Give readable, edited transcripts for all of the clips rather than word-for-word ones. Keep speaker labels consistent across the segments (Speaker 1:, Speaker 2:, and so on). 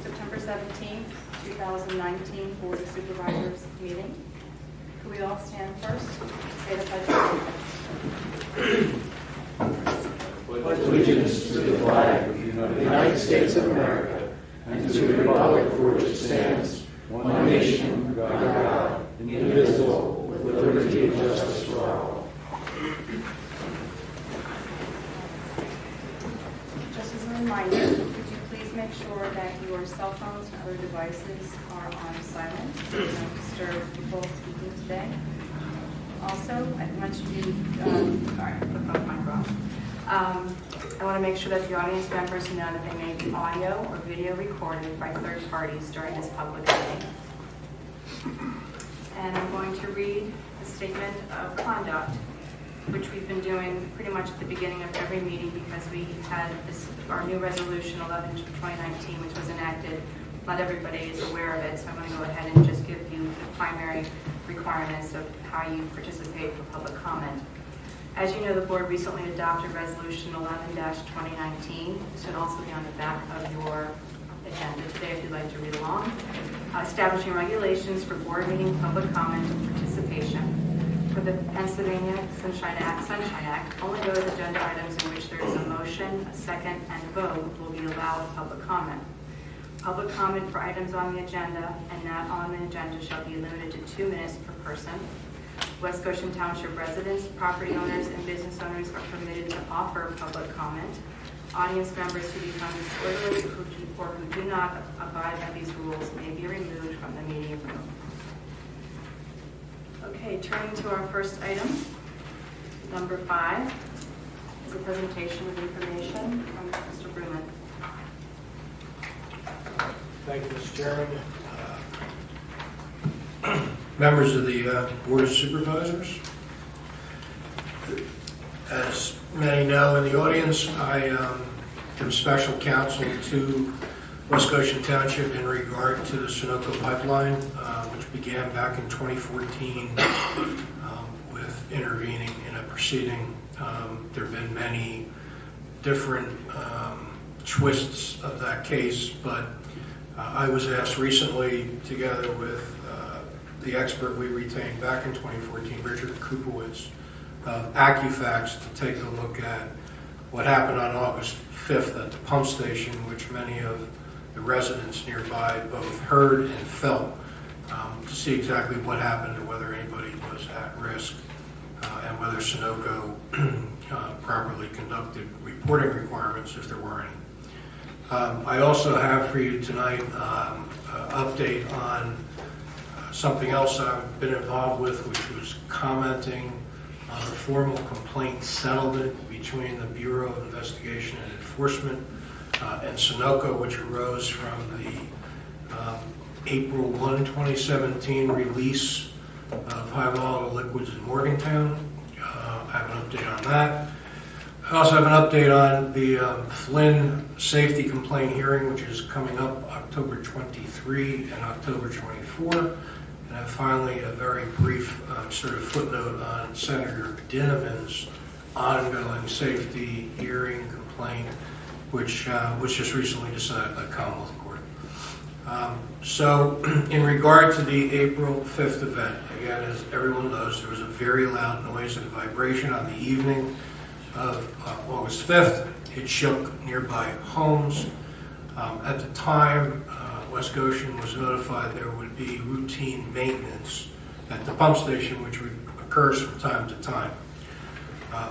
Speaker 1: September 17th, 2019 Board of Supervisors meeting. Could we all stand first? Say the pledge.
Speaker 2: Pledge allegiance to the flag of the United States of America and to the republic for which it stands, one nation, under God, indivisible, with liberty and justice for all.
Speaker 1: Just as a reminder, could you please make sure that your cell phones and other devices are on silent? Don't disturb people speaking today. Also, I want you to, I want to make sure that the audience members know that they may be audio or video recorded by third parties during this public meeting. And I'm going to read the statement of conduct, which we've been doing pretty much at the beginning of every meeting because we had our new resolution 11/2019, which was enacted. Not everybody is aware of it, so I'm going to go ahead and just give you the primary requirements of how you participate for public comment. As you know, the board recently adopted Resolution 11/2019. This should also be on the back of your agenda today if you'd like to read along. Establishing regulations for board meeting public comment and participation. For the Pennsylvania Sunshine Act, only those agenda items in which there is a motion, a second, and a vote will be allowed public comment. Public comment for items on the agenda and not on the agenda shall be limited to 2 minutes per person. West Goshen Township residents, property owners, and business owners are permitted to offer public comment. Audience members who become disorderly or who do not abide by these rules may be removed from the meeting room. Okay, turning to our first item, number 5, is a presentation of information from Mr. Bruman.
Speaker 3: Thank you, Mr. Chairman. Members of the Board of Supervisors, as many know in the audience, I am special counsel to West Goshen Township in regard to the Sunoco pipeline, which began back in 2014 with intervening in a proceeding. There have been many different twists of that case, but I was asked recently, together with the expert we retained back in 2014, Richard Kupowitz, of AccuFacts, to take a look at what happened on August 5th at the pump station, which many of the residents nearby both heard and felt, to see exactly what happened and whether anybody was at risk, and whether Sunoco properly conducted reporting requirements if there were any. I also have for you tonight an update on something else I've been involved with, which was commenting on a formal complaint settlement between the Bureau of Investigation and Enforcement and Sunoco, which arose from the April 1, 2017 release of high volatile liquids in Morgantown. I have an update on that. I also have an update on the Flynn safety complaint hearing, which is coming up October 23 and October 24. And finally, a very brief sort of footnote on Senator Dinniman's ongoing safety hearing complaint, which was just recently decided by Commonwealth Court. So in regard to the April 5th event, again, as everyone knows, there was a very loud noise and vibration on the evening of August 5th. It shook nearby homes. At the time, West Goshen was notified there would be routine maintenance at the pump station, which occurs from time to time.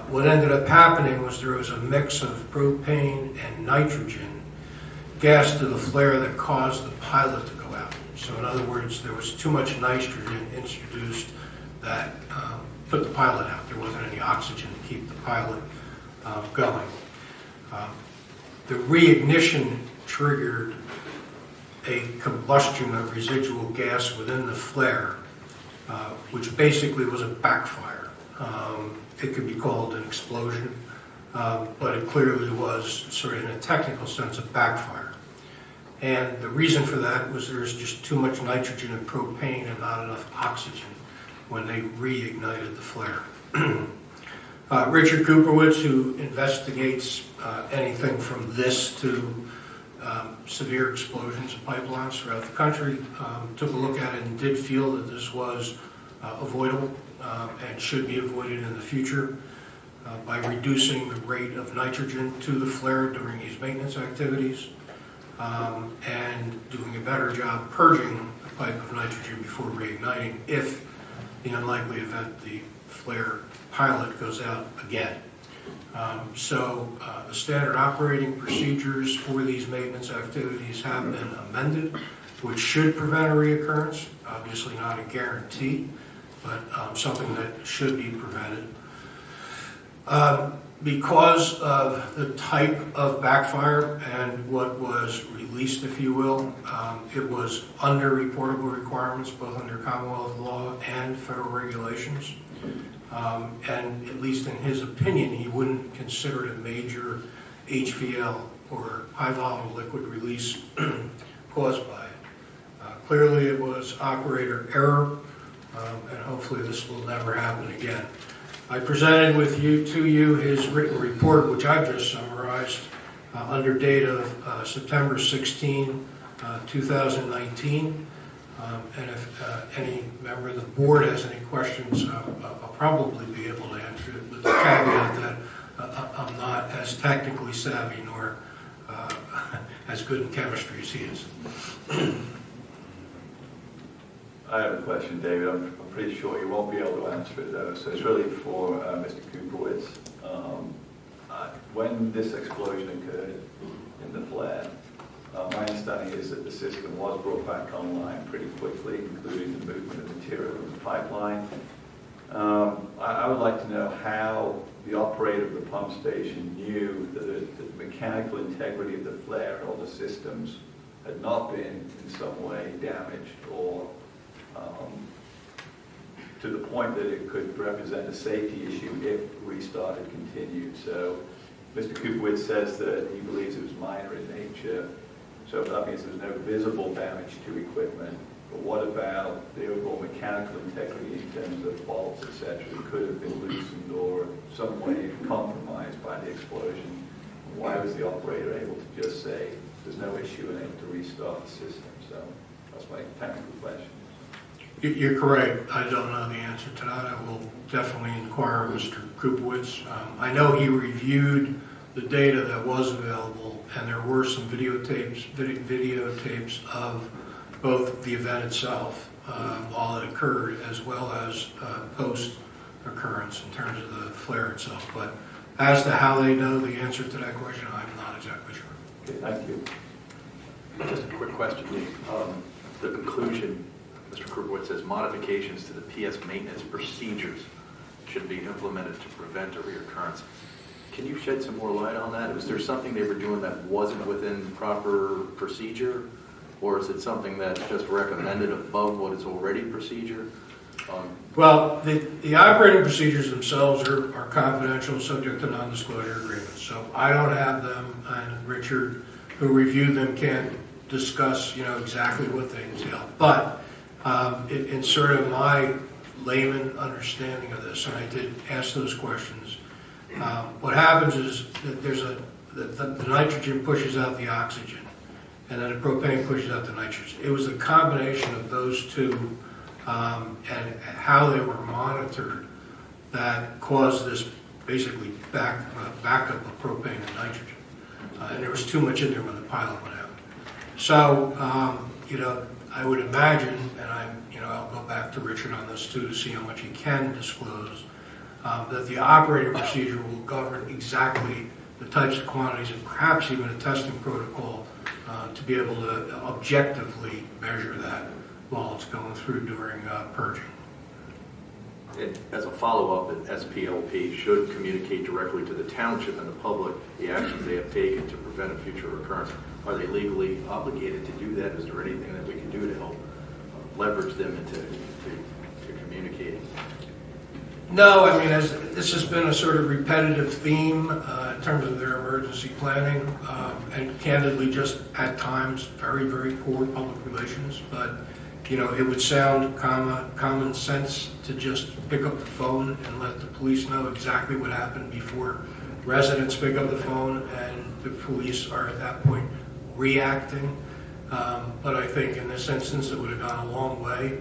Speaker 3: What ended up happening was there was a mix of propane and nitrogen gas to the flare that caused the pilot to go out. So in other words, there was too much nitrogen introduced that put the pilot out. There wasn't any oxygen to keep the pilot going. The reignition triggered a combustion of residual gas within the flare, which basically was a backfire. It could be called an explosion, but it clearly was, sort of in a technical sense, a backfire. And the reason for that was there was just too much nitrogen and propane and not enough oxygen when they reignited the flare. Richard Kupowitz, who investigates anything from this to severe explosions of pipelines throughout the country. Took a look at it and did feel that this was avoidable and should be avoided in the future by reducing the rate of nitrogen to the flare during these maintenance activities and doing a better job purging the pipe of nitrogen before reigniting if the unlikely event the flare pilot goes out again. The standard operating procedures for these maintenance activities have been amended, which should prevent a reoccurrence. Obviously not a guarantee, but something that should be prevented. Because of the type of backfire and what was released, if you will, it was under reportable requirements, both under Commonwealth law and federal regulations. And at least in his opinion, he wouldn't consider it a major HVL or high volatile liquid release caused by it. Clearly it was operator error, and hopefully this will never happen again. I presented to you his written report, which I've just summarized, under date of September 16, 2019. And if any member of the board has any questions, I'll probably be able to answer it with the caveat that I'm not as technically savvy nor as good in chemistry as he is.
Speaker 4: I have a question, David. I'm pretty sure you won't be able to answer it, though. So it's really for Mr. Kupowitz. When this explosion occurred in the flare, my understanding is that the system was brought back online pretty quickly, including the movement of material in the pipeline. I would like to know how the operator of the pump station knew that the mechanical integrity of the flare and all the systems had not been in some way damaged or to the point that it could represent a safety issue if restart had continued. So Mr. Kupowitz says that he believes it was minor in nature, so that means there's no visible damage to equipment. But what about the overall mechanical integrity in terms of faults, etc., that could have been loosened or some way compromised by the explosion? Why was the operator able to just say there's no issue and able to restart the system? So that's my technical question.
Speaker 3: You're correct. I don't know the answer to that. I will definitely inquire of Mr. Kupowitz. I know he reviewed the data that was available, and there were some videotapes of both the event itself while it occurred, as well as post-occurrence in terms of the flare itself. But as to how they know the answer to that question, I'm not exactly sure.
Speaker 4: Okay, thank you.
Speaker 5: Just a quick question, Dave. The conclusion, Mr. Kupowitz says modifications to the PS maintenance procedures should be implemented to prevent a reoccurrence. Can you shed some more light on that? Was there something they were doing that wasn't within proper procedure? Or is it something that's just recommended above what is already procedure?
Speaker 3: Well, the operating procedures themselves are confidential, subject to non-disclosure agreements. So I don't have them, and Richard, who reviewed them, can't discuss, exactly what they entail. But in sort of my layman understanding of this, and I did ask those questions, what happens is that the nitrogen pushes out the oxygen, and then the propane pushes out the nitrogen. It was a combination of those two and how they were monitored that caused this basically backup of propane and nitrogen. And there was too much in there when the pilot went out. So, I would imagine, and I'll go back to Richard on this too to see how much he can disclose, that the operating procedure will govern exactly the types of quantities and perhaps even a testing protocol to be able to objectively measure that while it's going through during purging.
Speaker 5: As a follow-up, that SPLP should communicate directly to the township and the public the actions they have taken to prevent a future recurrence. Are they legally obligated to do that? Is there anything that we can do to help leverage them into communicating?
Speaker 3: No, I mean, this has been a sort of repetitive theme in terms of their emergency planning, and candidly, just at times, very, very poor public relations. But it would sound common sense to just pick up the phone and let the police know exactly what happened before residents pick up the phone and the police are at that point reacting. But I think in this instance, it would have gone a long way,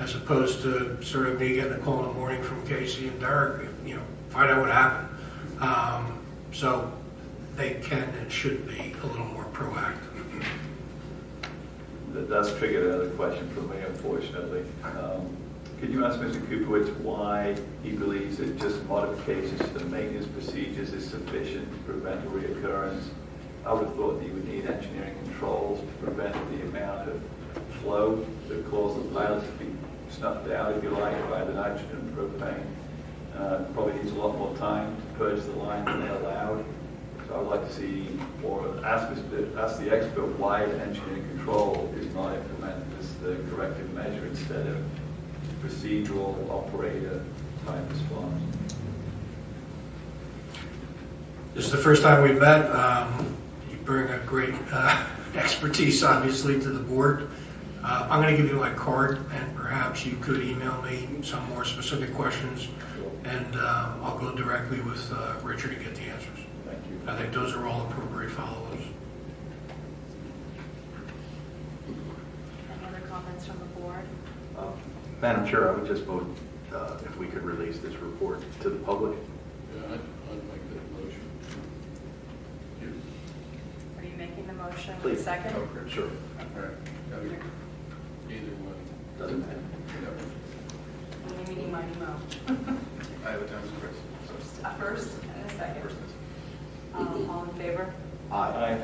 Speaker 3: as opposed to sort of me getting a call in the morning from Casey and Derek, find out what happened. So they can and should be a little more proactive.
Speaker 4: That's triggered another question from me, unfortunately. Could you ask Mr. Kupowicz why he believes that just modifications to the maintenance procedures is sufficient to prevent a reoccurrence? I would have thought that you would need engineering controls to prevent the amount of flow that caused the pilots to be snuffed out, if you like, by the nitrogen and propane. Probably needs a lot more time to purge the line than they allowed. So I'd like to see, or ask the expert why the engineering control is not implemented as the corrective measure instead of procedural operator type response.
Speaker 3: This is the first time we've met. You bring a great expertise, obviously, to the board. I'm going to give you my card, and perhaps you could email me some more specific questions, and I'll go directly with Richard to get the answers.
Speaker 4: Thank you.
Speaker 3: I think those are all appropriate follow-ups.
Speaker 1: Any other comments from the board?
Speaker 5: Madam Chair, I would just vote if we could release this report to the public.
Speaker 2: Yeah, I'd make that motion.
Speaker 1: Are you making the motion?
Speaker 5: Please.
Speaker 1: Second?
Speaker 5: Okay, sure.
Speaker 2: All right. Either one.
Speaker 5: Doesn't matter.
Speaker 1: Only meeting Mighty Mo.
Speaker 5: I have a time first.
Speaker 1: A first and a second. All in favor?
Speaker 4: Aye.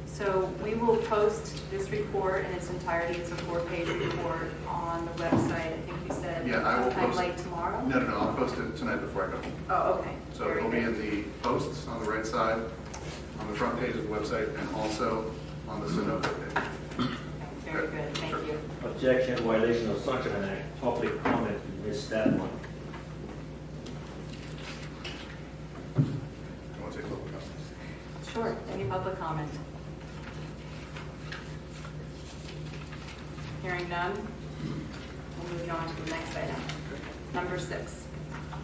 Speaker 1: So we will post this report in its entirety. It's a 4-page report on the website. I think you said
Speaker 6: Yeah, I will
Speaker 1: sometime
Speaker 6: post
Speaker 1: late tomorrow?
Speaker 6: No, I'll post it tonight before I go home.
Speaker 1: Oh, okay.
Speaker 6: So
Speaker 1: Very
Speaker 6: it'll be
Speaker 1: good.
Speaker 6: in the posts on the right side, on the front page of the website, and also on the Sunoco page.
Speaker 1: Very good, thank you.
Speaker 7: Objection, violation of Sunshine Act, public comment, you missed that one.
Speaker 6: I want to take a look at this.
Speaker 1: Sure, any public comment? Hearing none, we'll move on to the next item. Number 6,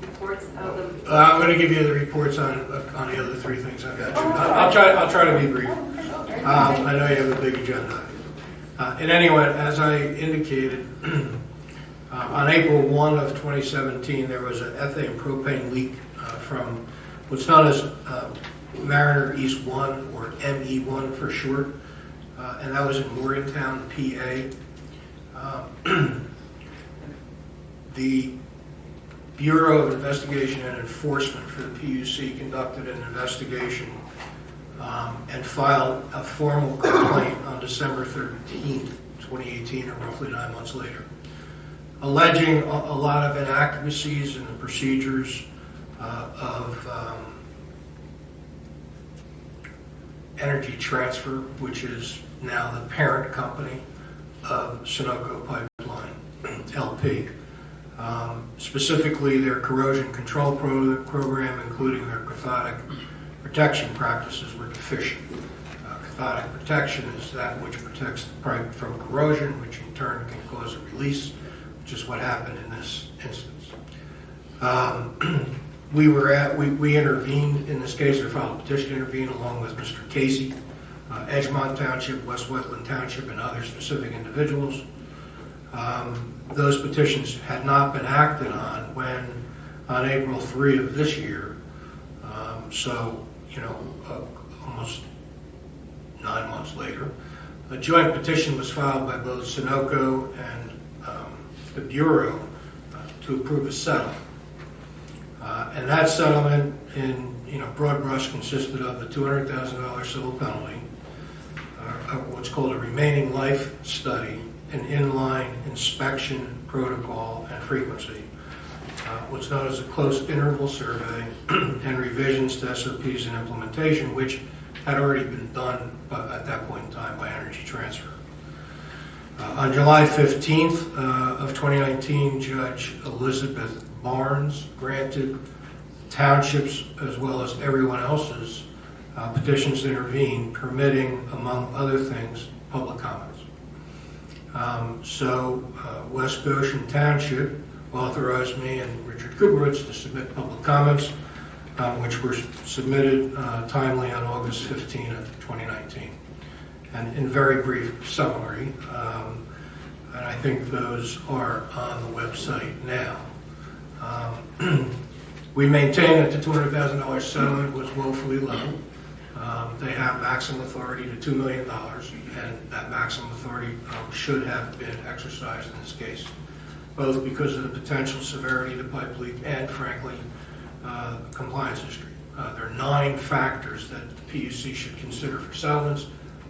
Speaker 1: reports of the...
Speaker 3: I'm going to give you the reports on the other 3 things I mentioned. I'll try to be brief. I know you have a big agenda. In any event, as I indicated, on April 1 of 2017, there was an ethane propane leak from what's known as Mariner East 1, or ME1 for short, and that was in Morgantown, PA. The Bureau of Investigation and Enforcement for the PUC conducted an investigation and filed a formal complaint on December 13th, 2018, or roughly 9 months later, alleging a lot of inaccuracies in the procedures of Energy Transfer, which is now the parent company of Sunoco Pipeline, LP. Specifically, their corrosion control program, including their cathodic protection practices, were deficient. Cathodic protection is that which protects the pipe from corrosion, which in turn can cause a release, which is what happened in this instance. We intervened in this case, or filed a petition to intervene along with Mr. Casey, Edgemont Township, West Wetland Township, and other specific individuals. Those petitions had not been acted on when, on April 3 of this year, almost 9 months later, a joint petition was filed by both Sunoco and the Bureau to approve a settlement. And that settlement, in broad brush, consisted of the $200,000 civil penalty, what's called a remaining life study, an inline inspection protocol and frequency, what's known as a close interval survey, and revisions to SOPs and implementation, which had already been done at that point in time by Energy Transfer. On July 15th of 2019, Judge Elizabeth Barnes granted townships, as well as everyone else's, petitions to intervene, permitting, among other things, public comments. West Goshen Township authorized me and Richard Kupowicz to submit public comments, which were submitted timely on August 15 of 2019. and in very brief summary, and I think those are on the website now. We maintain that the $200,000 settlement was woefully low. They have maximum authority to $2 million, and that maximum authority should have been exercised in this case, both because of the potential severity of the pipe leak and, frankly, compliance history. There are 9 factors that the PUC should consider for settlements.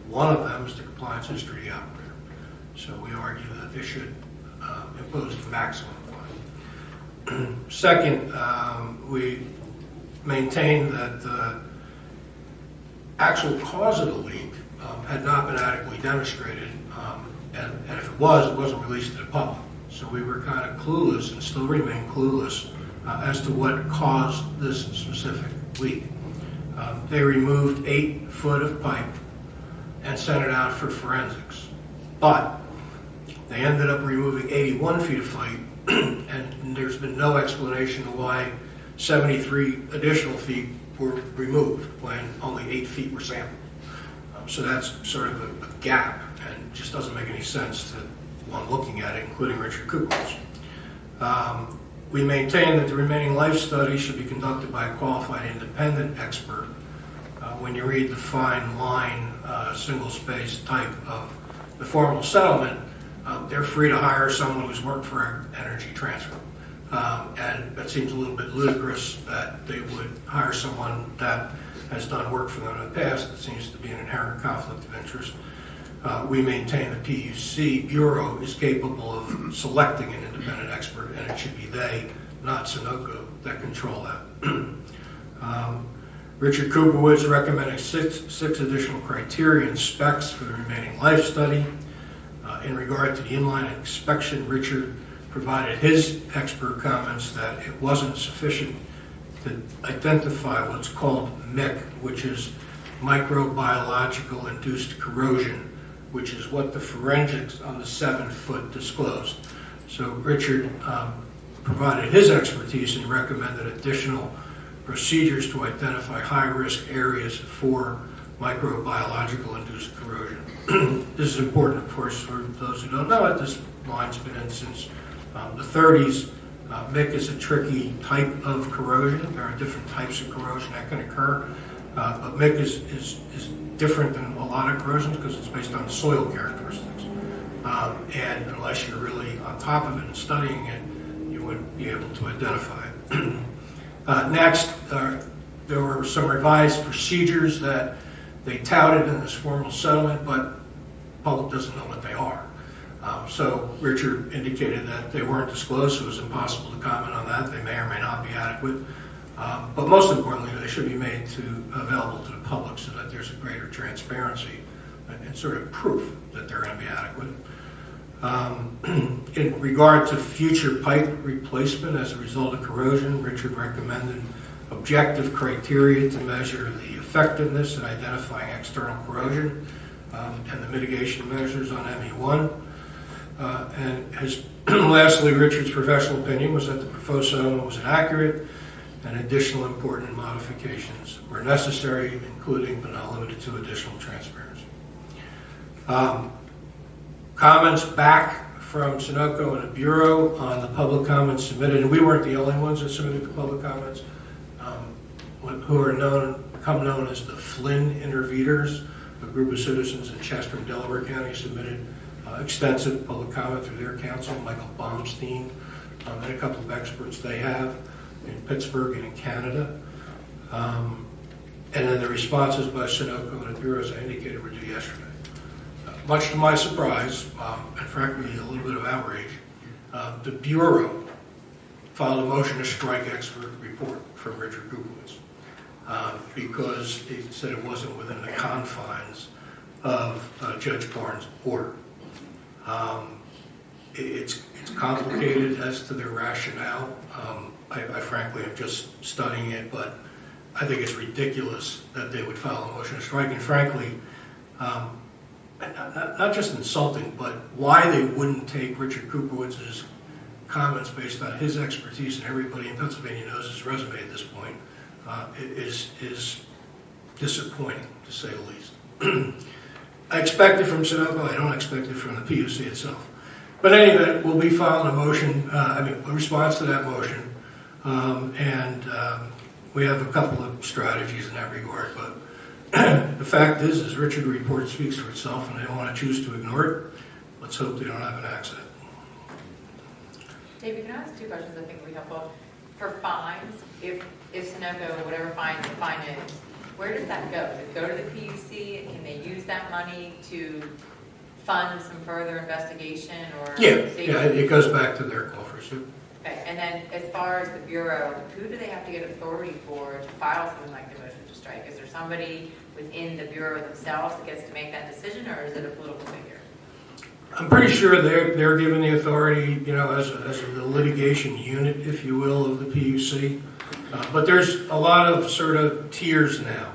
Speaker 3: One of them is the compliance history of the operator. So we argue that they should impose the maximum fine. Second, we maintain that the actual cause of the leak had not been adequately demonstrated, and if it wasn't released to the public. So we were kind of clueless and still remain clueless as to what caused this specific leak. They removed 8 foot of pipe and sent it out for forensics. But they ended up removing 81 feet of pipe, and there's been no explanation why 73 additional feet were removed when only 8 feet were sampled. So that's sort of a gap, and just doesn't make any sense to one looking at it, including Richard Kupowicz. We maintain that the remaining life study should be conducted by a qualified independent expert. When you read the fine line, single-space type of the formal settlement, they're free to hire someone who's worked for Energy Transfer. And that seems a little bit ludicrous that they would hire someone that has done work for them in the past. It seems to be an inherent conflict of interest. We maintain the PUC Bureau is capable of selecting an independent expert, and it should be they, not Sunoco, that control that. Richard Kupowicz recommended six additional criteria and specs for the remaining life study. In regard to the inline inspection, Richard provided his expert comments that it wasn't sufficient to identify what's called MIC, which is microbiological induced corrosion, which is what the forensics on the 7 foot disclosed. So Richard provided his expertise and recommended additional procedures to identify high-risk areas for microbiological induced corrosion. This is important, of course, for those who don't know it. This line's been in since the 30s. MIC is a tricky type of corrosion. There are different types of corrosion that can occur, but MIC is different than a lot of corrosions because it's based on soil characteristics. And unless you're really on top of it and studying it, you wouldn't be able to identify it. Next, there were some revised procedures that they touted in this formal settlement, but the public doesn't know what they are. So Richard indicated that they weren't disclosed, so it was impossible to comment on that. They may or may not be adequate. But most importantly, they should be made available to the public so that there's a greater transparency and sort of proof that they're going to be adequate. In regard to future pipe replacement as a result of corrosion, Richard recommended objective criteria to measure the effectiveness in identifying external corrosion and the mitigation measures on ME1. And lastly, Richard's professional opinion was that the proposed settlement was inaccurate and additional important modifications were necessary, including but not limited to additional transparency. Comments back from Sunoco and the Bureau on the public comments submitted, and we weren't the only ones that submitted the public comments, who are become known as the Flynn Interveners, a group of citizens in Chester and Delaware County submitted extensive public comment through their counsel, Michael Baumstein, and a couple of experts they have in Pittsburgh and in Canada. And then the responses by Sunoco and the Bureau, as I indicated, were due yesterday. Much to my surprise, and frankly a little bit of outrage, the Bureau filed a motion to strike expert report from Richard Kupowicz because he said it wasn't within the confines of Judge Barnes' order. It's complicated as to their rationale. I frankly am just studying it, but I think it's ridiculous that they would file a motion to strike, and frankly, not just insulting, but why they wouldn't take Richard Kupowicz's comments based on his expertise, and everybody in Pennsylvania knows his resume at this point, is disappointing, to say the least. I expect it from Sunoco, I don't expect it from the PUC itself. But anyway, we'll be filing a motion, a response to that motion. We have a couple of strategies in that regard, but the fact is Richard's report speaks for itself, and they don't want to choose to ignore it. Let's hope they don't have an accident.
Speaker 8: David, can I ask two questions I think would be helpful? For fines, if Sunoco, whatever fine the fine is, where does that go? Does it go to the PUC, and can they use that money to fund some further investigation or safety?
Speaker 3: Yeah, it goes back to their coffers.
Speaker 8: Okay, and then as far as the Bureau, who do they have to get authority for to file something like the motion to strike? Is there somebody within the Bureau themselves that gets to make that decision, or is it a political figure?
Speaker 3: I'm pretty sure they're given the authority, as the litigation unit, if you will, of the PUC. But there's a lot of sort of tiers now.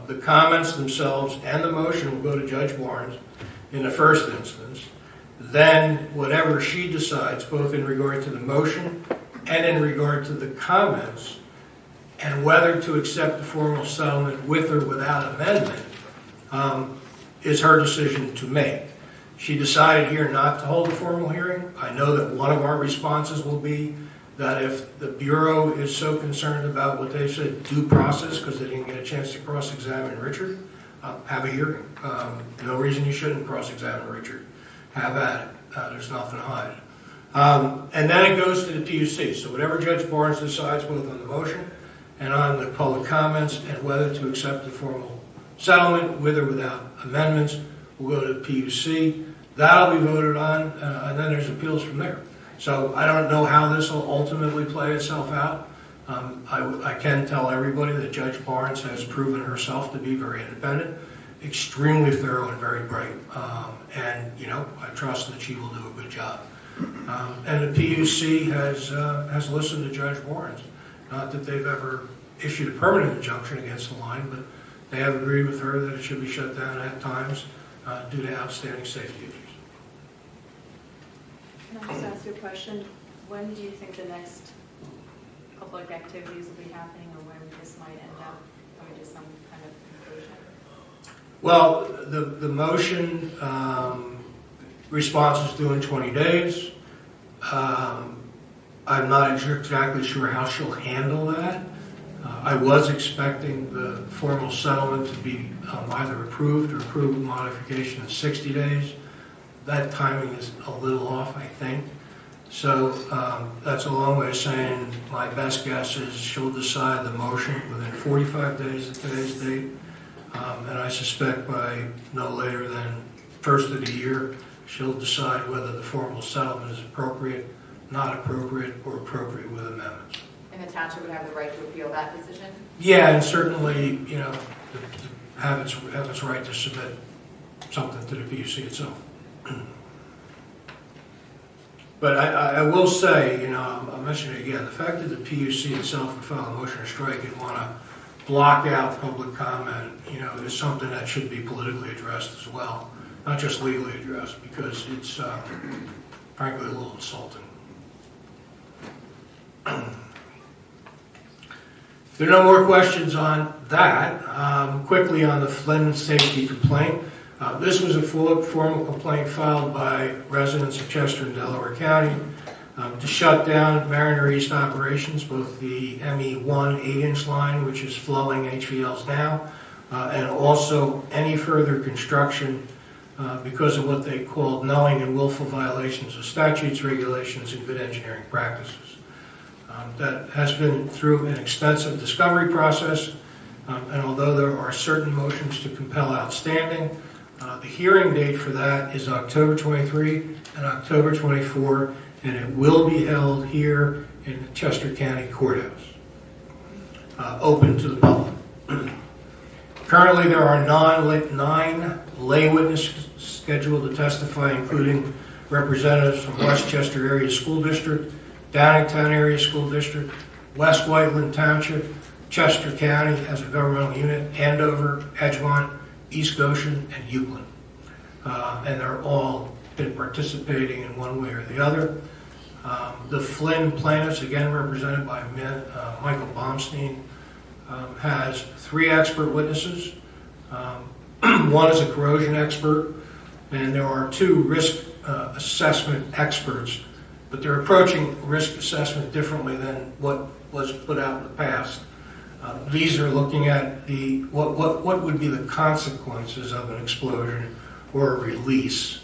Speaker 3: The comments themselves and the motion will go to Judge Barnes in the first instance. Then whatever she decides, both in regard to the motion and in regard to the comments, and whether to accept the formal settlement with or without amendment, is her decision to make. She decided here not to hold a formal hearing. I know that one of our responses will be that if the Bureau is so concerned about what they said, due process, because they didn't get a chance to cross-examine Richard, have a hearing. No reason you shouldn't cross-examine Richard. Have at it. There's nothing to hide. And then it goes to the PUC. So whatever Judge Barnes decides, both on the motion and on the public comments, and whether to accept the formal settlement with or without amendments, will go to the PUC. That'll be voted on, and then there's appeals from there. So I don't know how this will ultimately play itself out. I can tell everybody that Judge Barnes has proven herself to be very independent, extremely thorough, and very bright. And I trust that she will do a good job. And the PUC has listened to Judge Barnes. Not that they've ever issued a permanent injunction against the line, but they have agreed with her that it should be shut down at times due to outstanding safety issues.
Speaker 1: Can I just ask you a question? When do you think the next public activities will be happening, or when this might end up coming to some kind of conclusion?
Speaker 3: Well, the motion response is due in 20 days. I'm not exactly sure how she'll handle that. I was expecting the formal settlement to be either approved or approved with modification in 60 days. That timing is a little off, I think. So that's a long way of saying my best guess is she'll decide the motion within 45 days of today's date. And I suspect by no later than first of the year, she'll decide whether the formal settlement is appropriate, not appropriate, or appropriate with amendments.
Speaker 8: And the township would have the right to appeal that decision?
Speaker 3: Yeah, and certainly, have its right to submit something to the PUC itself. But I will say, I'll mention it again, the fact that the PUC itself would file a motion to strike and want to block out public comment, is something that should be politically addressed as well, not just legally addressed, because it's frankly a little insulting. If there are no more questions on that, quickly on the Flynn safety complaint. This was a formal complaint filed by residents of Chester and Delaware County to shut down Mariner East operations, both the ME1 8-inch line, which is flowing HVLs now, and also any further construction because of what they called knowing and willful violations of statutes, regulations, and good engineering practices. That has been through an extensive discovery process, and although there are certain motions to compel outstanding, the hearing date for that is October 23 and October 24, and it will be held here in the Chester County Courthouse, open to the public. Currently, there are 9 lay witnesses scheduled to testify, including representatives from Westchester Area School District, Downingtown Area School District, West Whiteland Township, Chester County as a governmental unit, Andover, Edgemont, East Goshen, and Euclid. And they're all been participating in one way or the other. The Flynn plaintiffs, again represented by Michael Baumstein, has 3 expert witnesses. One is a corrosion expert, and there are 2 risk assessment experts, but they're approaching risk assessment differently than what was put out in the past. These are looking at what would be the consequences of an explosion or a release.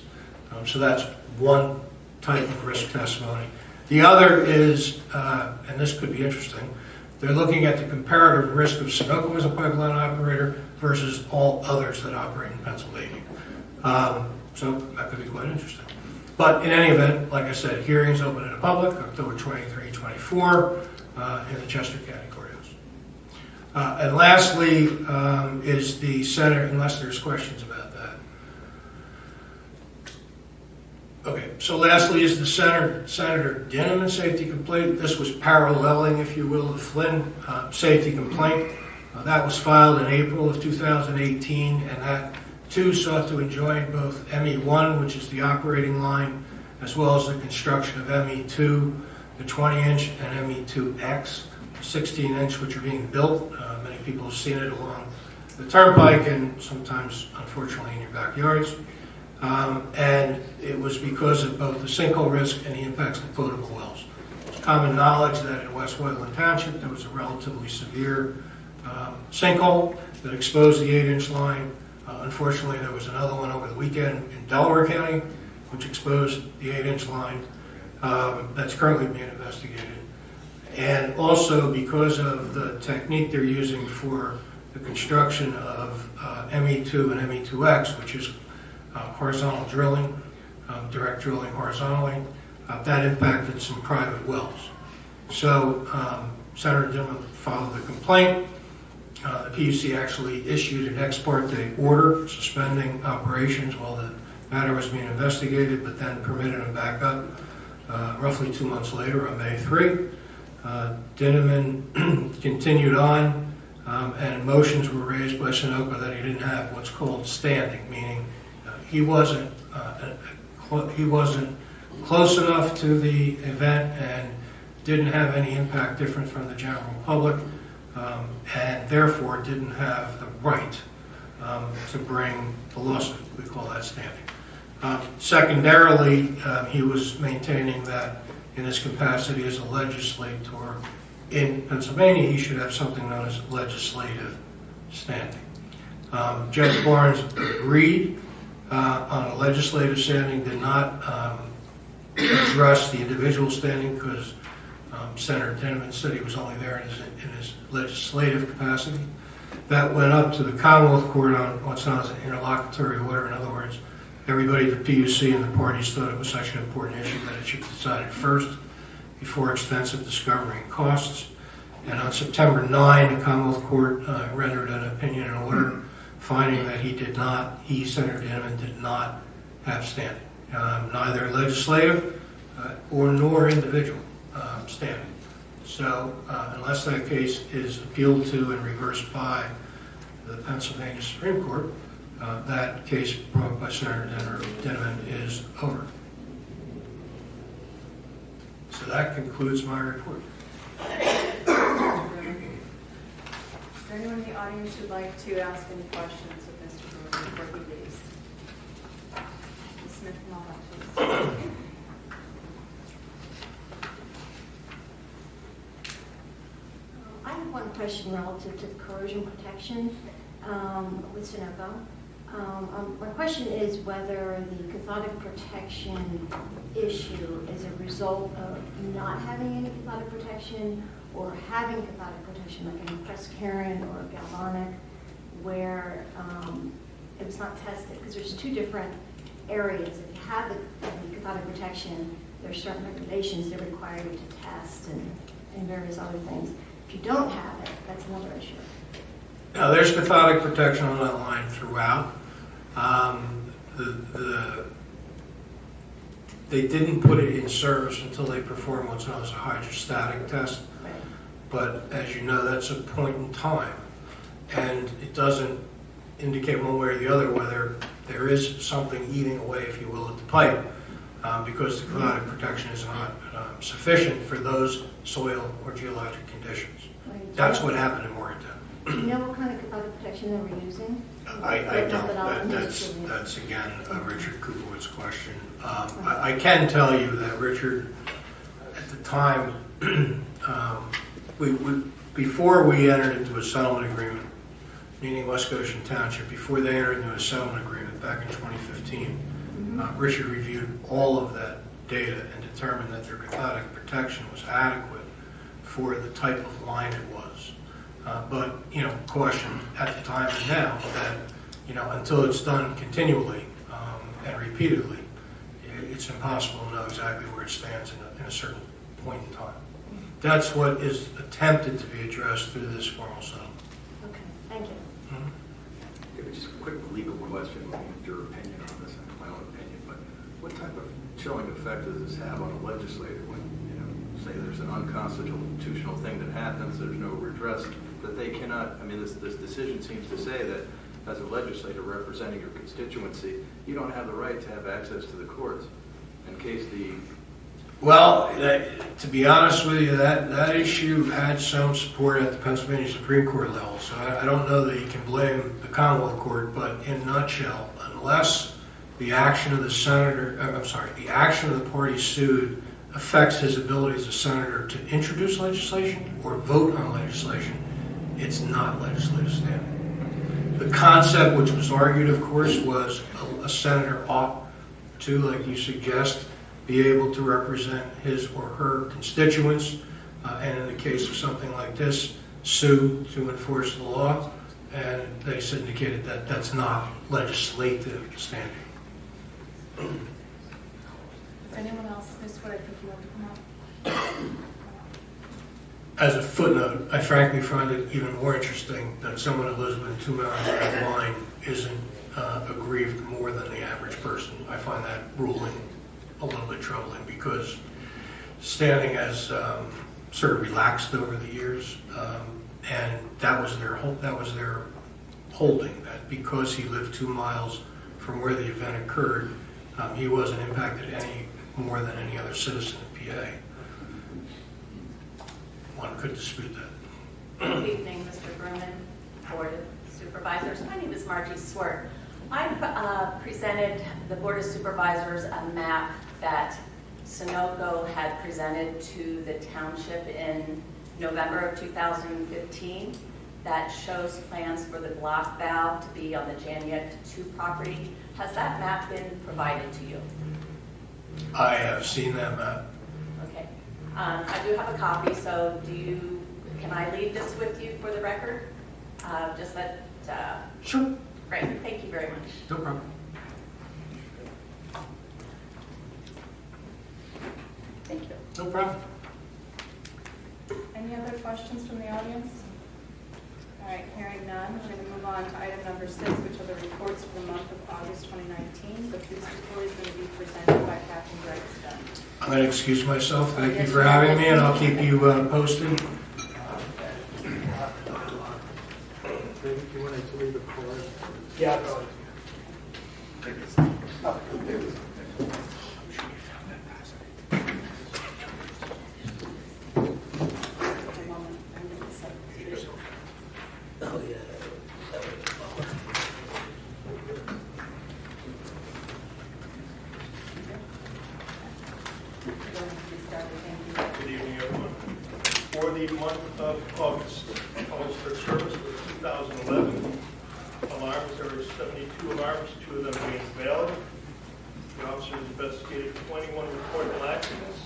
Speaker 3: So that's one type of risk testimony. The other is, and this could be interesting, they're looking at the comparative risk of Sunoco as a pipeline operator versus all others that operate in Pennsylvania. So that could be quite interesting. But in any event, like I said, hearings open to the public, October 23, 24, in the Chester County Courthouse. And lastly is the Senate, unless there's questions about that. Okay, so lastly is the Senator Dinniman safety complaint. This was paralleling, if you will, the Flynn safety complaint. That was filed in April of 2018, and that too sought to enjoin both ME1, which is the operating line, as well as the construction of ME2, the 20-inch, and ME2X, 16-inch, which are being built. Many people have seen it along the turnpike and sometimes, unfortunately, in your backyards. And it was because of both the sinkhole risk and the impacts of potable wells. It's common knowledge that in West Woodland Township there was a relatively severe sinkhole that exposed the 8-inch line. Unfortunately, there was another one over the weekend in Delaware County, which exposed the 8-inch line. That's currently being investigated. And also because of the technique they're using for the construction of ME2 and ME2X, which is horizontal drilling, direct drilling horizontally, that impacted some private wells. So Senator Dinniman filed the complaint. The PUC actually issued an ex parte order suspending operations while the matter was being investigated, but then permitted them back up roughly 2 months later on May 3. Dinniman continued on, and motions were raised by Sunoco that he didn't have what's called standing, meaning he wasn't close enough to the event and didn't have any impact different from the general public, and therefore didn't have the right to bring the lawsuit. We call that standing. Secondarily, he was maintaining that in his capacity as a legislator in Pennsylvania, he should have something known as legislative standing. Judge Barnes agreed on a legislative standing, did not address the individual standing because Senator Dinniman said he was only there in his legislative capacity. That went up to the Commonwealth Court on what's known as an interlocutory order. In other words, everybody at the PUC and the parties thought it was such an important issue that it should be decided first before extensive discovery and costs. And on September 9, the Commonwealth Court rendered an opinion and order finding that he, Senator Dinniman, did not have standing, neither legislative nor individual standing. So unless that case is appealed to and reversed by the Pennsylvania Supreme Court, that case brought by Senator Dinniman is over. So that concludes my report.
Speaker 1: Is there anyone in the audience who'd like to ask any questions of Mr. Brewer before he leaves? Ms. Smith, come on up, please.
Speaker 9: I have one question relative to the corrosion protection with Sunoco. My question is whether the cathodic protection issue is a result of not having any cathodic protection or having cathodic protection, like in a press Karen or a galvanic, where it was not tested. Because there's 2 different areas. If you have the cathodic protection, there's certain regulations that require you to test and various other things. If you don't have it, that's another issue.
Speaker 3: Now, there's cathodic protection on that line throughout. They didn't put it in service until they performed what's known as a hydrostatic test.
Speaker 9: Right.
Speaker 3: But as you know, that's a point in time. And it doesn't indicate one way or the other whether there is something eating away, if you will, at the pipe, because the cathodic protection is not sufficient for those soil or geologic conditions.
Speaker 9: Right.
Speaker 3: That's what happened in Morgantown.
Speaker 9: Do you know what kind of cathodic protection they were using?
Speaker 3: I don't. That's again, Richard Kupowitz's question. I can tell you that Richard, at the time, before we entered into a settlement agreement, meaning West Goshen Township, before they entered into a settlement agreement back in 2015, Richard reviewed all of that data and determined that their cathodic protection was adequate for the type of line it was. But, caution at the time and now that, until it's done continually and repeatedly, it's impossible to know exactly where it stands in a certain point in time. That's what is attempted to be addressed through this formal settlement.
Speaker 9: Okay, thank you.
Speaker 5: Yeah, but just a quick legal question, looking at your opinion on this, and my own opinion, but what type of chilling effect does this have on a legislator when, say there's an unconstitutional thing that happens, there's no redress, that they cannot, this decision seems to say that as a legislator representing your constituency, you don't have the right to have access to the courts in case the...
Speaker 3: Well, to be honest with you, that issue had some support at the Pennsylvania Supreme Court level, so I don't know that you can blame the Commonwealth Court, but in a nutshell, unless the action of the action of the party sued affects his ability as a senator to introduce legislation or vote on legislation, it's not legislative standing. The concept which was argued, of course, was a senator ought to, like you suggest, be able to represent his or her constituents, and in the case of something like this, sue to enforce the law, and they indicated that that's not legislative standing.
Speaker 10: Is anyone else, Ms. Wood, I think you want to come up?
Speaker 3: As a footnote, I frankly find it even more interesting that someone who lives within 2 miles of that line isn't aggrieved more than the average person. I find that ruling a little bit troubling because standing has sort of relaxed over the years, and that was their holding, that because he lived 2 miles from where the event occurred, he wasn't impacted any more than any other citizen of PA. One could dispute that.
Speaker 11: Good evening, Mr. Berman, Board of Supervisors. My name is Margie Swart. I've presented the Board of Supervisors a map that Sunoco had presented to the township in November of 2015 that shows plans for the block valve to be on the Janiet 2 property. Has that map been provided to you?
Speaker 3: I have seen that map.
Speaker 11: Okay. I do have a copy, so can I leave this with you for the record? Just that.
Speaker 3: Sure.
Speaker 11: Great. Thank you very much.
Speaker 3: No problem.
Speaker 11: Thank you.
Speaker 3: No problem.
Speaker 10: Any other questions from the audience? All right, hearing none, we're going to move on to item number 6, which are the reports for the month of August 2019. The police report is going to be presented by Captain Drexton.
Speaker 3: I'm going to excuse myself. Thank you for having me, and I'll keep you posted. Yeah.
Speaker 12: Good evening, everyone. For the month of August, for service was 2011. Alarms, there were 72 alarms, 2 of them being valid. The officers investigated 21 reportable accidents.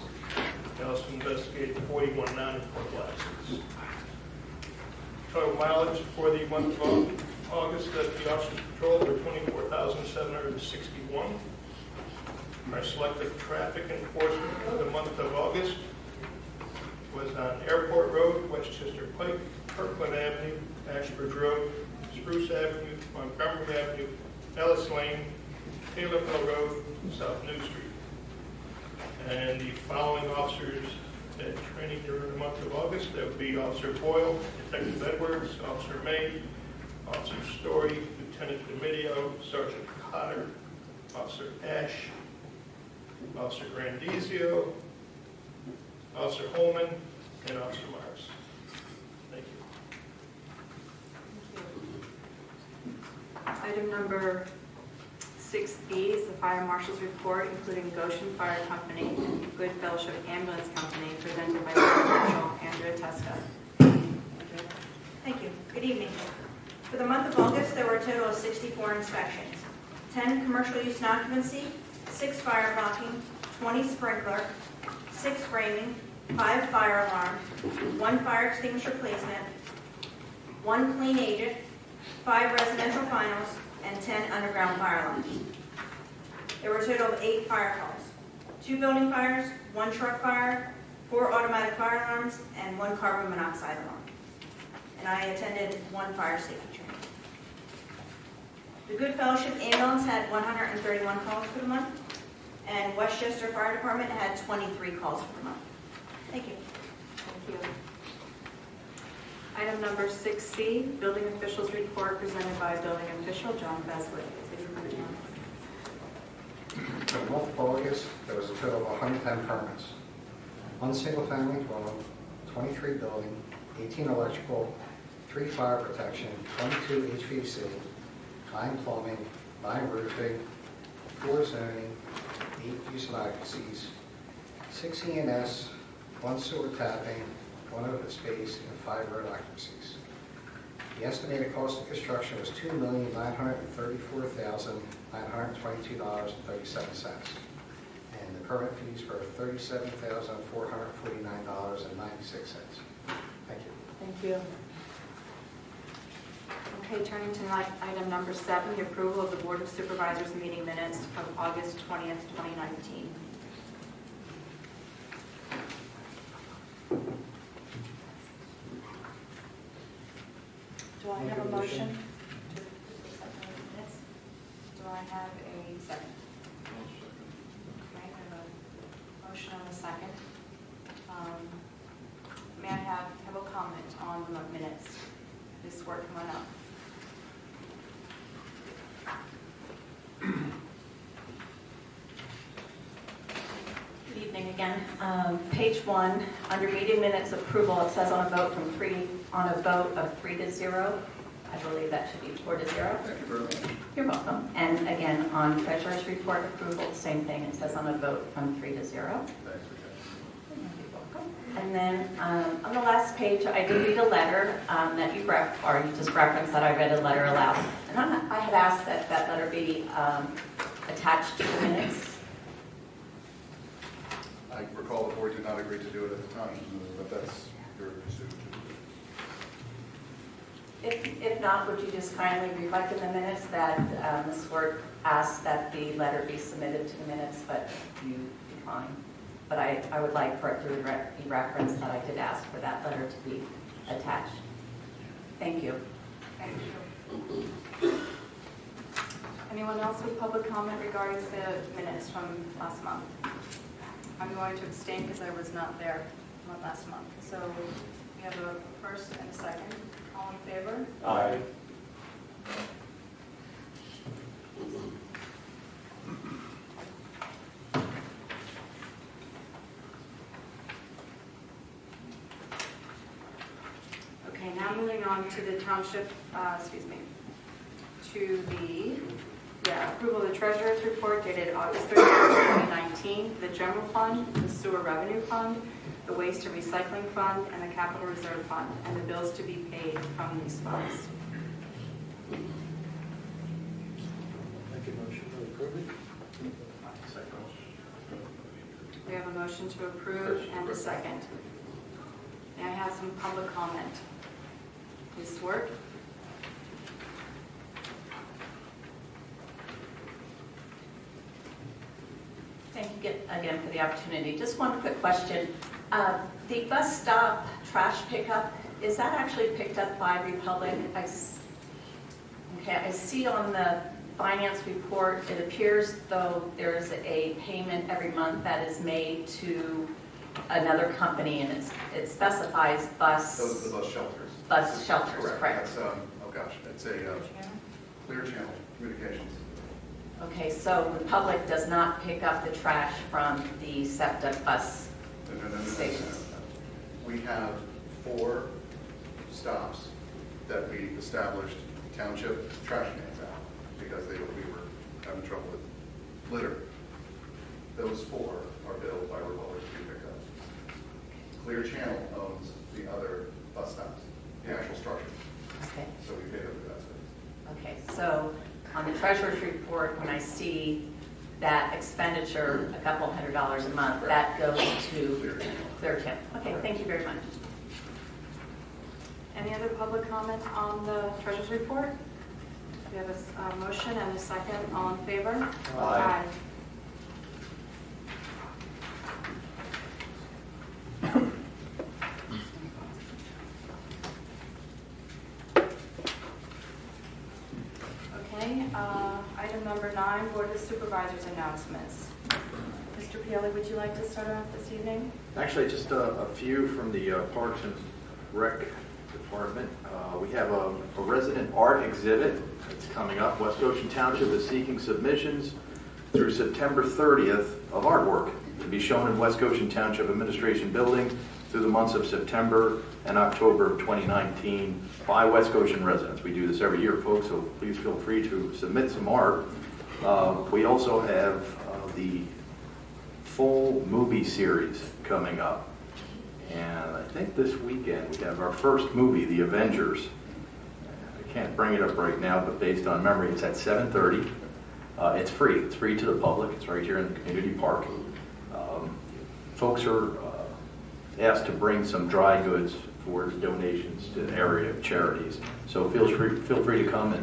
Speaker 12: They also investigated 41 non-reportable accidents. Total mileage for the month of August that the officers patrolled were 24,761. Our selective traffic enforcement for the month of August was on Airport Road, Westchester Pike, Kirkland Avenue, Ashbridge Road, Spruce Avenue, Montgomery Avenue, Ellis Lane, Taylorville Road, South New Street. And the following officers at training during the month of August, that would be Officer Boyle, Detective Edwards, Officer May, Officer Story, Lieutenant DeMidio, Sergeant Cotter, Officer Ash, Officer Grandizio, Officer Holman, and Officer Mars. Thank you.
Speaker 1: Item number 6B is the fire marshal's report, including Goshen Fire Company and Good Fellowship Ambulance Company, presented by Fire Marshal Andrea Tesca.
Speaker 13: Thank you. Good evening. For the month of August, there were a total of 64 inspections. 10 commercial use and occupancy, 6 fire blocking, 20 sprinkler, 6 framing, 5 fire alarm, 1 fire extinguisher placement, 1 clean agent, 5 residential finals, and 10 underground fire alarms. There were a total of 8 fire calls. 2 building fires, 1 truck fire, 4 automatic fire alarms, and 1 carbon monoxide alarm. And I attended 1 fire safety training. The Good Fellowship Ambulance had 131 calls for the month, and Westchester Fire Department had 23 calls for the month. Thank you.
Speaker 1: Thank you. Item number 6C, building officials report, presented by building official John Beswick.
Speaker 14: For the month of August, there was a total of 110 permits. 1 single-family dwelling, 23 building, 18 electrical, 3 fire protection, 22 HVAC, 9 plumbing, 9 roofing, 4 zoning, 8 use of occupancies, 6 E&S, 1 sewer tapping, 1 open space, and 5 road occupancies. The estimated cost of construction was $2,934,922.37, and the permit fees were $37,449.96. Thank you.
Speaker 1: Thank you. Okay, turning to item number 7, the approval of the Board of Supervisors meeting minutes of August 20th, 2019.
Speaker 10: Do I have a motion to accept the minutes? Do I have a second? Okay, I have a motion and a second. May I have a comment on the minutes? This work coming up.
Speaker 11: Good evening again. Page 1, under meeting minutes approval, it says on a vote of 3 to 0. I believe that should be 4 to 0.
Speaker 6: Thank you very much.
Speaker 11: You're welcome. And again, on treasurer's report approval, same thing. It says on a vote from 3 to 0.
Speaker 6: Thanks for
Speaker 11: And then on the last page, I did read a letter that you just referenced that I read a letter aloud. And I had asked that that letter be attached to the minutes.
Speaker 6: I recall the board did not agree to do it at the time, but that's your decision.
Speaker 11: If not, would you just kindly reflect in the minutes that Ms. Swart asked that the letter be submitted to the minutes, but you declined? But I would like for it to be referenced that I did ask for that letter to be attached. Thank you.
Speaker 1: Thank you. Anyone else with public comment regarding the minutes from last month? I'm going to abstain because I was not there last month. So we have a first and a second. All in favor?
Speaker 2: Aye.
Speaker 1: Okay, now moving on to the township, to the approval of the treasurer's report dated August 31st, 2019, the general fund, the sewer revenue fund, the waste and recycling fund, and the capital reserve fund, and the bills to be paid from these funds.
Speaker 2: Make a motion to approve it.
Speaker 1: We have a motion to approve and a second. May I have some public comment? Ms. Swart?
Speaker 11: Thank you again for the opportunity. Just one quick question. The bus stop trash pickup, is that actually picked up by Republic? I see on the finance report, it appears though there's a payment every month that is made to another company, and it specifies bus.
Speaker 6: Those are the bus shelters.
Speaker 11: Bus shelters, correct.
Speaker 6: That's, it's a Clear Channel Communications.
Speaker 11: Okay, so Republic does not pick up the trash from the SEPTA bus stations?
Speaker 6: We have 4 stops that we established township trash cans at. because we were having trouble with litter. Those 4 are billed by Republic Street pickups. Clear Channel owns the other bus stops, the actual structure.
Speaker 11: Okay.
Speaker 6: So we pay them for that service.
Speaker 11: Okay, so on the treasurer's report, when I see that expenditure, a couple $100 a month, that goes to Clear Channel. Okay, thank you very much.
Speaker 1: Any other public comment on the treasurer's report? We have a motion and a second. All in favor?
Speaker 4: Aye.
Speaker 1: Okay, item number 9, Board of Supervisors announcements. Mr. Pielli, would you like to start off this evening?
Speaker 5: Actually, just a few from the Parks and Rec Department. We have a resident art exhibit that's coming up. West Goshen Township is seeking submissions through September 30th of artwork to be shown in West Goshen Township Administration Building through the months of September and October of 2019 by West Goshen residents. We do this every year, folks, so please feel free to submit some art. We also have the full movie series coming up. And I think this weekend we have our first movie, The Avengers. I can't bring it up right now, but based on memory, it's at 7:30. It's free. It's free to the public. It's right here in the community park. Folks are asked to bring some dry goods for donations to the area charities. So feel free to come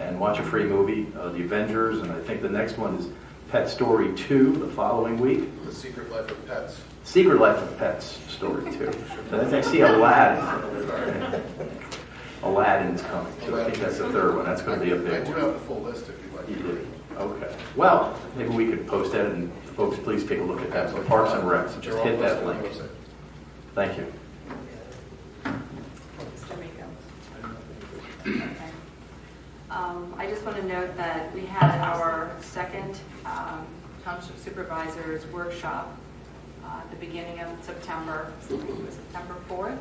Speaker 5: and watch a free movie, The Avengers, and I think the next one is Pet Story 2 the following week.
Speaker 6: The Secret Life of Pets.
Speaker 5: Secret Life of Pets Story 2. And I see Aladdin. Aladdin's coming, so I think that's the 3rd one. That's going to be a big one.
Speaker 6: I do have the full list if you'd like.
Speaker 5: You do? Okay. Well, maybe we could post that, and folks, please take a look at that. So Parks and Recs, just hit that link. Thank you.
Speaker 1: Mr. Miko. Okay. I just want to note that we had our second Township Supervisors Workshop at the beginning of September, September 4th.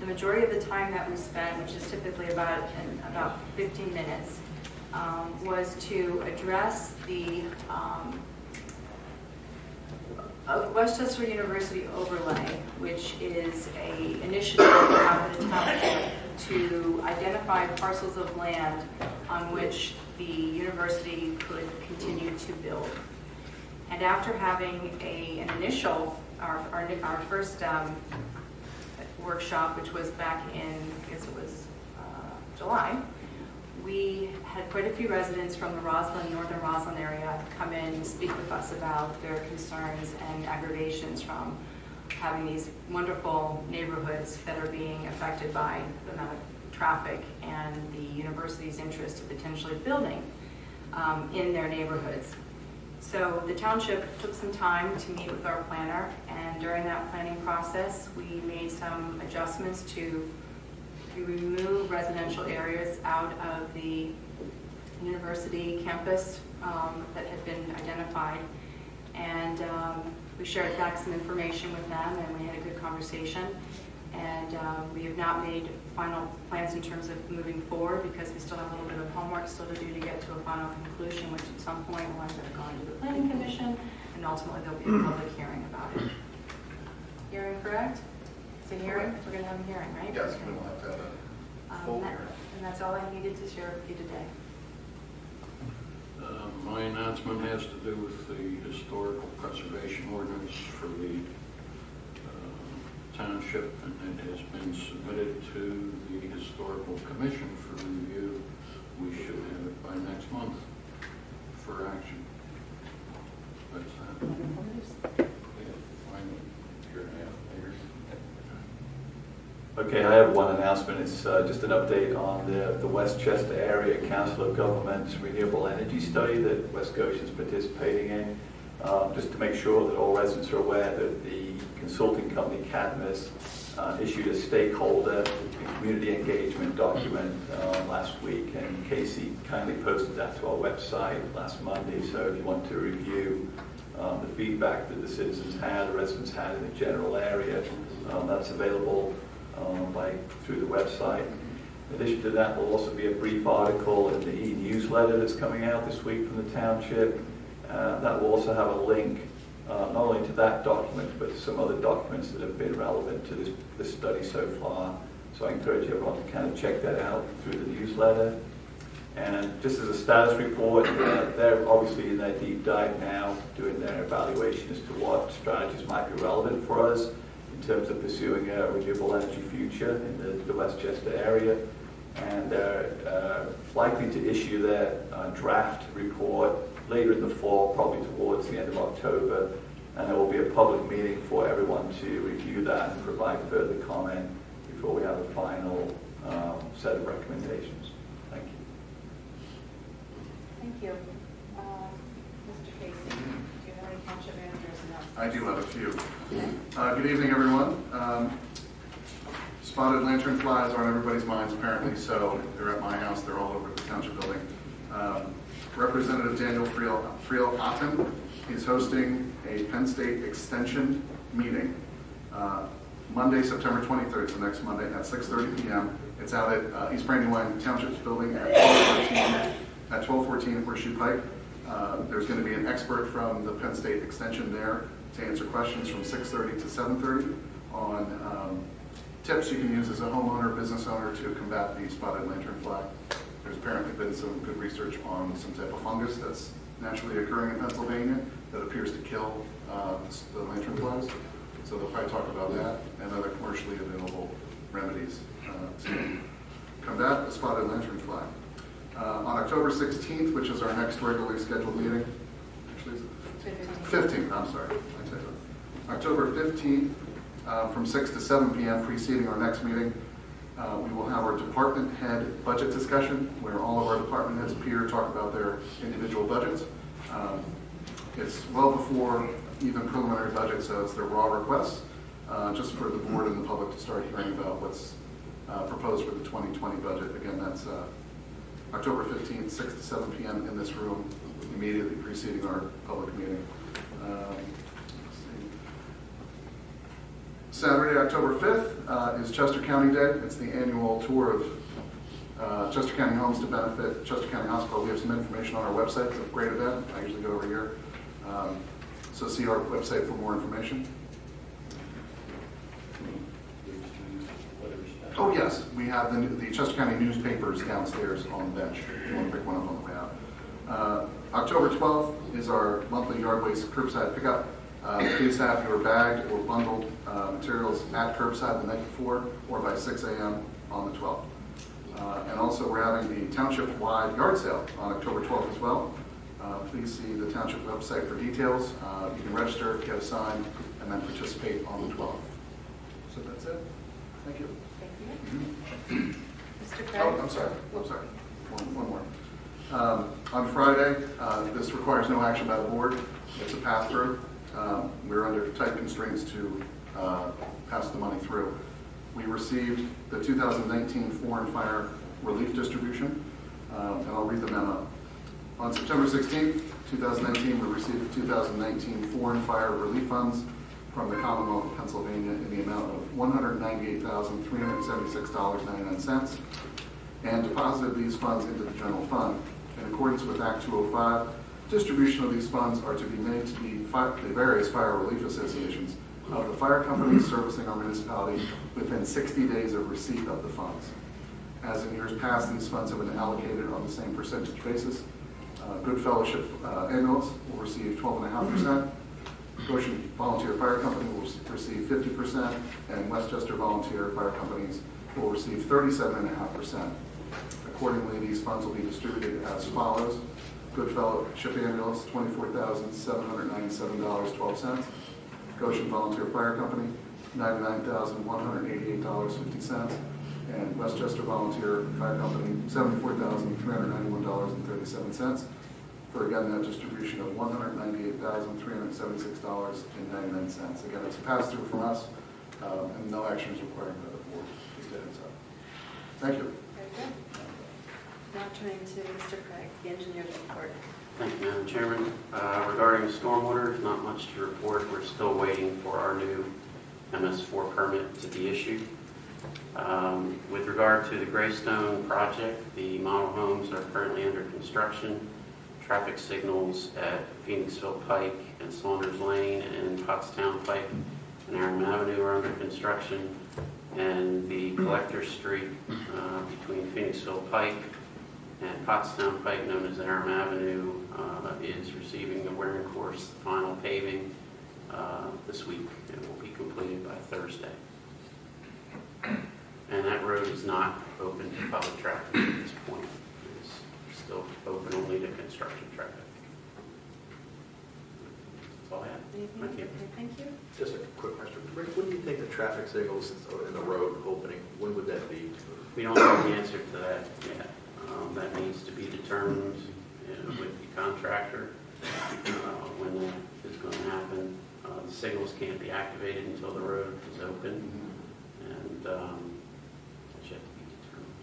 Speaker 1: The majority of the time that we spent, which is typically about 15 minutes, was to address the Westchester University overlay, which is an initiative out of the township to identify parcels of land on which the university could continue to build. And after having an initial, our first workshop, which was back in, I guess it was July, we had quite a few residents from the northern Roslyn area come in and speak with us about their concerns and aggravations from having these wonderful neighborhoods that are being affected by the amount of traffic and the university's interest in potentially building in their neighborhoods. So the township took some time to meet with our planner, and during that planning process, we made some adjustments to remove residential areas out of the university campus that had been identified. And we shared back some information with them, and we had a good conversation. And we have not made final plans in terms of moving forward because we still have a little bit of homework still to do to get to a final conclusion, which at some point will end up going to the Planning Commission, and ultimately there'll be a public hearing about it. Hearing, correct? It's a hearing? We're going to have a hearing, right?
Speaker 6: Yes, we will have to have a full hearing.
Speaker 1: And that's all I needed to share with you today.
Speaker 2: My announcement has to do with the historical preservation ordinance for the township, and it has been submitted to the Historical Commission for review. We should have it by next month for action. That's that.
Speaker 4: Okay, I have one announcement. It's just an update on the Westchester Area Council of Governments Renewable Energy Study that West Goshen is participating in. Just to make sure that all residents are aware that the consulting company Cadmus issued a stakeholder and community engagement document last week, and Casey kindly posted that to our website last Monday. So if you want to review the feedback that the citizens had, the residents had in the general area, that's available through the website. In addition to that, there'll also be a brief article in the e-newsletter that's coming out this week from the township. That will also have a link not only to that document, but to some other documents that have been relevant to this study so far. So I encourage everyone to kind of check that out through the newsletter. And just as a status report, they're obviously in their deep dive now, doing their evaluation as to what strategies might be relevant for us in terms of pursuing a renewable energy future in the Westchester area. And they're likely to issue their draft report later in the fall, probably towards the end of October. And there will be a public meeting for everyone to review that and provide further comment before we have a final set of recommendations. Thank you.
Speaker 10: Thank you. Mr. Casey, do you have any township managers announcements?
Speaker 6: I do have a few. Good evening, everyone. Spotted lantern flies are on everybody's minds, apparently, so they're at my house. They're all over the township building. Representative Daniel Friel-Otten is hosting a Penn State Extension meeting Monday, September 23rd, so next Monday at 6:30 p.m. It's out at East Brandywine Township's building at 1214 Horseshoe Pike. There's going to be an expert from the Penn State Extension there to answer questions from 6:30 to 7:30 on tips you can use as a homeowner, business owner to combat the spotted lantern fly. There's apparently been some good research on some type of fungus that's naturally occurring in Pennsylvania that appears to kill the lantern flies. So they'll probably talk about that and other commercially available remedies to combat the spotted lantern fly. On October 16th, which is our next regularly scheduled meeting, actually, 15th, I'm sorry. I said October 15th, from 6 to 7 p.m. preceding our next meeting, we will have our department head budget discussion where all of our department heads appear, talk about their individual budgets. It's well before even preliminary budget, so it's their raw requests, just for the board and the public to start hearing about what's proposed for the 2020 budget. Again, that's October 15th, 6 to 7 p.m. in this room, immediately preceding our public meeting. Saturday, October 5th is Chester County Day. It's the annual tour of Chester County homes to benefit Chester County Hospital. We have some information on our website. It's a great event. I usually go over here. So see our website for more information. Oh yes, we have the Chester County newspapers downstairs on the bench. If you want to pick one up on the way out. October 12th is our monthly yard waste curbside pickup. Please have your bagged or bundled materials at curbside the night before or by 6 a.m. on the 12th. And also we're having the township-wide yard sale on October 12th as well. Please see the township website for details. You can register, get a sign, and then participate on the 12th. So that's it. Thank you.
Speaker 8: Thank you. Mr. Craig?
Speaker 6: Oh, I'm sorry. One more. On Friday, this requires no action by the board. It's a pass-through. We're under tight constraints to pass the money through. We received the 2019 Foreign Fire Relief Distribution, and I'll read the memo. On September 16th, 2019, we received the 2019 Foreign Fire Relief Funds from the Commonwealth of Pennsylvania in the amount of $198,376.99 and deposited these funds into the general fund. In accordance with Act 205, distribution of these funds are to be made to the various fire relief associations of the fire companies servicing our municipality within 60 days of receipt of the funds. As in years past, these funds have been allocated on the same percentage basis. Good Fellowship ambulance will receive 12.5%. Goshen Volunteer Fire Company will receive 50%, and Westchester Volunteer Fire Companies will receive 37.5%. Accordingly, these funds will be distributed as follows. Good Fellowship ambulance, $24,797.12. Goshen Volunteer Fire Company, $99,188.50. And Westchester Volunteer Fire Company, $74,391.37. For again, that distribution of $198,376.99. Again, it's a pass-through from us, and no action is required by the board. Just did it so. Thank you.
Speaker 10: Very good. Now turning to Mr. Craig, the engineer's report.
Speaker 15: Thank you, Madam Chairman. Regarding stormwater, not much to report. We're still waiting for our new MS4 permit to be issued. With regard to the Greystone project, the model homes are currently under construction. Traffic signals at Phoenixville Pike and Saunders Lane and Pottstown Pike and Aram Avenue are under construction. And the Collector Street between Phoenixville Pike and Pottstown Pike, known as Aram Avenue, is receiving the wearing course final paving this week and will be completed by Thursday. And that road is not open to public traffic at this point. It's still open only to construction traffic. That's all I have. Thank you.
Speaker 10: Thank you.
Speaker 5: Just a quick question. Rick, when do you think the traffic signals in the road opening, when would that be?
Speaker 15: We don't have the answer to that yet. That needs to be determined with the contractor when that is going to happen. The signals can't be activated until the road is open, and that's yet to be determined.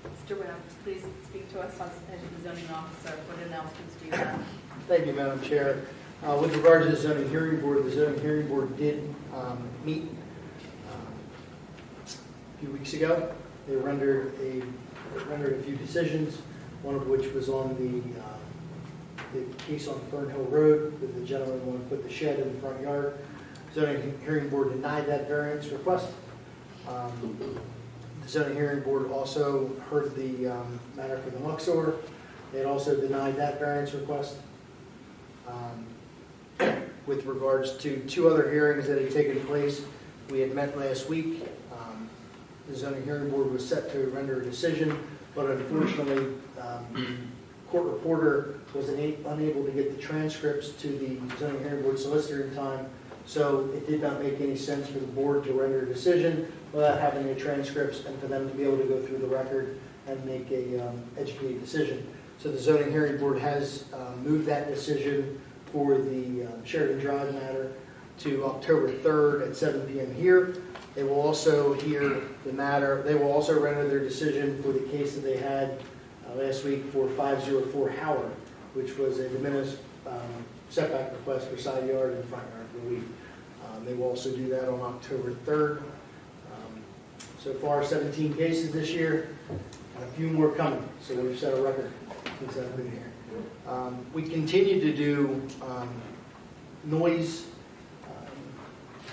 Speaker 8: Mr. Webb, please speak to us as the zoning officer. What announcements do you have?
Speaker 16: Thank you, Madam Chair. With regard to the zoning hearing board, the zoning hearing board did meet a few weeks ago. They rendered a few decisions, one of which was on the case on Fernhill Road, where the gentleman wanted to put the shed in the front yard. Zoning hearing board denied that variance request. The zoning hearing board also heard the matter for the Luxor. They had also denied that variance request. With regards to two other hearings that had taken place, we had met last week. The zoning hearing board was set to render a decision, but unfortunately, the court reporter was unable to get the transcripts to the zoning hearing board solicitor in time, so it did not make any sense for the board to render a decision without having the transcripts and for them to be able to go through the record and make a educated decision. So the zoning hearing board has moved that decision for the Sheridan Drive matter to October 3rd at 7 p.m. here. They will also hear the matter. They will also render their decision for the case that they had last week for 504 Howard, which was a de minimis setback request for side yard and front yard relief. They will also do that on October 3rd. So far, 17 cases this year, and a few more coming. So we've set a record since I've been here. We continue to do noise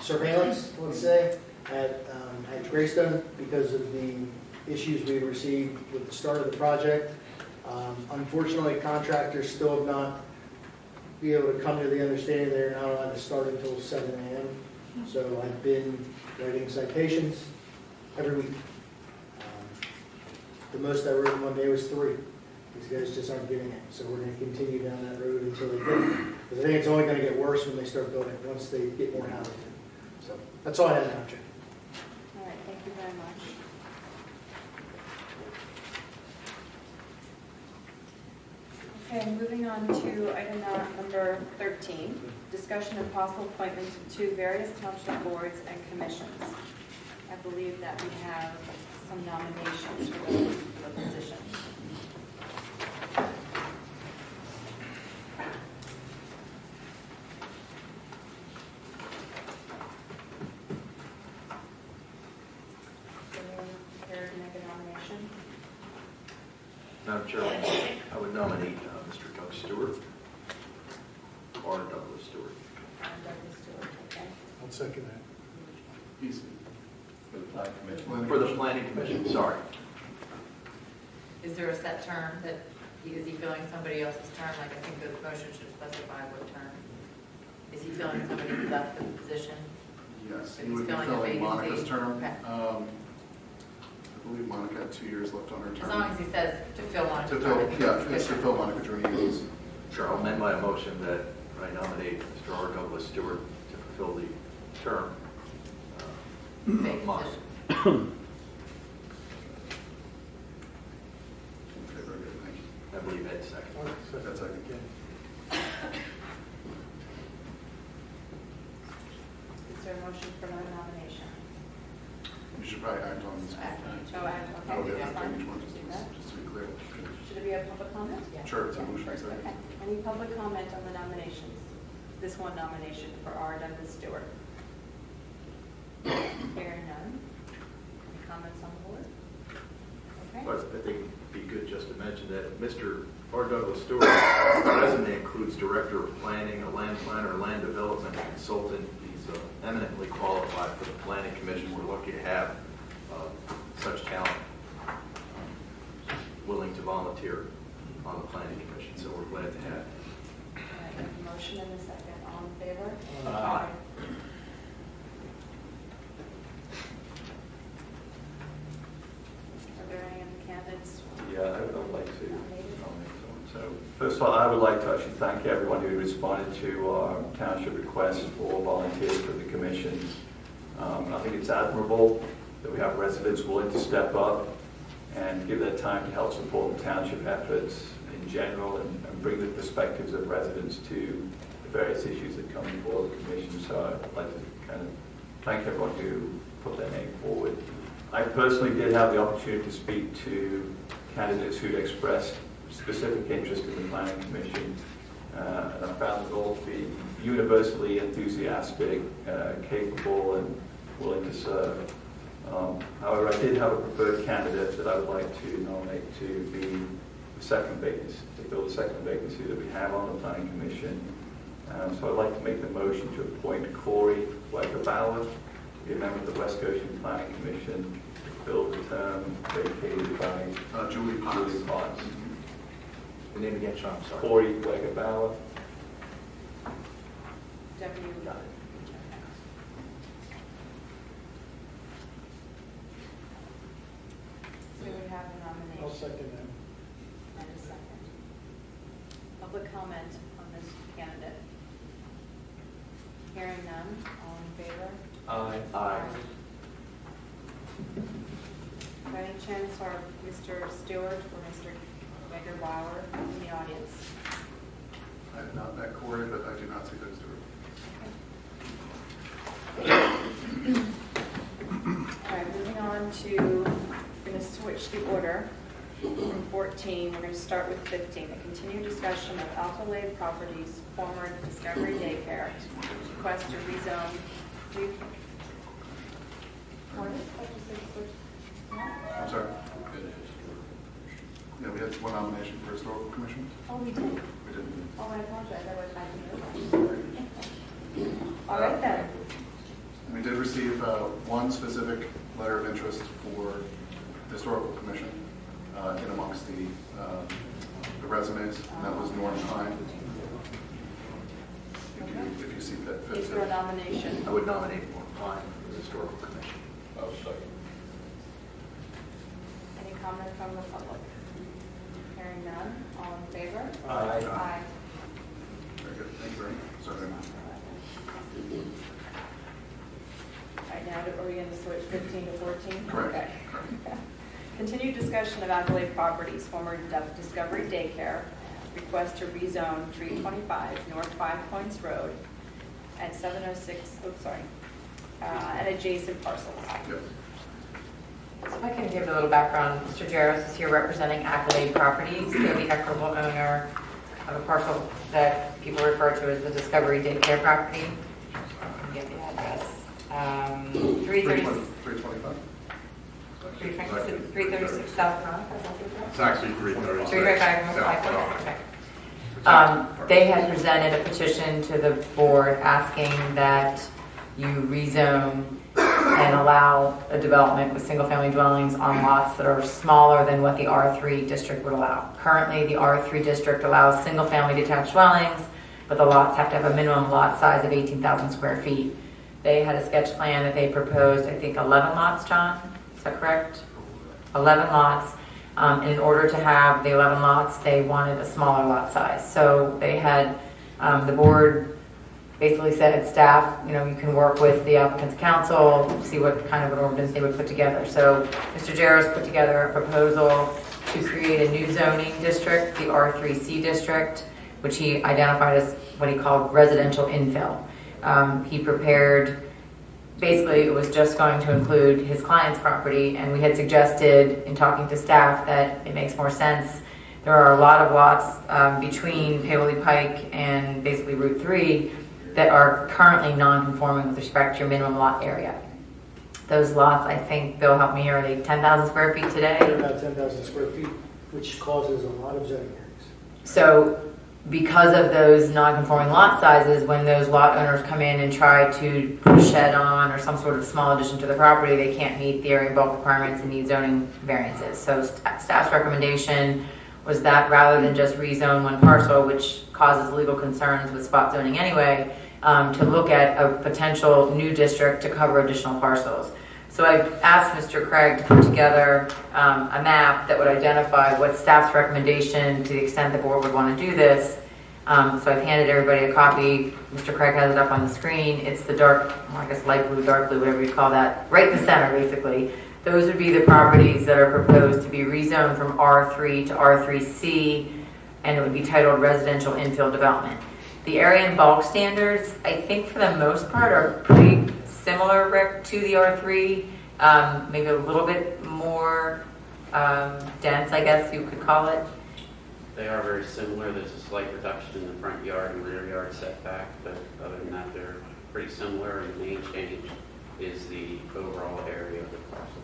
Speaker 16: surveillance, let's say, at Greystone because of the issues we received with the start of the project. Unfortunately, contractors still have not been able to come to the understanding they're not allowed to start until 7 a.m. So I've been writing citations every week. The most I wrote in one day was 3. These guys just aren't getting it. So we're going to continue down that road until they get it. Because I think it's only going to get worse when they start building it, once they get more housing. So that's all I have now, Jim.
Speaker 10: All right, thank you very much. Okay, moving on to item number 13, discussion of possible appointments to various township boards and commissions. I believe that we have some nominations for the positions.
Speaker 5: Madam Chair, I would nominate Mr. Doug Stewart or Douglas Stewart.
Speaker 10: Douglas Stewart, okay.
Speaker 2: I'll second that.
Speaker 6: Easy. For the planning commission.
Speaker 5: For the planning commission, sorry.
Speaker 8: Is there a set term that, is he filling somebody else's term? Like, I think the motion should specify what term. Is he filling somebody who left the position?
Speaker 6: Yes,
Speaker 8: If
Speaker 6: he
Speaker 8: he's
Speaker 6: would be
Speaker 8: filling a
Speaker 6: filling Monica's
Speaker 8: vacancy.
Speaker 6: term.
Speaker 8: Okay.
Speaker 6: I believe Monica had 2 years left on her term.
Speaker 8: As long as he says to fill one.
Speaker 6: To fill, yeah, it's to fill Monica during years.
Speaker 5: Sure, I'll amend my motion that I nominate Mr. R. Douglas Stewart to fulfill the term.
Speaker 8: Vacant
Speaker 5: Monica.
Speaker 8: position.
Speaker 6: Okay, very good, thank you.
Speaker 5: I believe Ed second.
Speaker 6: That's second.
Speaker 10: Is there a motion for another nomination?
Speaker 6: You should probably act on this.
Speaker 10: Oh, act,
Speaker 6: Oh,
Speaker 10: okay,
Speaker 6: yeah,
Speaker 10: that's fine.
Speaker 6: each one,
Speaker 10: Do that.
Speaker 6: just to be clear.
Speaker 10: Should it be a public comment?
Speaker 6: Sure, it's a
Speaker 10: Yeah,
Speaker 6: motion,
Speaker 10: first,
Speaker 6: second.
Speaker 10: okay. Any public comment on the nominations? this one nomination for R. Douglas Stewart? Hearing none. Any comments on the board? Okay.
Speaker 5: But I think it'd be good just to mention that Mr. R. Douglas Stewart's resume includes Director of Planning, a land planner, land development consultant. He's eminently qualified for the Planning Commission. We're lucky to have such talent willing to volunteer on the Planning Commission, so we're glad to have him.
Speaker 10: All right, a motion and a second. All in favor?
Speaker 4: Aye.
Speaker 10: Are there any other candidates?
Speaker 4: Yeah, I would like to nominate someone. So first of all, I would like to actually thank everyone who responded to our township request for volunteers for the commission. I think it's admirable that we have residents willing to step up and give their time to help support the township efforts in general and bring the perspectives of residents to the various issues that come before the commission. So I'd like to kind of thank everyone who put their name forward. I personally did have the opportunity to speak to candidates who'd expressed specific interest in the Planning Commission, and I found them all to be universally enthusiastic, capable, and willing to serve. However, I did have a preferred candidate that I would like to nominate to be the second vacancy, to fill the second vacancy that we have on the Planning Commission. So I'd like to make the motion to appoint Corey Wegerbauer to be a member of the West Goshen Planning Commission to fill the term vacated by
Speaker 6: Julie Potts.
Speaker 5: The name again, Sean, I'm sorry.
Speaker 4: Corey Wegerbauer.
Speaker 10: W.
Speaker 5: Got it.
Speaker 10: So we have a nomination.
Speaker 12: I'll second that.
Speaker 10: And a second. Public comment on this candidate? Hearing none. All in favor?
Speaker 4: Aye.
Speaker 5: Aye.
Speaker 10: By any chance are Mr. Stewart or Mr. Wegerbauer in the audience?
Speaker 6: I have not met Corey, but I do not see Doug Stewart.
Speaker 10: All right, moving on to, we're going to switch the order from 14. We're going to start with 15. A continued discussion of Alpha Lake Properties, former Discovery Daycare, request to rezone.
Speaker 6: I'm sorry. Yeah, we had one nomination for Historical Commission.
Speaker 10: Oh, we did.
Speaker 6: We didn't.
Speaker 10: Oh, I apologize. I didn't know that. All right then.
Speaker 6: We did receive one specific letter of interest for the Historical Commission in amongst the resumes, and that was Norm Pine. If you see that fit.
Speaker 10: Is there a nomination?
Speaker 5: I would nominate Norm Pine for the Historical Commission.
Speaker 4: I'll second.
Speaker 10: Any comment from the public? Hearing none. All in favor?
Speaker 4: Aye.
Speaker 10: Aye.
Speaker 6: Very good. Thank you very much. Sorry.
Speaker 10: All right, now are we going to switch 15 to 14?
Speaker 6: Correct.
Speaker 10: Okay.
Speaker 6: Correct.
Speaker 10: Continued discussion of Accolade Properties, former Discovery Daycare, request to rezone 325 North Five Points Road at 706, and adjacent parcels.
Speaker 6: Yes.
Speaker 8: So if I can give a little background, Mr. Jarros is here representing Accolade Properties. They're the equitable owner of a parcel that people refer to as the Discovery Daycare property. I can give the address.
Speaker 6: 325.
Speaker 8: 336 South Chronicle.
Speaker 17: It's actually 336.
Speaker 8: 335
Speaker 17: South Chronicle.
Speaker 8: Okay. They had presented a petition to the board asking that you rezone and allow a development with single-family dwellings on lots that are smaller than what the R3 district would allow. Currently, the R3 district allows single-family detached dwellings, but the lots have to have a minimum lot size of 18,000 square feet. They had a sketch plan that they proposed, I think, 11 lots, John? Is that correct? 11 lots. And in order to have the 11 lots, they wanted a smaller lot size. So they had, the board basically said, staff, you can work with the applicant's counsel, see what kind of an ordinance they would put together. So Mr. Jarros put together a proposal to create a new zoning district, the R3C district, which he identified as what he called residential infill. He prepared, basically it was just going to include his client's property, and we had suggested in talking to staff that it makes more sense. There are a lot of lots between Paoli Pike and basically Route 3 that are currently non-conforming with respect to your minimum lot area. Those lots, I think, Bill, help me here, are they 10,000 square feet today?
Speaker 16: They're about 10,000 square feet, which causes a lot of zoning hearings.
Speaker 8: So because of those non-conforming lot sizes, when those lot owners come in and try to put a shed on or some sort of small addition to the property, they can't meet the area bulk requirements and need zoning variances. So staff's recommendation was that rather than just rezone one parcel, which causes legal concerns with spot zoning anyway, to look at a potential new district to cover additional parcels. So I've asked Mr. Craig to put together a map that would identify what staff's recommendation to the extent the board would want to do this. So I've handed everybody a copy. Mr. Craig has it up on the screen. It's the dark, well, I guess light blue, dark blue, whatever you call that, right in the center basically. Those would be the properties that are proposed to be rezoned from R3 to R3C, and it would be titled residential infill development. The area and bulk standards, I think for the most part, are pretty similar, Rick, to the R3, maybe a little bit more dense, I guess you could call it.
Speaker 15: They are very similar. There's a slight reduction in the front yard and rear yard setback, but other than that, they're pretty similar, and the main change is the overall area of the parcel.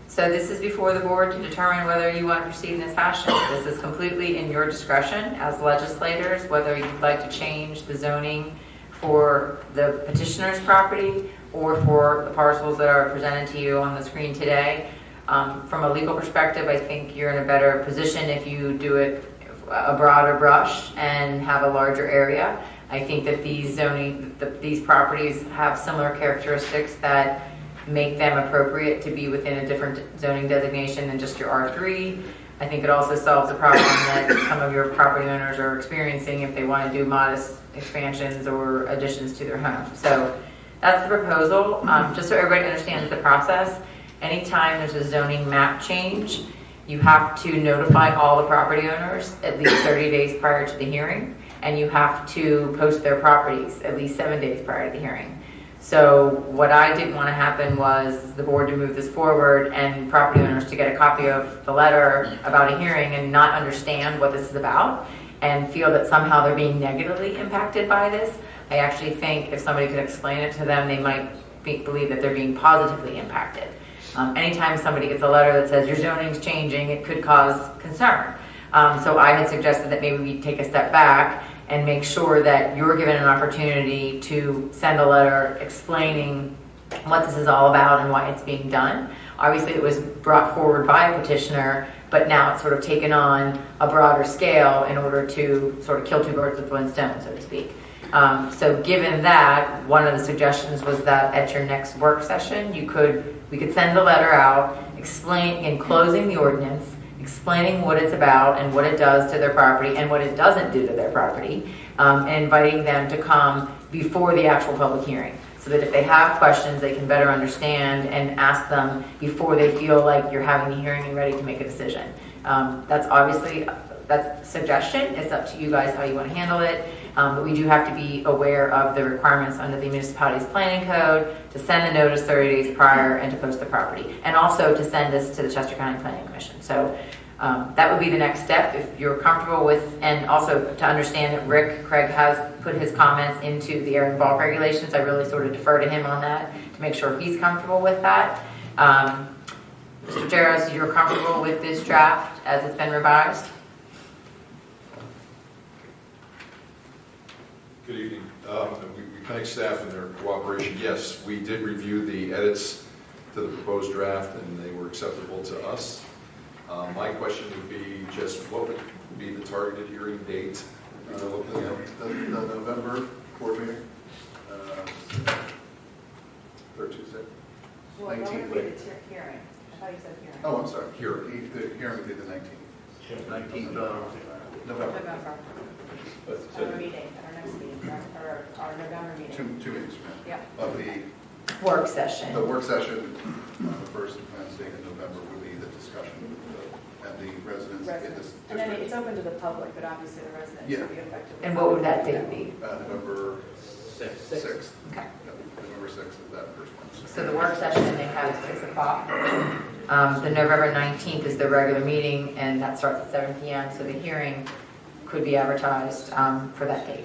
Speaker 8: So this is before the board to determine whether you want to proceed in this fashion. This is completely in your discretion as legislators, whether you'd like to change the zoning for the petitioner's property or for the parcels that are presented to you on the screen today. From a legal perspective, I think you're in a better position if you do it a broader brush and have a larger area. I think that these properties have similar characteristics that make them appropriate to be within a different zoning designation than just your R3. I think it also solves a problem that some of your property owners are experiencing if they want to do modest expansions or additions to their home. So that's the proposal. Just so everybody understands the process, anytime there's a zoning map change, you have to notify all the property owners at least 30 days prior to the hearing, and you have to post their properties at least 7 days prior to the hearing. So what I didn't want to happen was the board to move this forward and property owners to get a copy of the letter about a hearing and not understand what this is about and feel that somehow they're being negatively impacted by this. I actually think if somebody could explain it to them, they might believe that they're being positively impacted. Anytime somebody gets a letter that says your zoning's changing, it could cause concern. So I had suggested that maybe we take a step back and make sure that you're given an opportunity to send a letter explaining what this is all about and why it's being done. Obviously, it was brought forward by a petitioner, but now it's sort of taken on a broader scale in order to sort of kill two birds with one stone, so to speak. So given that, one of the suggestions was that at your next work session, we could send the letter out, explain, closing the ordinance, explaining what it's about and what it does to their property and what it doesn't do to their property, and inviting them to come before the actual public hearing, so that if they have questions, they can better understand and ask them before they feel like you're having the hearing and ready to make a decision. That's a suggestion. It's up to you guys how you want to handle it. But we do have to be aware of the requirements under the municipality's planning code to send the notice 30 days prior and to post the property, and also to send this to the Chester County Planning Commission. So that would be the next step if you're comfortable with, and also to understand that Craig has put his comments into the air and bulk regulations. I really sort of defer to him on that to make sure he's comfortable with that. Mr. Jaros, you're comfortable with this draft as it's been revised?
Speaker 18: Good evening. We thank staff and their cooperation. Yes, we did review the edits to the proposed draft, and they were acceptable to us. My question would be just what would be the targeted hearing date?
Speaker 6: The November board meeting. Third Tuesday.
Speaker 10: Well, when would be the hearing? I thought you said hearing.
Speaker 6: Oh, I'm sorry. The hearing would be the 19th.
Speaker 5: 19th
Speaker 6: November.
Speaker 10: Our meeting, our next meeting, our November meeting.
Speaker 6: Two meetings.
Speaker 10: Yeah.
Speaker 6: Of the
Speaker 8: work session.
Speaker 6: The work session on the first Wednesday in November would be the discussion and the residents in this district.
Speaker 10: And then it's open to the public, but obviously the residents will be affected.
Speaker 8: And what would that date be?
Speaker 6: November 6th.
Speaker 8: Okay.
Speaker 6: November 6th is that first one.
Speaker 8: So the work session they have is 6 o'clock. The November 19th is the regular meeting, and that starts at 7 p.m. So the hearing could be advertised for that date.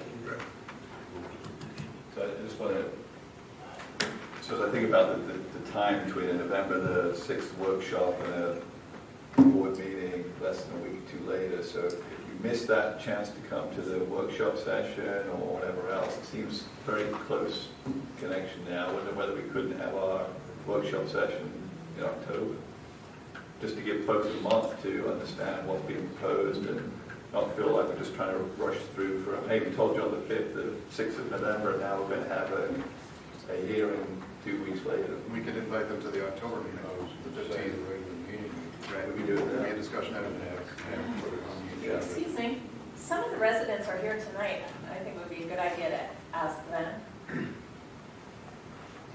Speaker 4: want to, so as I think about the time between a November the 6th workshop and a board meeting less than a week or two later, so if you missed that chance to come to the workshop session or whatever else, it seems very close connection now. I wonder whether we couldn't have our workshop session in October, just to give folks a month to understand what's being proposed and not feel like we're just trying to rush through from, hey, we told you on the 5th, the 6th of November, and now we're going to have a hearing 2 weeks later.
Speaker 6: We could invite them to the October meeting, the 15th.
Speaker 4: Right, we can do it
Speaker 6: There'll be
Speaker 4: then.
Speaker 6: a discussion item.
Speaker 11: Excuse me, some of the residents are here tonight. I think it would be a good idea to ask them.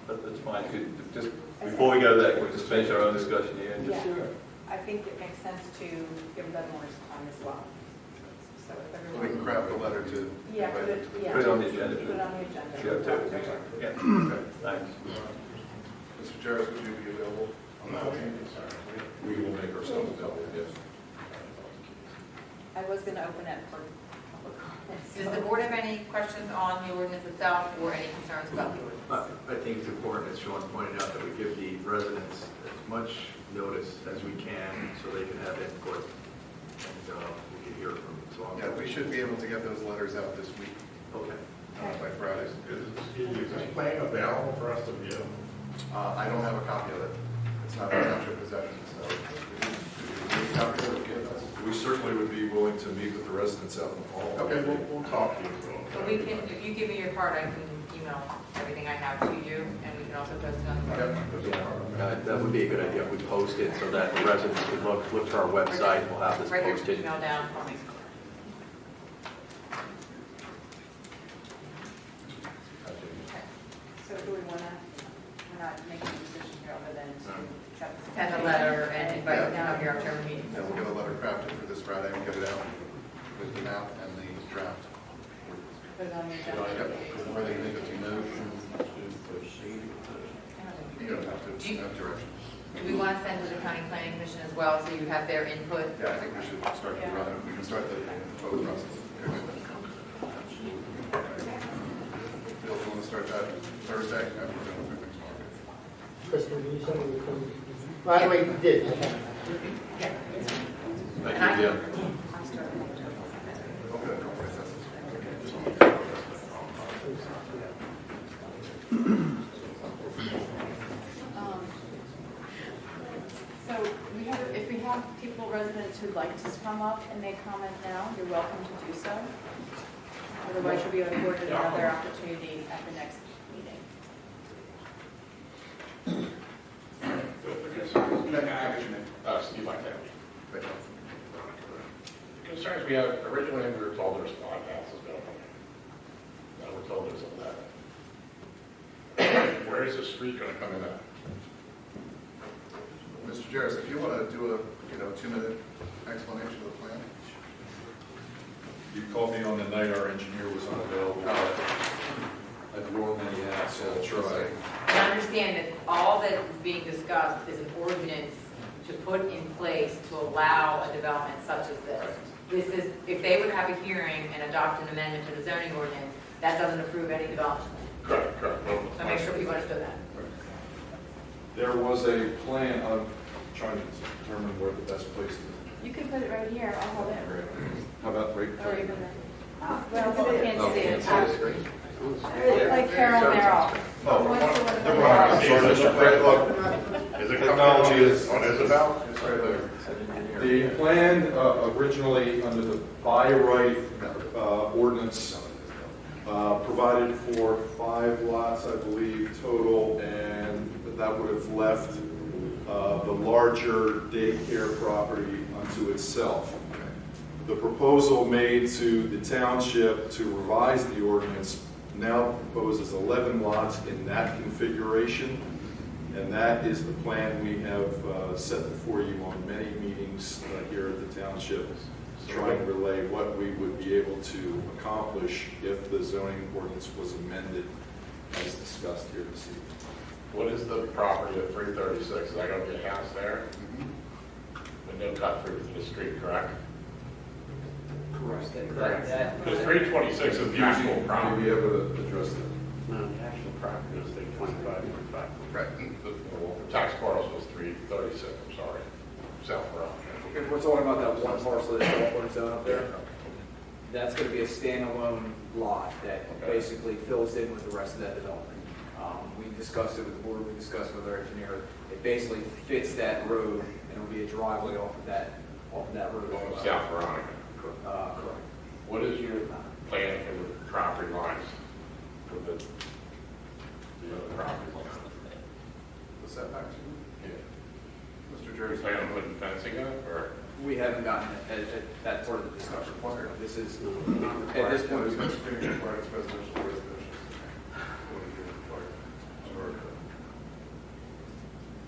Speaker 4: That's fine. Could just, before we go there, we'll just finish our own discussion here and just.
Speaker 10: Yeah. I think it makes sense to give them more time as well. So if everyone.
Speaker 6: We can craft a letter to.
Speaker 10: Yeah,
Speaker 6: invite them to-
Speaker 4: Put it on the agenda.
Speaker 10: Put it on the agenda.
Speaker 4: Sure, too. Yeah, okay, thanks.
Speaker 6: Mr. Jarvis, would you be available?
Speaker 18: We will make ourselves available, yes.
Speaker 10: I was going to open it for public comments.
Speaker 8: Does the board have any questions on the ordinance itself or any concerns about the ordinance?
Speaker 5: I think it's important, as Sean pointed out, that we give the residents as much notice as we can so they can have input and we can hear from them. So
Speaker 6: Yeah, we should be able to get those letters out this week.
Speaker 5: Okay.
Speaker 6: By Friday.
Speaker 17: Is this plan available for us to view?
Speaker 6: I don't have a copy of it. It's not in township possession, so. if you need a copy of it, give us.
Speaker 18: We certainly would be willing to meet with the residents out in the hall.
Speaker 6: Okay,
Speaker 17: We'll talk to you.
Speaker 8: So we can, if you give me your card, I can email everything I have to you, and we can also post it on the website.
Speaker 5: That would be a good idea if we post it so that the residents could look to our website. We'll have this
Speaker 8: Right here,
Speaker 5: posted.
Speaker 8: email down for me.
Speaker 10: So do we want to, we're not making a decision here other than to accept.
Speaker 8: Send a letter and invite them down here October meeting.
Speaker 6: Yeah, we'll get a letter crafted for this Friday and get it out with the map and the draft.
Speaker 10: Put it on the
Speaker 6: Yep.
Speaker 10: agenda.
Speaker 6: Before they leave it to motion. You don't have to have direction.
Speaker 8: Do we want to send to the county planning commission as well, so you have their input?
Speaker 6: Yeah, I think we should start the run. We can start the vote process. Okay. Bill, do you want to start that Thursday after we're done with everything's market?
Speaker 16: Kristen, do you send me the code? By the way, you did.
Speaker 18: Thank you, yeah.
Speaker 10: So if we have people, residents who'd like to come up and make comment now, you're welcome to do so. Otherwise, you'll be afforded another opportunity at the next meeting.
Speaker 17: Steve Montana. Concerns we had, originally we were told there was 5 houses built. Now we're told there's 11. Where is the street going to come in at?
Speaker 6: Mr. Jarvis, if you want to do a 2-minute explanation of the plan.
Speaker 18: You called me on the night our engineer was unavailable. I've worn many hats, so I'll try.
Speaker 8: I understand that all that is being discussed is an ordinance to put in place to allow a development such as this. This is, if they would have a hearing and adopt an amendment to the zoning ordinance, that doesn't approve any development.
Speaker 17: Correct.
Speaker 8: So make sure people understood that.
Speaker 18: There was a plan, I'm trying to determine where the best place to.
Speaker 10: You can put it right here, I'll hold it.
Speaker 18: How about right?
Speaker 10: Or even, well, people can't
Speaker 18: Oh,
Speaker 10: see
Speaker 18: can't
Speaker 10: it.
Speaker 18: see the screen?
Speaker 10: Like Carol Merrill.
Speaker 17: Is it
Speaker 18: Technology is.
Speaker 17: on Isabel?
Speaker 6: It's right there.
Speaker 18: The plan originally under the by right ordinance provided for 5 lots, I believe, total, and that would have left the larger daycare property unto itself. The proposal made to the township to revise the ordinance now proposes 11 lots in that configuration, and that is the plan we have set before you on many meetings here at the township, trying to relay what we would be able to accomplish if the zoning ordinance was amended as discussed here this evening.
Speaker 17: What is the property at 336? Is that going to be a house there? With no cut through to the street, correct?
Speaker 15: Correct.
Speaker 17: Because 326 is a beautiful
Speaker 18: I'll
Speaker 17: property.
Speaker 18: be able to address that.
Speaker 15: No, actually, property was 325, 25.
Speaker 17: Right, the tax parcel was 336, I'm sorry, South Veronica.
Speaker 2: If we're talking about that one parcel that's buffer zone up there, that's going to be a standalone lot that basically fills in with the rest of that development. We discussed it with the board, we discussed it with our engineer. It basically fits that road, and it'll be a driveway off of that road.
Speaker 17: South Veronica.
Speaker 2: Correct.
Speaker 17: What is your plan for the property lines for the other property lines?
Speaker 6: The setbacks?
Speaker 17: Yeah.
Speaker 6: Mr.
Speaker 17: You
Speaker 6: Jerry's
Speaker 17: plan on putting fencing up, or?
Speaker 2: We haven't gotten at that part of the discussion. This is, at this point, we've been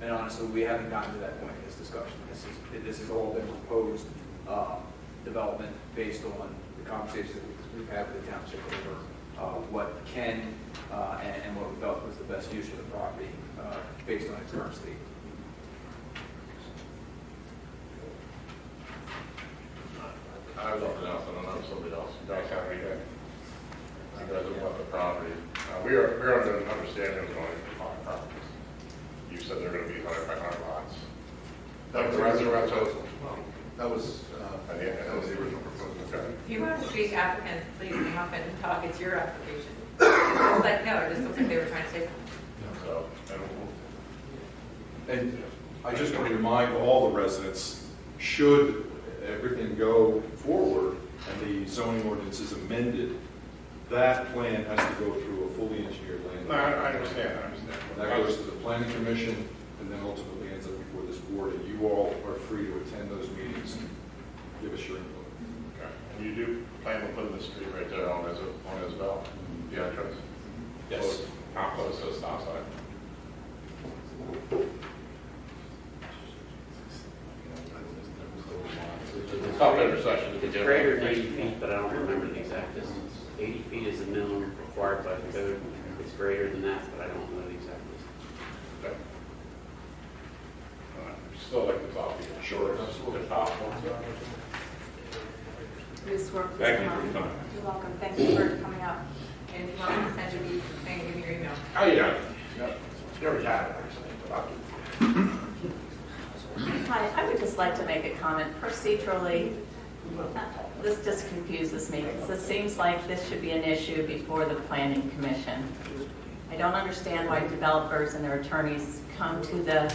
Speaker 2: and honestly, we haven't gotten to that point in this discussion. This has all been proposed development based on the conversations that we've had with the township over what can and what we felt was the best use of the property based on its current state.
Speaker 17: I have nothing else, I don't know if somebody else, you guys have anything? You guys have about the property. We're under an understanding of going to 5 properties. You said they're going to be 100 by 100 lots.
Speaker 6: That was the proposal. That was the original proposal.
Speaker 17: Okay.
Speaker 8: If you want to speak applicants, please come up and talk. It's your application. It's like, no, it just looks like they were trying to say.
Speaker 17: So,
Speaker 18: And I just want to remind all the residents, should everything go forward and the zoning ordinance is amended, that plan has to go through a fully engineered land.
Speaker 17: no, I understand.
Speaker 18: That goes to the planning commission and then ultimately ends up before this board, and you all are free to attend those meetings and give us your input.
Speaker 17: Okay. And you do plan on putting the street right there on Isabel, the entrance?
Speaker 18: Yes.
Speaker 17: How close to the stop sign? Stop intersection.
Speaker 15: It's greater than 80 feet, but I don't remember the exact distance. 80 feet is the minimum required by the code. It's greater than that, but I don't know the exact distance.
Speaker 17: Okay. Still like the top. Sure. The top one.
Speaker 10: Ms. Swerve, please
Speaker 17: Thank you
Speaker 10: come
Speaker 17: for your
Speaker 10: up.
Speaker 17: time.
Speaker 10: You're welcome. Thank you for coming up.
Speaker 8: And if you want me to send you these things, give me your email.
Speaker 17: Oh, yeah. Yep. You already had it, actually, but I'll do it.
Speaker 11: Hi, I would just like to make a comment. Procedurally, this just confuses me. It seems like this should be an issue before the planning commission. I don't understand why developers and their attorneys come to the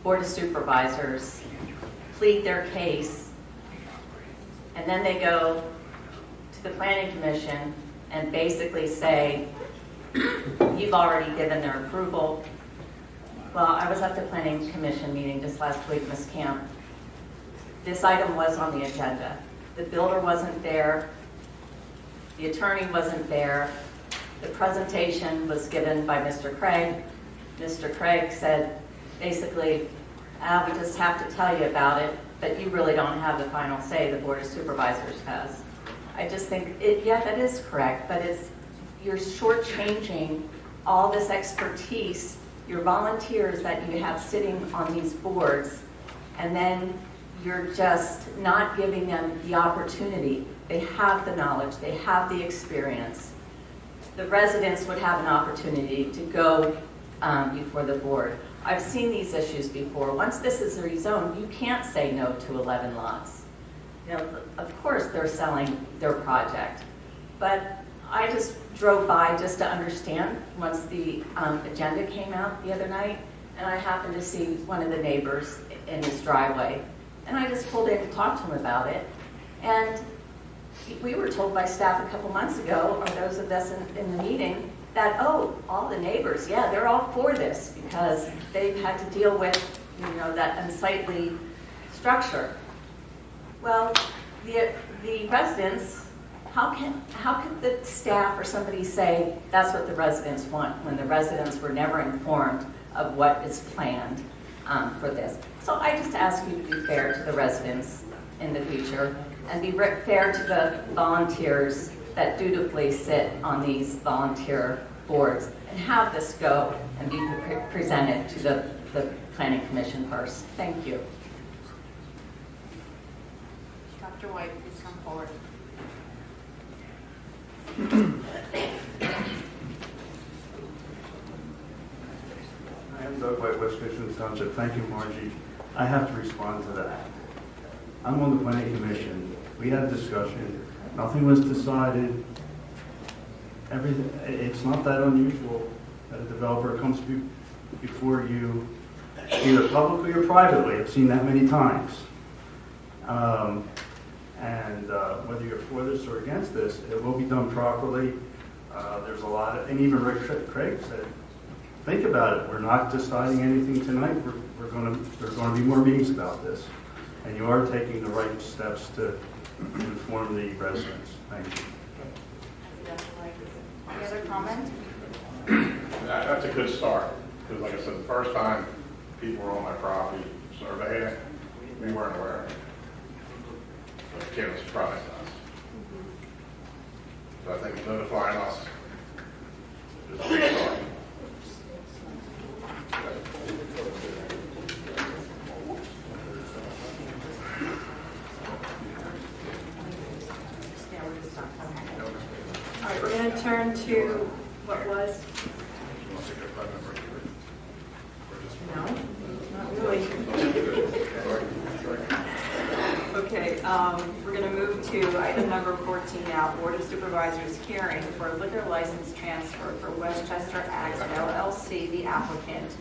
Speaker 11: board of supervisors, plead their case, and then they go to the planning commission and basically say, you've already given their approval. Well, I was at the planning commission meeting just last week, Ms. Camp. This item was on the agenda. The builder wasn't there. The attorney wasn't there. The presentation was given by Mr. Craig. Mr. Craig said, basically, we just have to tell you about it, but you really don't have the final say. The board of supervisors has. I just think, yeah, that is correct, but you're shortchanging all this expertise, your volunteers that you have sitting on these boards, and then you're just not giving them the opportunity. They have the knowledge, they have the experience. The residents would have an opportunity to go before the board. I've seen these issues before. Once this is rezoned, you can't say no to 11 lots. You know, of course they're selling their project, but I just drove by just to understand once the agenda came out the other night, and I happened to see one of the neighbors in his driveway, and I just pulled in to talk to him about it. And we were told by staff a couple months ago, or those of us in the meeting, that, oh, all the neighbors, yeah, they're all for this because they've had to deal with, you know, that unsightly structure. Well, the residents, how could the staff or somebody say that's what the residents want when the residents were never informed of what is planned for this? So I just ask you to be fair to the residents in the future and be fair to the volunteers that dutifully sit on these volunteer boards and have this go and be presented to the planning commission first. Thank you.
Speaker 10: Dr. White, please come forward.
Speaker 19: Doug White, West Goshen Township. Thank you, Margie. I have to respond to that. I'm on the planning commission. We had a discussion. Nothing was decided. It's not that unusual that a developer comes before you, either publicly or privately. I've seen that many times. Whether you're for this or against this, it will be done properly. There's a lot of, and even Rick Craig said, think about it. We're not deciding anything tonight. There's going to be more meetings about this. And you are taking the right steps to inform the residents. Thank you.
Speaker 10: Any other comment?
Speaker 17: That's a good start, because like I said, the first time people were on my property surveying, we weren't aware of it. So it came as a surprise to us. So I think notifying us is a big start.
Speaker 10: All right, we're going to turn to what was, no, not really. Okay, we're going to move to item number 14 now, Board of Supervisors hearing for a liquor license transfer for Westchester Axe LLC, the applicant,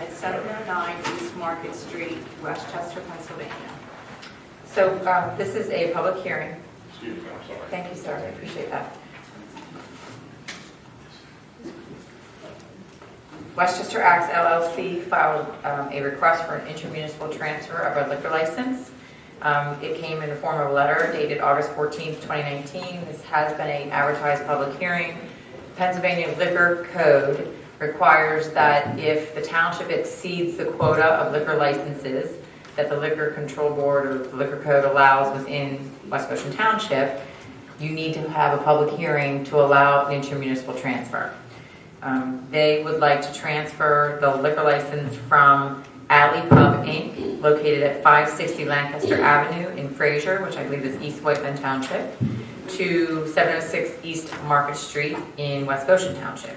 Speaker 10: at 709 East Market Street, Westchester, Pennsylvania.
Speaker 8: So this is a public hearing.
Speaker 17: Excuse me, I'm sorry.
Speaker 8: Thank you, sir. I appreciate that. Westchester Axe LLC filed a request for an intermunicipal transfer of a liquor license. It came in the form of a letter dated August 14th, 2019. This has been an advertised public hearing. Pennsylvania Liquor Code requires that if the township exceeds the quota of liquor licenses that the Liquor Control Board or the Liquor Code allows within West Goshen Township, you need to have a public hearing to allow an intermunicipal transfer. They would like to transfer the liquor license from Alley Pub Inc., located at 560 Lancaster Avenue in Fraser, which I believe is East White Bend Township, to 706 East Market Street in West Goshen Township.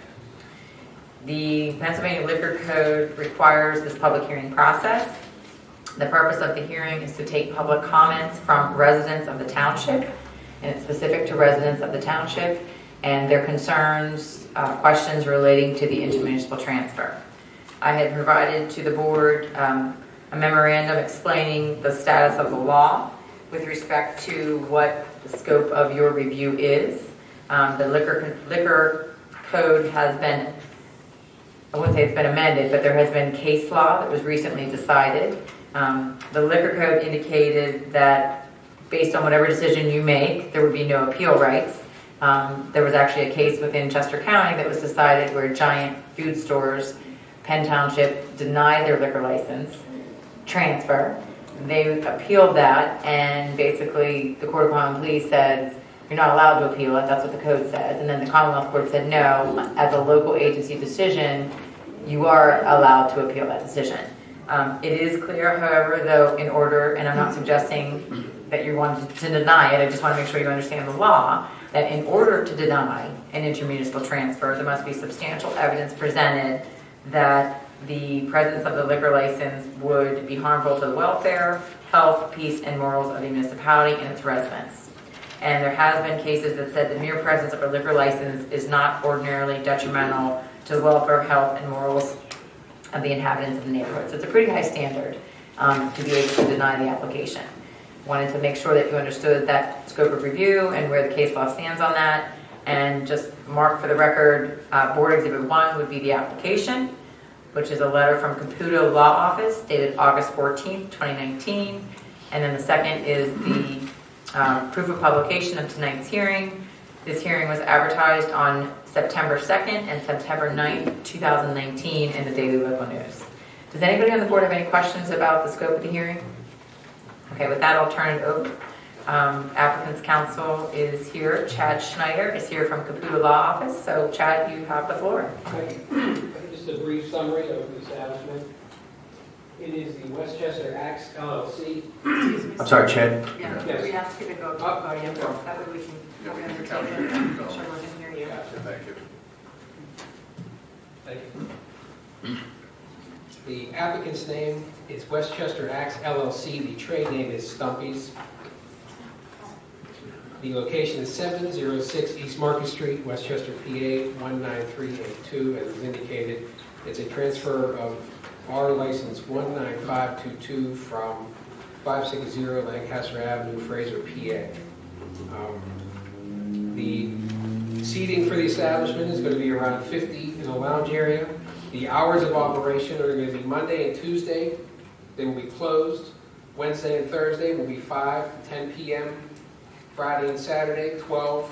Speaker 8: The Pennsylvania Liquor Code requires this public hearing process. The purpose of the hearing is to take public comments from residents of the township, and it's specific to residents of the township, and their concerns, questions relating to the intermunicipal transfer. I had provided to the board a memorandum explaining the status of the law with respect to what the scope of your review is. The liquor code has been, I wouldn't say it's been amended, but there has been case law that was recently decided. The liquor code indicated that based on whatever decision you make, there would be no appeal rights. There was actually a case within Chester County that was decided where giant food stores, Penn Township, denied their liquor license transfer. They appealed that, and basically the Court of Common Pleas said, you're not allowed to appeal it, that's what the code says. And then the Commonwealth Court said, no, as a local agency decision, you are allowed to appeal that decision. It is clear, however, though, in order, and I'm not suggesting that you want to deny it, I just want to make sure you understand the law, that in order to deny an intermunicipal transfer, there must be substantial evidence presented that the presence of the liquor license would be harmful to the welfare, health, peace, and morals of the municipality and its residents. And there has been cases that said the mere presence of a liquor license is not ordinarily detrimental to the welfare, health, and morals of the inhabitants of the neighborhood. So it's a pretty high standard to be able to deny the application. Wanted to make sure that you understood that scope of review and where the case law stands on that. And just mark for the record, Board Exhibit 1 would be the application, which is a letter from Caputo Law Office dated August 14th, 2019. And then the second is the proof of publication of tonight's hearing. This hearing was advertised on September 2nd and September 9th, 2019 in the Daily Local News. Does anybody on the board have any questions about the scope of the hearing? Okay, with that, I'll turn it over. Applicant's counsel is here. Chad Schneider is here from Caputo Law Office. So, Chad, you have the floor.
Speaker 20: Okay. Just a brief summary of the establishment. It is the Westchester Axe LLC.
Speaker 19: I'm sorry, Chad.
Speaker 10: Yeah,
Speaker 20: Yes.
Speaker 10: we asked you to go to the podium, that way we can have it undertaken and make sure we can hear you.
Speaker 17: Thank you.
Speaker 20: Thank you. applicant's name is Westchester Axe LLC. The trade name is Stumpy's. The location is 706 East Market Street, Westchester, PA 19382. As is indicated, it's a transfer of R license 19522 from 560 Lancaster Avenue, Fraser, PA. The seating for the establishment is going to be around 50 in the lounge area. The hours of operation are going to be Monday and Tuesday. They will be closed. Wednesday and Thursday will be 5 to 10 p.m. Friday and Saturday, 12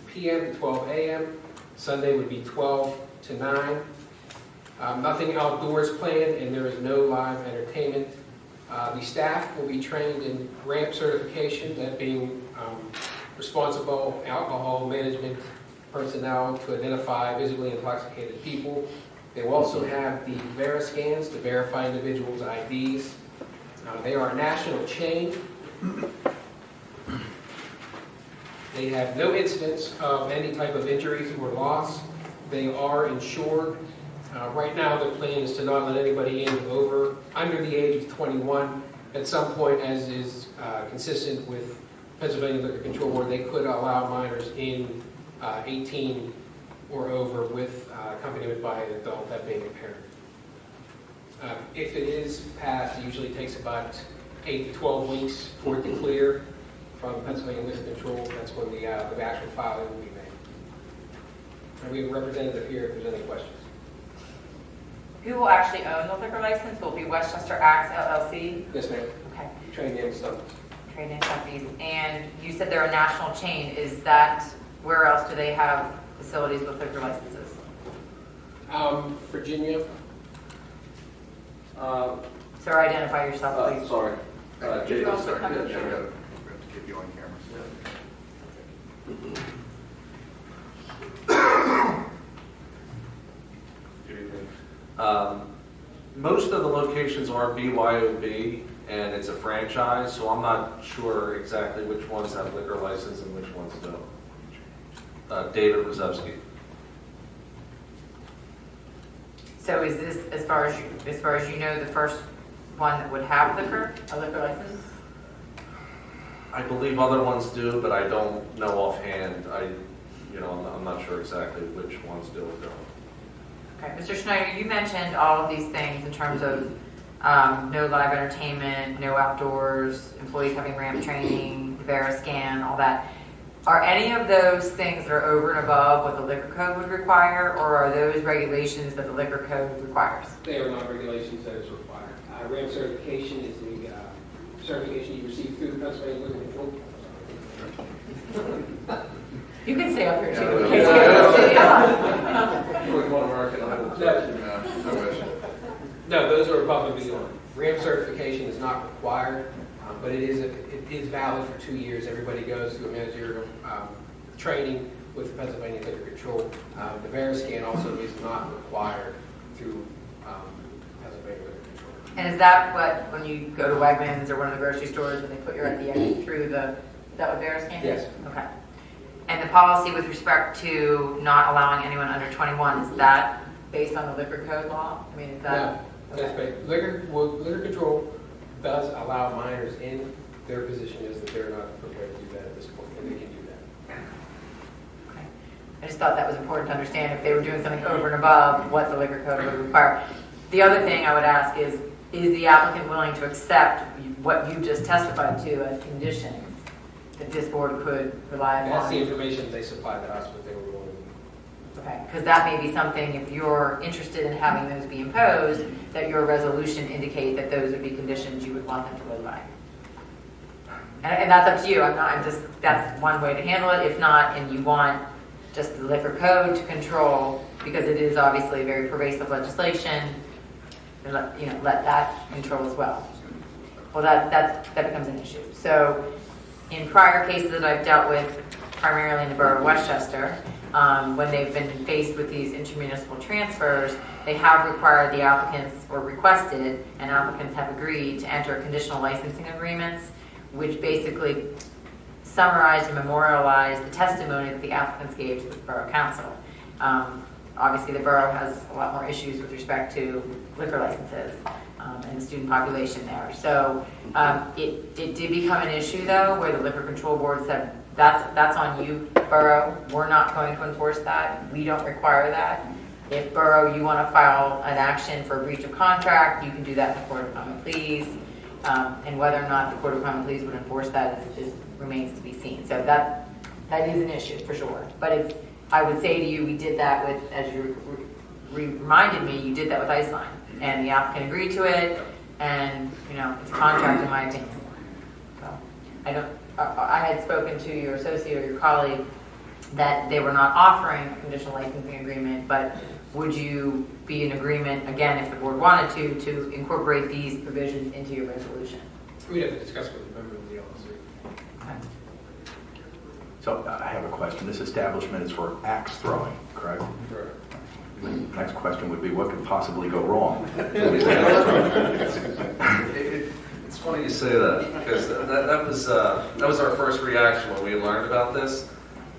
Speaker 20: p.m. to 12 a.m. Sunday would be 12 to 9. Nothing outdoors planned, and there is no live entertainment. The staff will be trained in ramp certification, that being responsible alcohol management personnel to identify visibly intoxicated people. They will also have the scans to verify individuals' IDs. They are a national chain. They have no incidents of any type of injuries or loss. They are insured. Right now, the plan is to not let anybody in under the age of 21. At some point, as is consistent with Pennsylvania Liquor Control Board, they could allow minors in 18 or over with accompaniment by an adult, that being a parent. If it is passed, it usually takes about 8 to 12 weeks for it to clear from Pennsylvania Liquor Control. That's when the actual filing will be made. And we have a representative here if there's any questions.
Speaker 8: Who will actually own the liquor license? Will it be Westchester Axe LLC?
Speaker 20: Yes, ma'am.
Speaker 8: Okay.
Speaker 20: Trade name Stumpy's.
Speaker 8: Trade name Stumpy's. And you said they're a national chain. Is that, where else do they have facilities with liquor licenses?
Speaker 20: Virginia.
Speaker 8: Sir, identify yourself, please.
Speaker 17: Sorry.
Speaker 8: Could you also come to the
Speaker 6: We
Speaker 8: podium?
Speaker 6: have to keep you on camera.
Speaker 17: Good evening. Most of the locations are BYOB, and it's a franchise, so I'm not sure exactly which ones have liquor license and which ones don't. David Rozewski.
Speaker 8: So is this, as far as you know, the first one that would have a liquor license?
Speaker 17: I believe other ones do, but I don't know offhand. I'm not sure exactly which ones do or don't.
Speaker 8: Okay, Mr. Schneider, you mentioned all of these things in terms of no live entertainment, no outdoors, employees having ramp training, scan, all that. Are any of those things that are over and above what the liquor code would require, or are those regulations that the liquor code requires?
Speaker 20: They are not regulations that is required. RAM certification is the certification you receive through the Pennsylvania Liquor Control.
Speaker 8: You can stay up here too.
Speaker 20: No, those are above and beyond. RAM certification is not required, but it is valid for 2 years. Everybody goes through a managerial training with the Pennsylvania Liquor Control. The scan also is not required through Pennsylvania Liquor Control.
Speaker 8: And is that what, when you go to Wegmans or one of the grocery stores, when they put your ID through the, is that what scan is?
Speaker 20: Yes.
Speaker 8: Okay. And the policy with respect to not allowing anyone under 21, is that based on the liquor code law? I mean, is that?
Speaker 20: No, that's based. Liquor Control does allow minors in. Their position is that they're not prepared to do that at this point, and they can do that.
Speaker 8: Okay. I just thought that was important to understand if they were doing something over and above what the liquor code would require. The other thing I would ask is the applicant willing to accept what you just testified to as conditions that this board could rely upon?
Speaker 20: That's the information they supplied to us, what they were willing to do.
Speaker 8: Okay, because that may be something, if you're interested in having those be imposed, that your resolution indicate that those would be conditions you would want them to live by. And that's up to you. That's one way to handle it. If not, and you want just the liquor code to control, because it is obviously very pervasive legislation, let that control as well. Well, that becomes an issue. So in prior cases that I've dealt with, primarily in the borough of Westchester, when they've been faced with these intermunicipal transfers, they have required the applicants, or requested, and applicants have agreed to enter conditional licensing agreements, which basically summarize and memorialize the testimony that the applicants gave to the borough council. obviously the borough has a lot more issues with respect to liquor licenses and the student population there. So it did become an issue though, where the liquor control board said, that's on you, borough. We're not going to enforce that. We don't require that. If borough, you want to file an action for breach of contract, you can do that in the court of common pleas. And whether or not the court of common pleas would enforce that remains to be seen. So that is an issue for sure. But I would say to you, we did that with, as you reminded me, you did that with Iceland, and the applicant agreed to it, and it's a contract in my opinion. So I had spoken to your associate or your colleague that they were not offering a conditional licensing agreement, but would you be in agreement, again, if the board wanted to incorporate these provisions into your resolution?
Speaker 20: We'd have to discuss with the member of the LLC.
Speaker 8: Okay.
Speaker 5: So I have a question. This establishment is for axe throwing, correct?
Speaker 20: Correct.
Speaker 5: Next question would be, what could possibly go wrong?
Speaker 21: It's funny you say that, because that was our first reaction when we learned about this.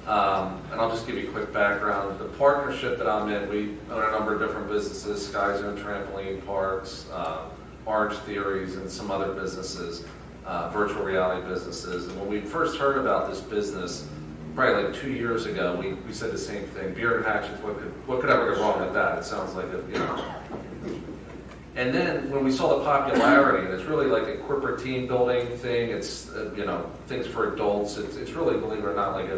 Speaker 21: And I'll just give you a quick background. The partnership that I'm in, we own a number of different businesses, Sky Zone Trampoline Parks, Orange Theories, and some other businesses, virtual reality businesses. And when we first heard about this business, probably like 2 years ago, we said the same thing. Beer and hatchets, what could ever go wrong with that? It sounds like And then when we saw the popularity, and it's really like a corporate team building thing, it's, things for adults. It's really, believe it or not, like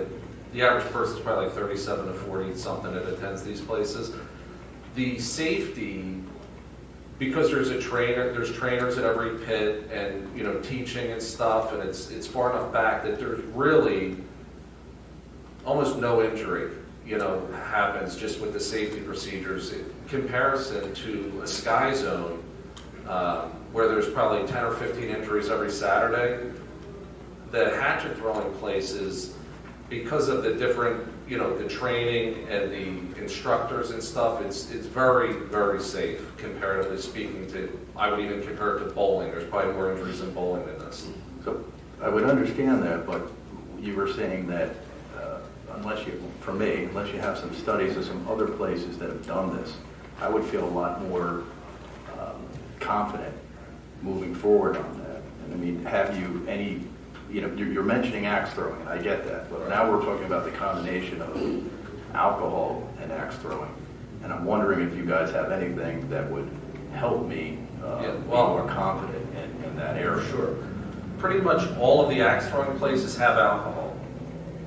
Speaker 21: the average person is probably like 37 to 40 something that attends these places. The safety, because there's trainers at every pit, and teaching and stuff, and it's far enough back that there's really almost no injury happens just with the safety procedures in comparison to a Sky Zone where there's probably 10 or 15 injuries every Saturday. The hatchet throwing places, because of the different, the training and the instructors and stuff, it's very, very safe comparatively speaking to, I would even compare it to bowling. There's probably more injuries in bowling than this.
Speaker 5: So I would understand that, but you were saying that unless you have some studies of some other places that have done this, I would feel a lot more confident moving forward on that. And I mean, have you any, you're mentioning axe throwing, and I get that, but now we're talking about the combination of alcohol and axe throwing. And I'm wondering if you guys have anything that would help me be more confident in that area.
Speaker 21: Sure. Pretty much all of the axe throwing places have alcohol.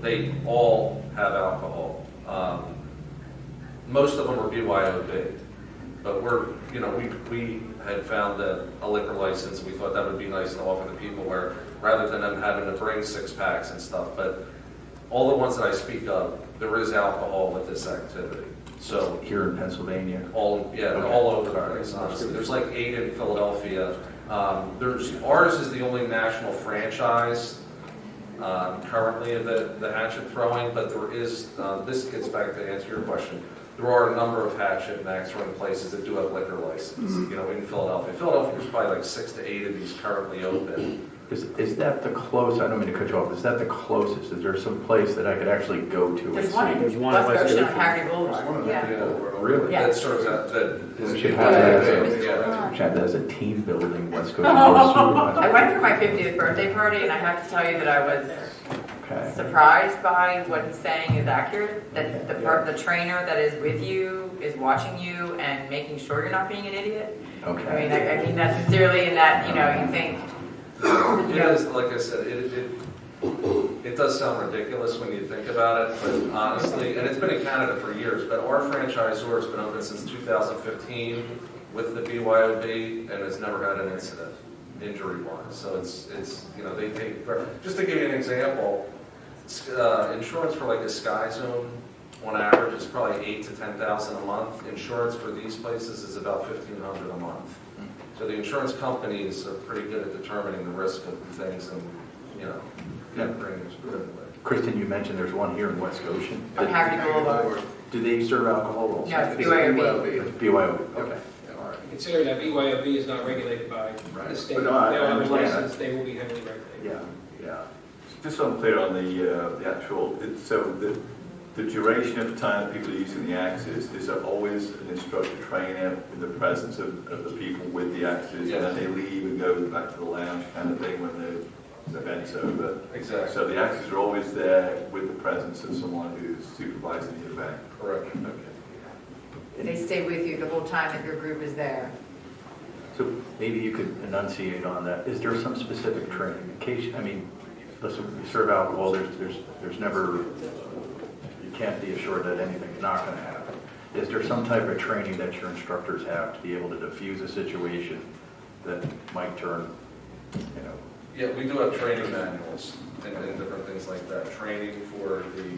Speaker 21: They all have alcohol. Most of them are BYOB, but we had found that a liquor license, we thought that would be nice to offer the people where, rather than them having to bring 6-packs and stuff, but all the ones that I speak of, there is alcohol with this activity. So
Speaker 5: here in Pennsylvania?
Speaker 21: All over the place, honestly. There's like 8 in Philadelphia. Ours is the only national franchise currently of the hatchet throwing, but there is, this gets back to answer your question, there are a number of hatchet and axe throwing places that do have liquor license, in Philadelphia. Philadelphia, there's probably like 6 to 8 of these currently open.
Speaker 5: Is that the closest? I don't mean to cut you off. Is that the closest? Is there some place that I could actually go to?
Speaker 8: There's one in West Goshen on Harry Boulevard.
Speaker 5: Really?
Speaker 21: That serves that.
Speaker 5: We should have that as a team building, West Goshen.
Speaker 8: I went for my 50th birthday party, and I have to tell you that I was surprised by what he's saying is accurate. That the trainer that is with you is watching you and making sure you're not being an idiot.
Speaker 5: Okay.
Speaker 8: I mean that sincerely, in that you think.
Speaker 21: It is, like I said, it does sound ridiculous when you think about it, but honestly, and it's been in Canada for years, but our franchisor has been open since 2015 with the BYOB and has never had an incident, injury-wise. So it's they take, just to give you an example, insurance for like a Sky Zone on average is probably $8,000 to $10,000 a month. Insurance for these places is about $1,500 a month. So the insurance companies are pretty good at determining the risk of things and, net premiums.
Speaker 5: Kristen, you mentioned there's one here in West Goshen.
Speaker 8: On Harry Boulevard.
Speaker 5: Do they serve alcohol also?
Speaker 8: No, it's BYOB.
Speaker 5: It's BYOB, okay. All right.
Speaker 20: Considering that BYOB is not regulated by the state, they don't have a license, they will be heavily regulated.
Speaker 4: Yeah. Just so I'm clear on the actual, so the The duration of the time that people are using the axes, is there always an instructor training in the presence of the people with the axes, and then they leave and go back to the lounge kind of thing when the event's over?
Speaker 21: Exactly.
Speaker 4: So the axes are always there with the presence of someone who's supervising the event?
Speaker 21: Correct.
Speaker 4: Okay.
Speaker 8: They stay with you the whole time that your group is there.
Speaker 5: So maybe you could enunciate on that. Is there some specific training? In case, I mean, listen, you serve alcohol, there's never, you can't be assured that anything's not going to happen. Is there some type of training that your instructors have to be able to diffuse a situation that might turn, you know?
Speaker 21: Yeah, we do have training manuals and different things like that. Training for the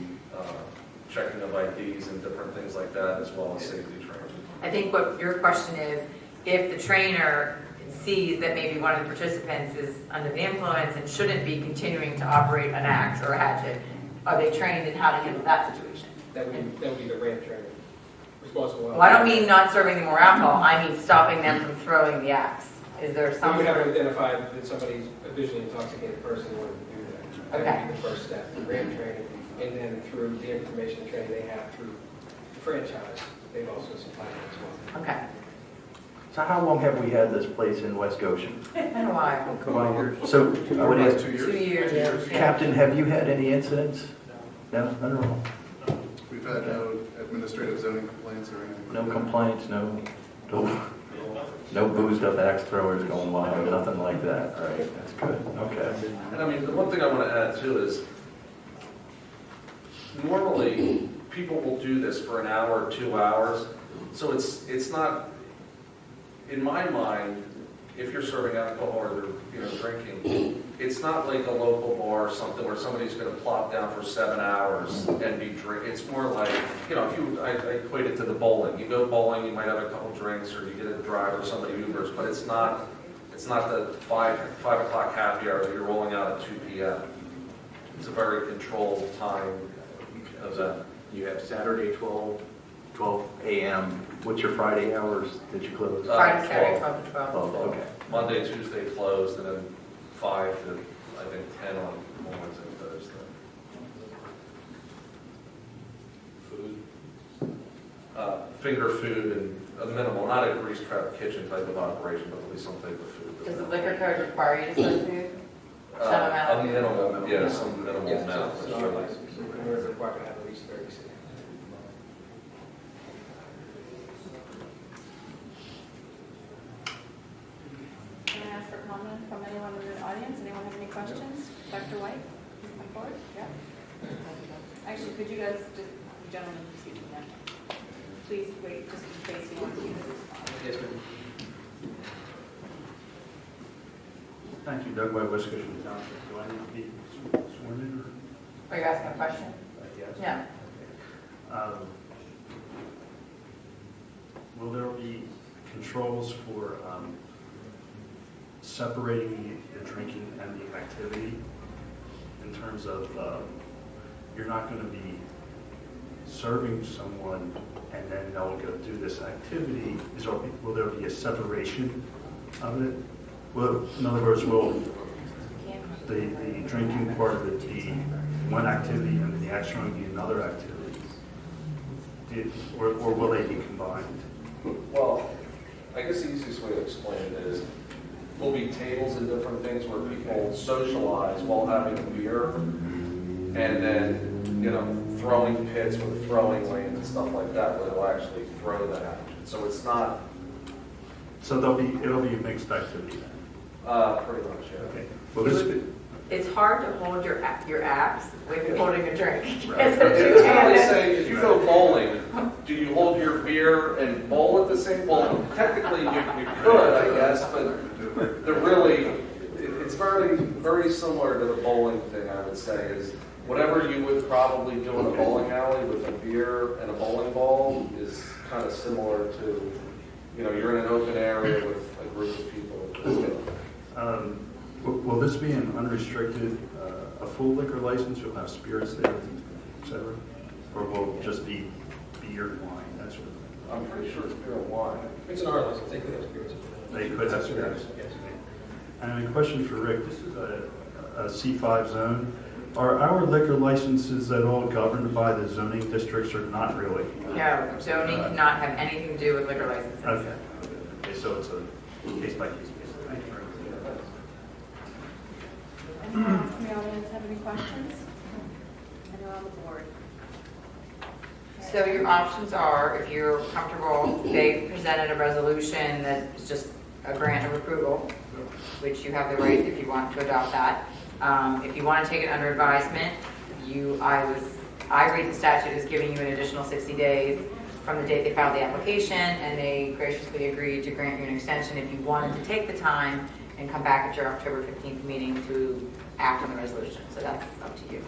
Speaker 21: checking of IDs and different things like that, as well as safety training.
Speaker 8: I think what your question is, if the trainer sees that maybe one of the participants is under the influence and shouldn't be continuing to operate an axe or a hatchet, are they trained in how to handle that situation?
Speaker 20: That would be the ramp trainer. Responsible.
Speaker 8: Well, I don't mean not serving them more alcohol, I mean stopping them from throwing the axe. Is there
Speaker 20: We
Speaker 8: some
Speaker 20: would have
Speaker 8: sort
Speaker 20: to
Speaker 8: of...
Speaker 20: identify that somebody's a visually intoxicated person wouldn't do that. That would be the first step, the ramp training. And then through the information training they have through the franchise, they've also supplied it as well.
Speaker 8: Okay.
Speaker 5: So how long have we had this place in West Goshen?
Speaker 8: Been a while.
Speaker 5: So I would ask,
Speaker 8: 2 years. Yeah.
Speaker 5: Captain, have you had any incidents? No, none at all?
Speaker 6: We've had no administrative zoning complaints or anything.
Speaker 5: No complaints, no boozed up axe throwers going wild, nothing like that, all right? That's good, okay.
Speaker 21: And I mean, the one thing I want to add too is, normally, people will do this for an hour, 2 hours, so it's not, in my mind, if you're serving alcohol or they're drinking, it's not like a local bar or something where somebody's going to plop down for 7 hours and be drinking. It's more like, I equate it to the bowling. You go bowling, you might have a couple drinks, or you get a driver, somebody Ubers, but it's not the 5 o'clock happy hour that you're rolling out at 2 p.m. It's a very controlled time event.
Speaker 5: You have Saturday 12 a.m. What's your Friday hours that you close?
Speaker 8: Friday, Saturday, 12 to 12.
Speaker 5: 12, okay.
Speaker 21: Monday, Tuesday closed, and then 5 to, I think, 10 on Wednesday and Thursday. Finger food and a minimal, not a grease trap kitchen type of operation, but at least some type of food.
Speaker 8: Does the liquor code require you to serve food? Some amount of
Speaker 21: A
Speaker 8: food?
Speaker 21: minimal, yeah, some minimal
Speaker 20: Yes,
Speaker 21: amount.
Speaker 20: it's not like, we're required to have at least 30 seconds.
Speaker 10: Can I ask for comment from anyone in the audience? Anyone have any questions? Dr. White, please come forward. Yeah. Actually, could you guys, just gentlemen, proceed to that? Please wait, just in case you want to respond.
Speaker 20: Yes, ma'am.
Speaker 19: Thank you, Doug White, West Goshen Township. Do I need to be sworn in or?
Speaker 8: Are you asking a question?
Speaker 19: Yes.
Speaker 8: Yeah.
Speaker 19: Will there be controls for separating the drinking and the activity in terms of you're not going to be serving someone and then they'll go do this activity? Will there be a separation of it? In other words, will the drinking part of it be one activity and the action be another activity? Or will they be combined?
Speaker 21: Well, I guess the easiest way to explain it is, there'll be tables and different things where people socialize while having a beer, and then, throwing pits with throwing lanes and stuff like that, where they'll actually throw that action. So it's not...
Speaker 19: So it'll be a mixed activity then?
Speaker 21: Pretty much, yeah.
Speaker 19: Okay. Well,
Speaker 8: It's hard to hold your axe when you're holding a drink.
Speaker 21: Right. It's kind of like saying, if you go bowling, do you hold your beer and bowl at the same? Well, technically you could, I guess, but it's very, very similar to the bowling thing, I would say, is whatever you would probably do in a bowling alley with a beer and a bowling ball is kind of similar to, you're in an open area with a group of people.
Speaker 19: will this be an unrestricted, a full liquor license? You'll have spirits there, et cetera? Or will it just be beer and wine, that sort of thing?
Speaker 21: I'm pretty sure it's beer and wine.
Speaker 20: It's an R license, they could have spirits.
Speaker 19: They could have spirits.
Speaker 20: Yes.
Speaker 19: And a question for Rick. This is a C5 zone. Are our liquor licenses at all governed by the zoning districts or not really?
Speaker 8: No, zoning cannot have anything to do with liquor licenses.
Speaker 19: Okay. Okay, so it's a case-by-case basis. Thank you.
Speaker 10: Anyone else from the audience have any questions? Anyone on the board?
Speaker 8: So your options are, if you're comfortable, they presented a resolution that's just a grant of approval, which you have the right if you want to adopt that. If you want to take it under advisement, I read the statute as giving you an additional 60 days from the date they filed the application, and they graciously agreed to grant you an extension if you wanted to take the time and come back at your October 15th meeting to act on the resolution. So that's up to you.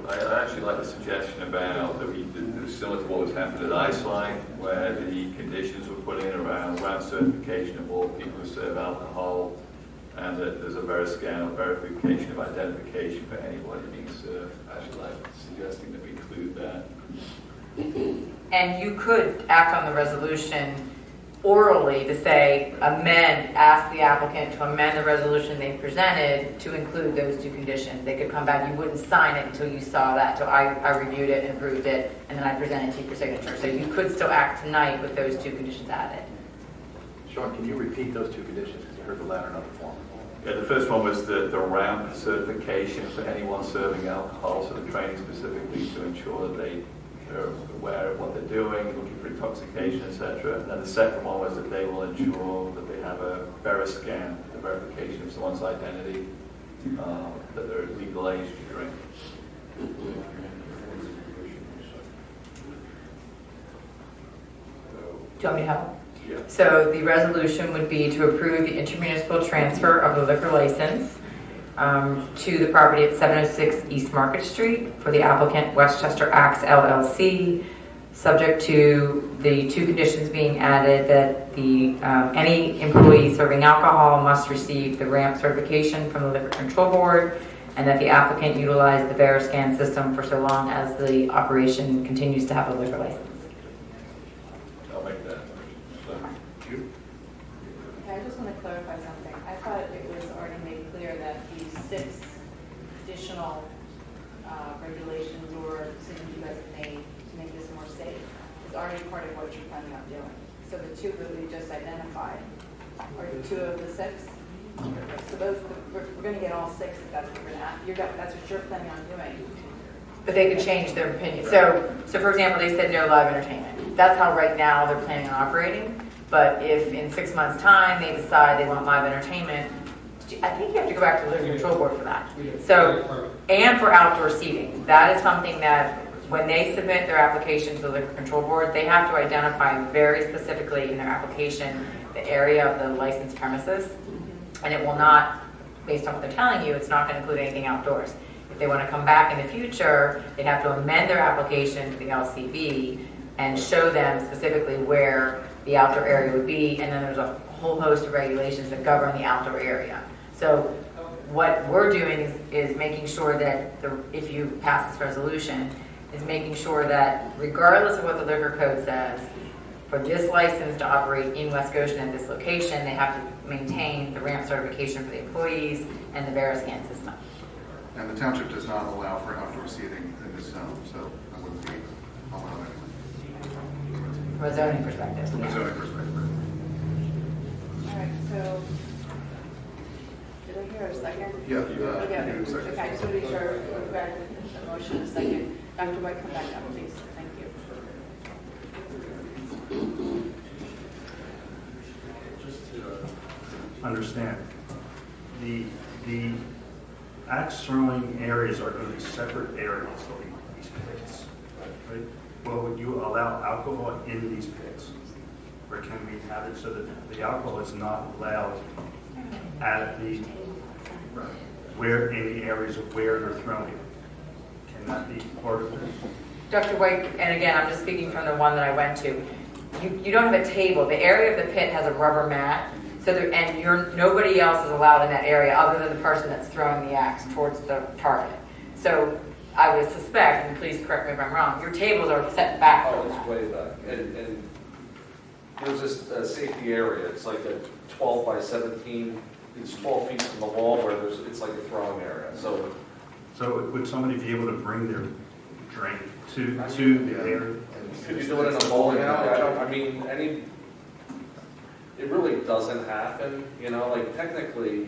Speaker 4: I actually like the suggestion about that similar to what was happening at Iceland, where the conditions were put in around certification of all people who serve alcohol, and that there's a Veriscan verification of identification for anybody being served. I actually like suggesting that we include that.
Speaker 8: And you could act on the resolution orally to say, ask the applicant to amend the resolution they presented to include those two conditions. They could come back, you wouldn't sign it until you saw that, so I reviewed it and approved it, and then I presented it to you for signature. So you could still act tonight with those two conditions added.
Speaker 5: Sean, can you repeat those two conditions? Because I heard the latter, not the former.
Speaker 4: Yeah, the first one was the ramp certification for anyone serving alcohol, so the training specifically to ensure that they are aware of what they're doing, looking for intoxication, etc. And then the second one was that they will ensure that they have a Veriscan, the verification of someone's identity, that they're legal age to drink.
Speaker 8: Do you want me to help?
Speaker 4: Yeah.
Speaker 8: So the resolution would be to approve the intermunicipal transfer of the liquor license to the property at 706 East Market Street for the applicant Westchester Axe LLC, subject to the two conditions being added that any employee serving alcohol must receive the ramp certification from the Liquor Control Board, and that the applicant utilize the Veriscan system for so long as the operation continues to have a liquor license.
Speaker 4: I'll make that. You?
Speaker 10: Okay, I just want to clarify something. I thought it was already made clear that the 6 additional regulations or decisions you guys have made to make this more safe is already part of what you're planning on doing. So the 2 that we just identified are the 2 of the 6. So those, we're going to get all 6 if that's what we're going to have. That's what you're planning on doing.
Speaker 8: But they could change their opinion. So for example, they said no live entertainment. That's how right now they're planning on operating. But if in 6 months' time they decide they want live entertainment, I think you have to go back to the Liquor Control Board for that. So, and for outdoor seating, that is something that when they submit their application to the Liquor Control Board, they have to identify very specifically in their application the area of the licensed premises, and it will not, based on what they're telling you, it's not going to include anything outdoors. If they want to come back in the future, they have to amend their application to the LCB and show them specifically where the outdoor area would be, and then there's a whole host of regulations that govern the outdoor area. So what we're doing is making sure that if you pass this resolution, is making sure that regardless of what the liquor code says, for this license to operate in West Goshen at this location, they have to maintain the ramp certification for the employees and the Veriscan system.
Speaker 6: And the township does not allow for outdoor seating in this zone, so that wouldn't be allowed anyway.
Speaker 8: From a zoning perspective.
Speaker 6: From a zoning perspective.
Speaker 10: All right, so did I hear a second?
Speaker 6: Yeah,
Speaker 10: Okay,
Speaker 6: you second.
Speaker 10: okay, I just want to be sure we've got a motion, a second. Dr. White, come back up, please. Thank you.
Speaker 19: Just to understand, the axe throwing areas are going to be separate areas. They'll be these pits, right? Well, would you allow alcohol in these pits? Or can we have it so that the alcohol is not allowed at the, where, in the areas of where they're throwing? Can that be part of it?
Speaker 8: Dr. White, and again, I'm just speaking from the one that I went to. You don't have a table. The area of the pit has a rubber mat, so nobody else is allowed in that area other than the person that's throwing the axe towards the target. So I would suspect, and please correct me if I'm wrong, your tables are set back.
Speaker 21: Oh, it's way back. And there's this safety area. It's like a 12 by 17 it's 12 feet from the wall where it's like a throwing area, so.
Speaker 19: So would somebody be able to bring their drink to the area?
Speaker 21: Could you do it in a bowling alley? It really doesn't happen, like technically,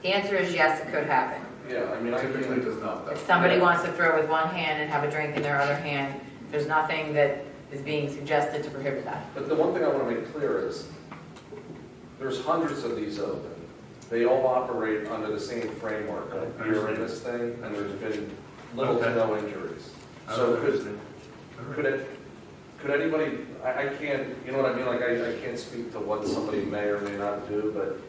Speaker 8: The answer is yes, it could happen.
Speaker 21: yeah,
Speaker 6: Typically does not.
Speaker 8: If somebody wants to throw with one hand and have a drink in their other hand, there's nothing that is being suggested to prohibit that.
Speaker 21: But the one thing I want to make clear is, there's hundreds of these open. They all operate under the same framework of beer in this thing, and there's been little to no injuries. So could anybody, I can't, you know what I mean, like I can't speak to what somebody may or may not do, but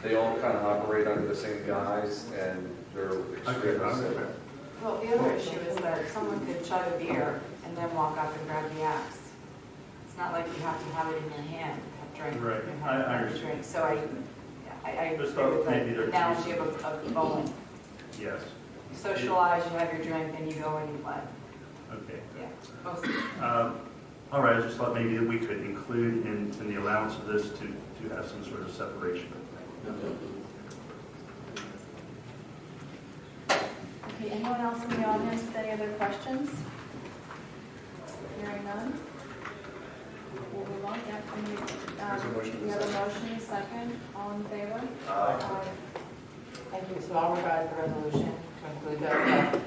Speaker 21: they all kind of operate under the same guise, and they're extremely safe.
Speaker 10: Well, the other issue is that someone could chug a beer and then walk up and grab the axe. It's not like you have to have it in your hand, have drink.
Speaker 19: Right.
Speaker 10: and have
Speaker 19: I
Speaker 10: a
Speaker 19: understand.
Speaker 10: drink. So I
Speaker 19: Just
Speaker 10: agree with
Speaker 19: thought maybe
Speaker 10: the
Speaker 19: there's
Speaker 10: analogy of bowling.
Speaker 19: Yes.
Speaker 10: You socialize, you have your drink, then you go and you play.
Speaker 19: Okay.
Speaker 10: Yeah, mostly.
Speaker 19: All right, I just thought maybe that we could include in the allowance of this to have some sort of separation.
Speaker 10: Okay, anyone else in the audience with any other questions? Hearing none? We'll move on. Yeah, we have a motion, a second. All in favor?
Speaker 8: Thank you. So I'll revise the resolution to include the,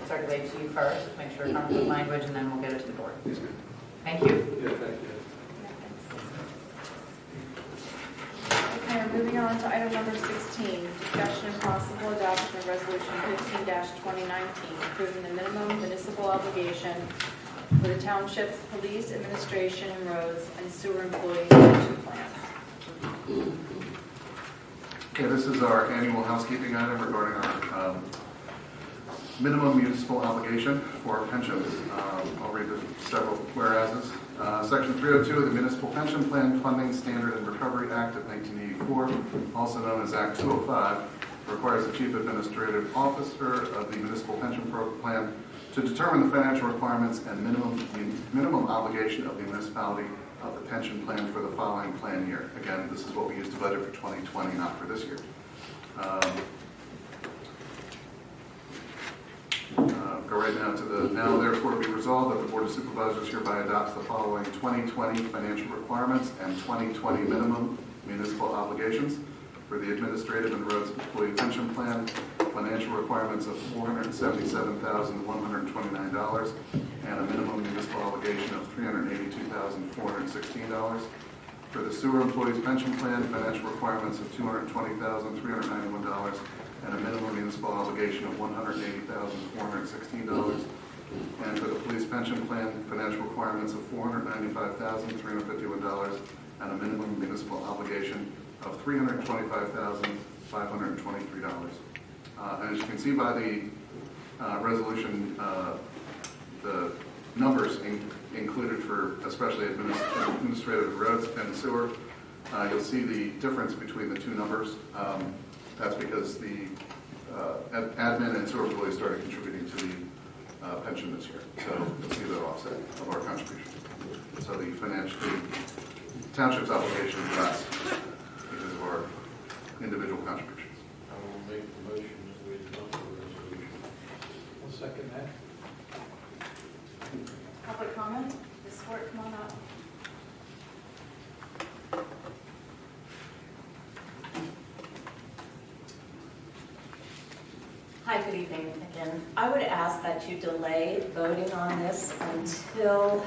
Speaker 8: circulate to you first, make sure it's comes with language, and then we'll get it to the board. Thank you.
Speaker 21: Yeah, thank you.
Speaker 10: Okay, we're moving on to item number 16, discussion and possible adoption of resolution 15-2019, approving the minimum municipal obligation for the township's police, administration, and roads, and sewer employees pension plans.
Speaker 6: Okay, this is our annual housekeeping item regarding our minimum municipal obligation for pensions. I'll read the several whereases. Section 302 of the Municipal Pension Plan Funding Standard and Recovery Act of 1984, also known as Act 205, requires the Chief Administrative Officer of the Municipal Pension Plan to determine the financial requirements and minimum obligation of the municipality of the pension plan for the following plan year. Again, this is what we used to budget for 2020, not for this year. Go right now to the now therefore be resolved that the Board of Supervisors hereby adopts the following 2020 financial requirements and 2020 minimum municipal obligations for the administrative and roads employee pension plan. Financial requirements of $477,129 and a minimum municipal obligation of $382,416. For the sewer employees pension plan, financial requirements of $220,391 and a minimum municipal obligation of $180,416. And for the police pension plan, financial requirements of $495,351 and a minimum municipal obligation of $325,523. And as you can see by the resolution, the numbers included for especially administrative roads and sewer, you'll see the difference between the two numbers. That's because the admin and sewer employees started contributing to the pension this year. So you'll see the offset of our contribution. So the township's obligation is less because of our individual contributions.
Speaker 2: I will make the motion that we adopt the resolution. I'll second that.
Speaker 10: Public comment? Ms. Swart, come on up.
Speaker 11: Hi, good evening again. I would ask that you delay voting on this until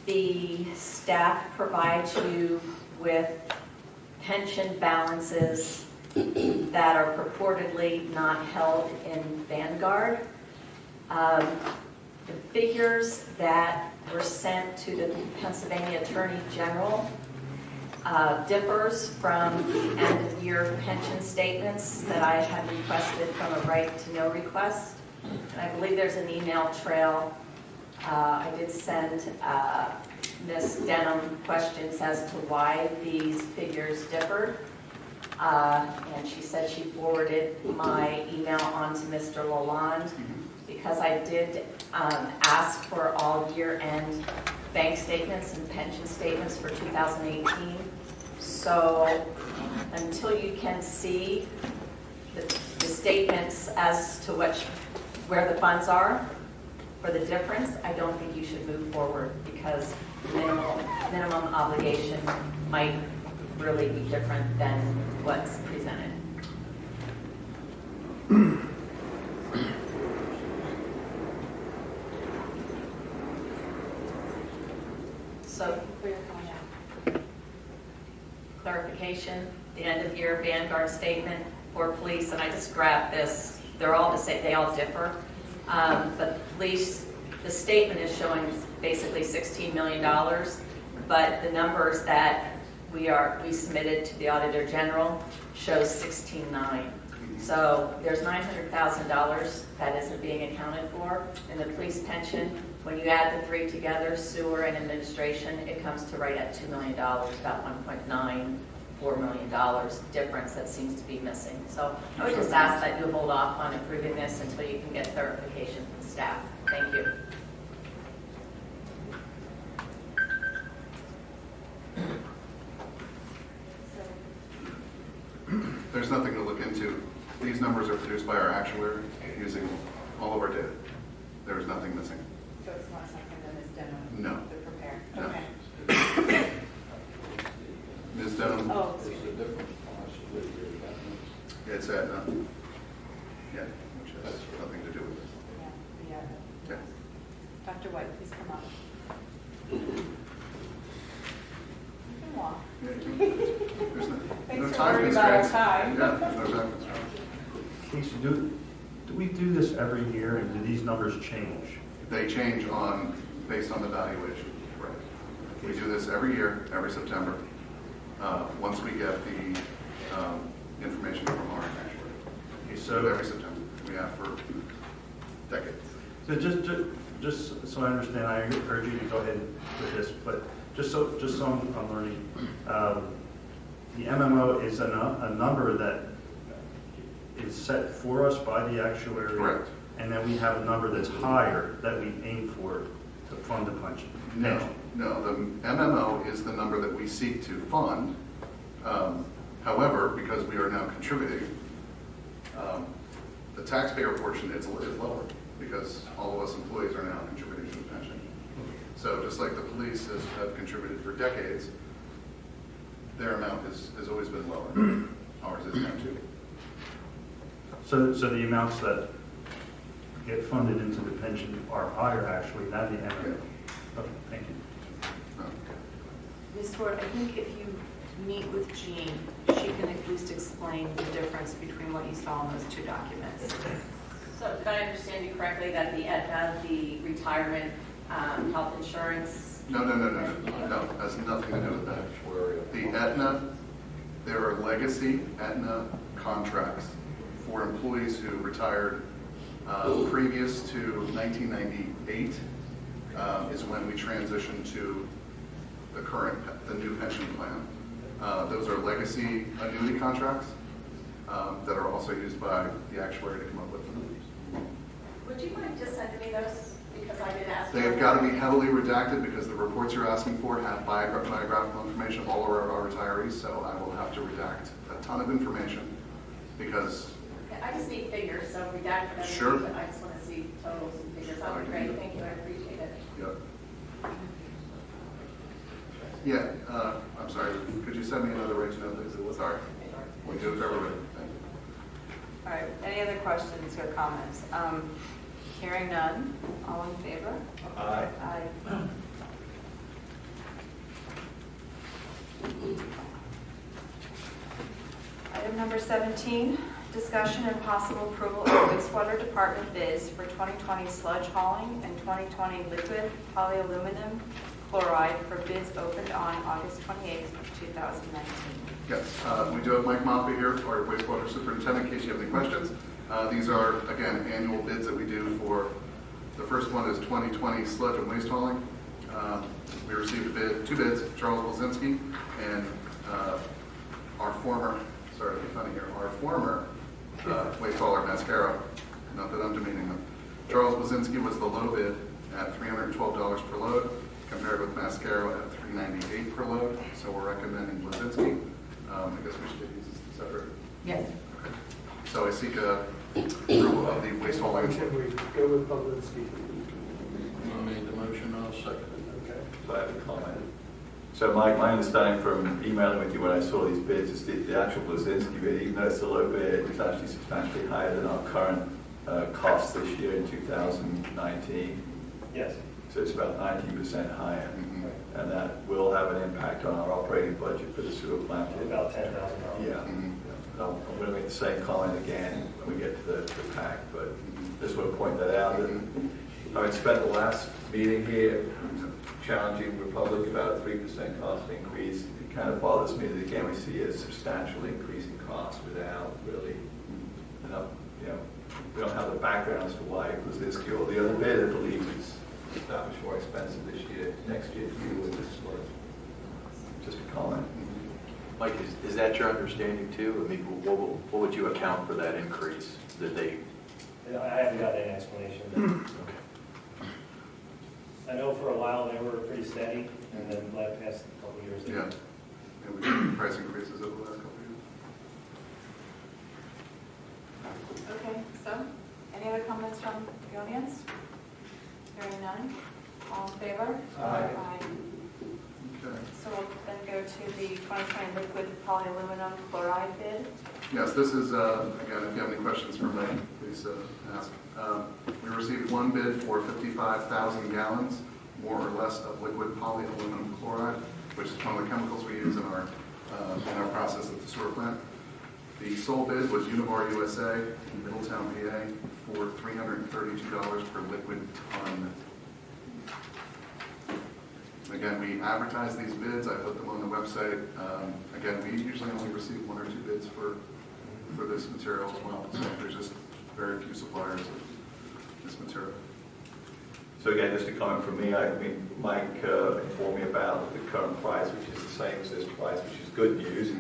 Speaker 11: the staff provides you with pension balances that are purportedly not held in Vanguard. The figures that were sent to the Pennsylvania Attorney General differs from the end-of-year pension statements that I had requested from a right-to-know request. And I believe there's an email trail. I did send Ms. Denham questions as to why these figures differed. And she said she forwarded my email on to Mr. Lalonde. because I did ask for all year-end bank statements and pension statements for 2018. So until you can see the statements as to where the funds are for the difference, I don't think you should move forward, because minimum obligation might really be different than what's presented. So, clarification, the end of year Vanguard statement for police, and I just grabbed this, they're all the same, they all differ. But police, the statement is showing basically $16 million, but the numbers that we submitted to the Auditor General shows 16.9. So there's $900,000 that isn't being accounted for in the police pension. When you add the three together, sewer and administration, it comes to right at $2 million, about $1.94 million difference that seems to be missing. So I would just ask that you hold off on approving this until you can get clarification from staff. Thank you.
Speaker 6: There's nothing to look into. These numbers are produced by our actuary using all of our data. There is nothing missing.
Speaker 8: So it's not something that is done?
Speaker 6: No.
Speaker 8: They're prepared?
Speaker 6: No.
Speaker 8: Okay.
Speaker 6: Ms. Denham?
Speaker 8: Oh.
Speaker 6: It's at, yeah, which has nothing to do with this.
Speaker 8: Yeah.
Speaker 6: Yeah.
Speaker 8: Dr. White, please come up. You can walk.
Speaker 6: There's
Speaker 8: Thanks
Speaker 6: no
Speaker 8: for
Speaker 6: time
Speaker 8: worrying about our
Speaker 6: constraints.
Speaker 8: time.
Speaker 6: Yeah, there's no time constraints.
Speaker 12: Casey, do we do this every year, and do these numbers change?
Speaker 6: They change based on the valuation, right? We do this every year, every September, once we get the information from our actuary.
Speaker 12: Okay, so
Speaker 6: every September, we have for decades.
Speaker 12: So just so I understand, I urge you to go ahead with this, but just so I'm learning, the MMO is a number that is set for us by the actuary. Correct. And then we have a number that's higher that we aim for to fund the pension.
Speaker 6: No, the MMO is the number that we seek to fund. However, because we are now contributing, the taxpayer portion is lower because all of us employees are now contributing to the pension. So just like the police have contributed for decades, their amount has always been lower. Ours is now too.
Speaker 12: So the amounts that get funded into the pension are higher actually than the MMO.
Speaker 6: Yeah.
Speaker 12: Okay, thank you.
Speaker 1: Ms. Swart, I think if you meet with Jean, she can at least explain the difference between what you saw in those two documents.
Speaker 11: So did I understand you correctly that the Aetna, the retirement health insurance?
Speaker 6: No, has nothing to do with that. The Aetna, there are legacy Aetna contracts for employees who retired previous to 1998 is when we transitioned to the new pension plan. Those are legacy annuity contracts that are also used by the actuary to come up with the numbers.
Speaker 11: Would you mind just sending me those? Because I did ask.
Speaker 6: They've got to be heavily redacted because the reports you're asking for have biographical information of all of our retirees, so I will have to redact a ton of information because...
Speaker 11: I just need figures, so redact them.
Speaker 6: Sure.
Speaker 11: But I just want to see totals and figures. That would be great. Thank you. I appreciate it.
Speaker 6: Yep. Yeah, I'm sorry. Could you send me another right to know, please? Sorry. We do it for everybody. Thank you.
Speaker 10: All right, any other questions or comments? Hearing none, all in favor?
Speaker 12: Aye.
Speaker 10: Aye. Item number 17, discussion and possible approval of wastewater department bids for 2020 sludge hauling and 2020 liquid polyaluminum chloride for bids opened on August 28th, 2019.
Speaker 6: Yes, we do have Mike Moffitt here, our wastewater superintendent, in case you have any questions. These are, again, annual bids that we do for, the first one is 2020 sludge and waste hauling. We received two bids, Charles Wilzinski and our former, sorry to be funny here, our former waste hauler, Mascaro, not that I'm demeaning them, Charles Blazinski was the low bid at $312 per load, compared with Mascaro at $398 per load. So we're recommending Blazinski. I guess we should use this separate.
Speaker 8: Yes.
Speaker 6: Okay. So I seek approval of the waste hauling.
Speaker 2: Should we go with Publinsky?
Speaker 18: You made the motion, I'll second it.
Speaker 2: Okay.
Speaker 4: So I have a comment. So my understanding from emailing with you when I saw these bids is the actual Blazinski bid, even though it's a low bid, is actually substantially higher than our current cost this year in 2019.
Speaker 12: Yes.
Speaker 4: So it's about 19% higher. And that will have an impact on our operating budget for the sewer plant.
Speaker 12: About $10,000.
Speaker 4: Yeah. I'm going to make the same comment again when we get to the pack, but just want to point that out. Having spent the last meeting here challenging Republic about a 3% cost increase, it kind of bothers me that again we see a substantial increase in cost without really enough, we don't have the background as to why it was this or the other bid. I believe it's that much more expensive this year, next year to deal with this work. Just a comment.
Speaker 5: Mike, is that your understanding too? I mean, what would you account for that increase that they?
Speaker 12: I haven't got an explanation.
Speaker 5: Okay.
Speaker 12: I know for a while they were pretty steady, and then the past couple of years.
Speaker 6: Yeah. We've had price increases over the last couple of years.
Speaker 10: Okay, so, any other comments from the audience? Hearing none, all in favor?
Speaker 6: Aye. Okay.
Speaker 10: So we'll then go to the 2020 liquid polyaluminum chloride bid.
Speaker 6: Yes, this is, again, if you have any questions for me, please ask. We received one bid for 55,000 gallons, more or less, of liquid polyaluminum chloride, which is one of the chemicals we use in our process at the sewer plant. The sole bid was Univar USA in Middletown, PA, for $332 per liquid ton. Again, we advertise these bids. I put them on the website. Again, we usually only receive 1 or 2 bids for this material as well. So there's just very few suppliers of this material.
Speaker 4: So again, just a comment from me. I mean, Mike informed me about the current price, which is the same as this price, which is good news.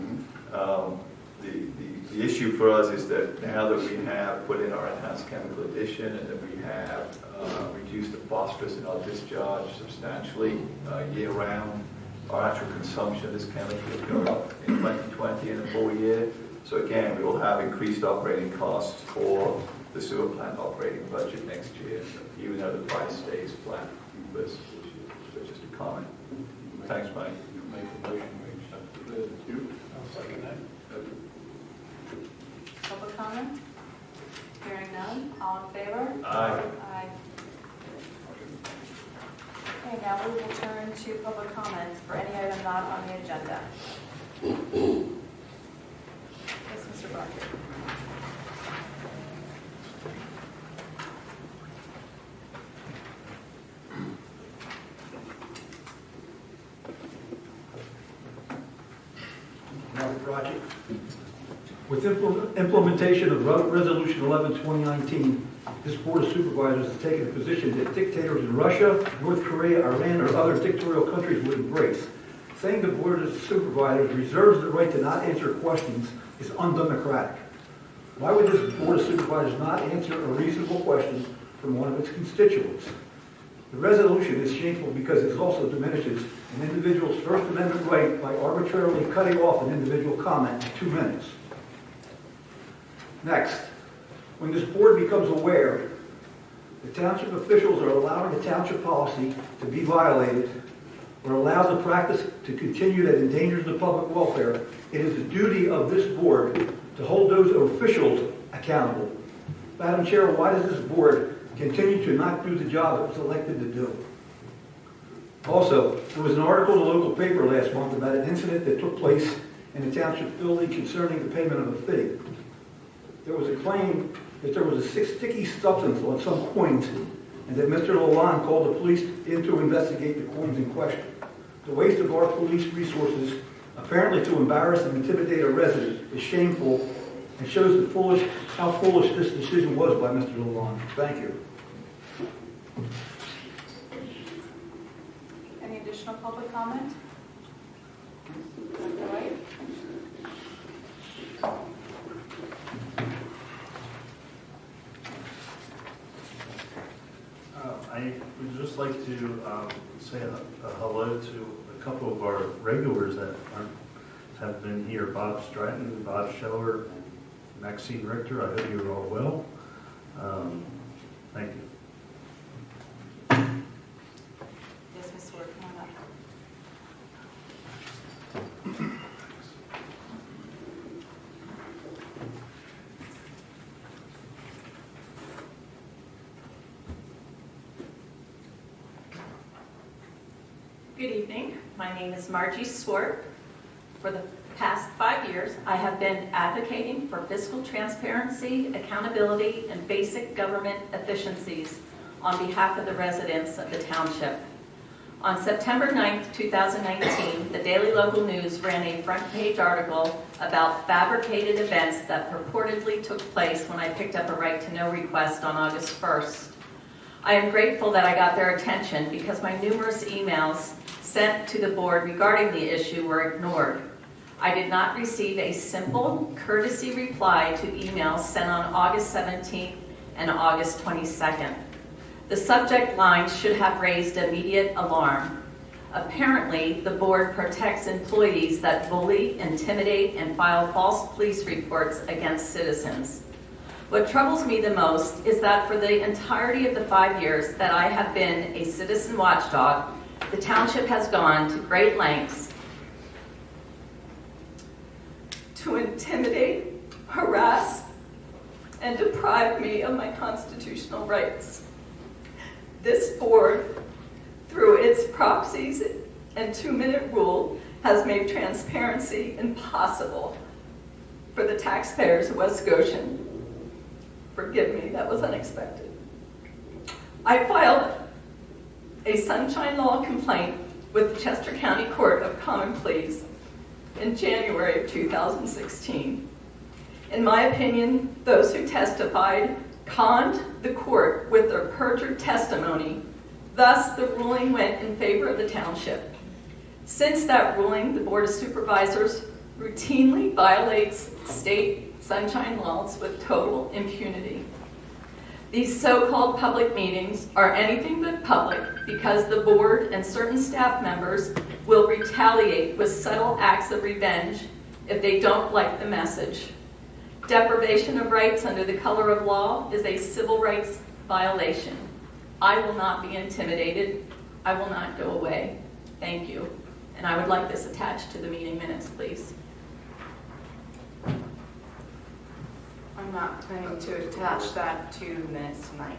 Speaker 4: The issue for us is that now that we have put in our enhanced chemical addition and that we have reduced the phosphorus in our discharge substantially year-round, our actual consumption of this chemical will go up in 2020 in a full year. So again, we will have increased operating costs for the sewer plant operating budget next year, even though the price stays flat this year. So just a comment. Thanks, Mike.
Speaker 18: Make the motion, we accept the bid.
Speaker 6: You?
Speaker 2: I'll second that.
Speaker 10: Public comment? Hearing none, all in favor?
Speaker 4: Aye.
Speaker 10: Aye. Okay, now we will turn to public comment for any item not on the agenda. Yes, Mr. Barker.
Speaker 7: Project. With implementation of Resolution 11, 2019, this Board of Supervisors has taken a position that dictators in Russia, North Korea, Iran, or other dictatorial countries would embrace. Saying the Board of Supervisors reserves the right to not answer questions is undemocratic. Why would this Board of Supervisors not answer a reasonable question from one of its constituents? The resolution is shameful because it also diminishes an individual's First Amendment right by arbitrarily cutting off an individual comment in 2 minutes. Next, when this board becomes aware the township officials are allowing the township policy to be violated or allows the practice to continue that endangers the public welfare, it is the duty of this board to hold those officials accountable. Madam Chair, why does this board continue to not do the job it was elected to do? Also, there was an article in the local paper last month about an incident that took place in the township building concerning the payment of a fee. There was a claim that there was a sticky substance on some coins and that Mr. Lalonde called the police in to investigate the coins in question. The waste of our police resources, apparently to embarrass and intimidate a resident, is shameful and shows how foolish this decision was by Mr. Lalonde. Thank you.
Speaker 10: Any additional public comment? All right.
Speaker 19: to say a hello to a couple of our regulars that have been here, Bob Stratton, Bob Scheller, and Maxine Richter. I hope you're all well. Thank you.
Speaker 1: Yes, Ms. Sword, come on up.
Speaker 11: Good evening. My name is Margie Swart. For the past 5 years, I have been advocating for fiscal transparency, accountability, and basic government efficiencies on behalf of the residents of the township. On September 9th, 2019, the Daily Local News ran a front-page article about fabricated events that purportedly took place when I picked up a right-to-know request on August 1st. I am grateful that I got their attention because my numerous emails sent to the board regarding the issue were ignored. I did not receive a simple courtesy reply to emails sent on August 17th and August 22nd. The subject lines should have raised immediate alarm. Apparently, the board protects employees that bully, intimidate, and file false police reports against citizens. What troubles me the most is that for the entirety of the 5 years that I have been a citizen watchdog, the township has gone to great lengths to intimidate, harass, and deprive me of my constitutional rights. This board, through its proxies and 2-minute rule, has made transparency impossible for the taxpayers of West Goshen. Forgive me, that was unexpected. I filed a Sunshine Law complaint with the Chester County Court of Common Pleas in January of 2016. In my opinion, those who testified conned the court with their perjured testimony. Thus, the ruling went in favor of the township. Since that ruling, the Board of Supervisors routinely violates state sunshine laws with total impunity. These so-called public meetings are anything but public because the board and certain staff members will retaliate with subtle acts of revenge if they don't like the message. Deprivation of rights under the color of law is a civil rights violation. I will not be intimidated. I will not go away. Thank you. And I would like this attached to the meeting minutes, please.
Speaker 1: I'm not going to attach that to minutes tonight.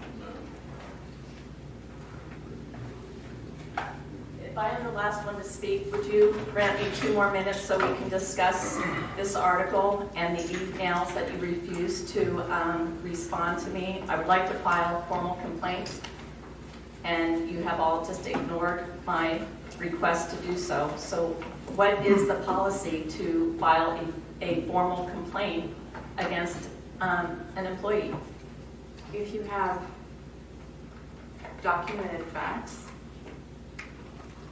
Speaker 11: If I am the last one to speak, would you grant me 2 more minutes so we can discuss this article and the emails that you refused to respond to me? I would like to file formal complaints, and you have all just ignored my request to do so. So what is the policy to file a formal complaint against an employee?
Speaker 1: If you have documented facts.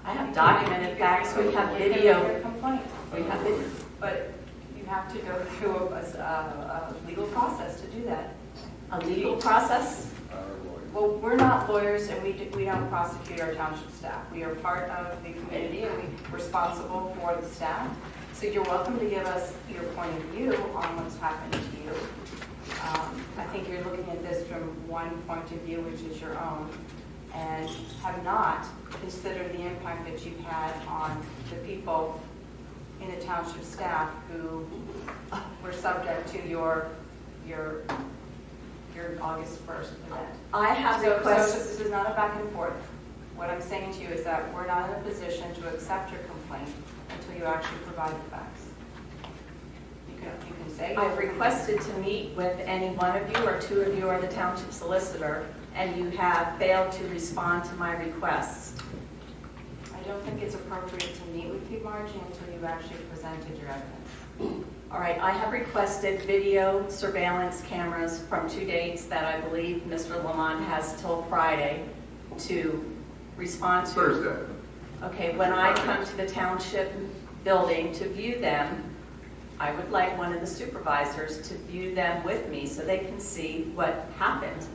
Speaker 11: I have documented facts. We have video.
Speaker 1: Complaint.
Speaker 11: We have video.
Speaker 1: But you have to go through a legal process to do that.
Speaker 11: A legal process?
Speaker 1: Well, we're not lawyers, and we don't prosecute our township staff. We are part of the community, and we're responsible for the staff. So you're welcome to give us your point of view on what's happened to you. I think you're looking at this from one point of view, which is your own, and have not considered the impact that you've had on the people in the township staff who were subject to your August 1st event.
Speaker 11: I have
Speaker 1: So
Speaker 11: requested.
Speaker 1: this is not a back and forth. What I'm saying to you is that we're not in a position to accept your complaint until you actually provide the facts. You can say.
Speaker 11: I've requested to meet with any one of you or 2 of you or the township solicitor, and you have failed to respond to my requests.
Speaker 1: I don't think it's appropriate to meet with you, Margie, until you've actually presented your evidence.
Speaker 11: All right, I have requested video surveillance cameras from 2 dates that I believe Mr. Lamont has till Friday to respond to.
Speaker 18: Thursday.
Speaker 11: Okay, when I come to the township building to view them, I would like one of the supervisors to view them with me so they can see what happened.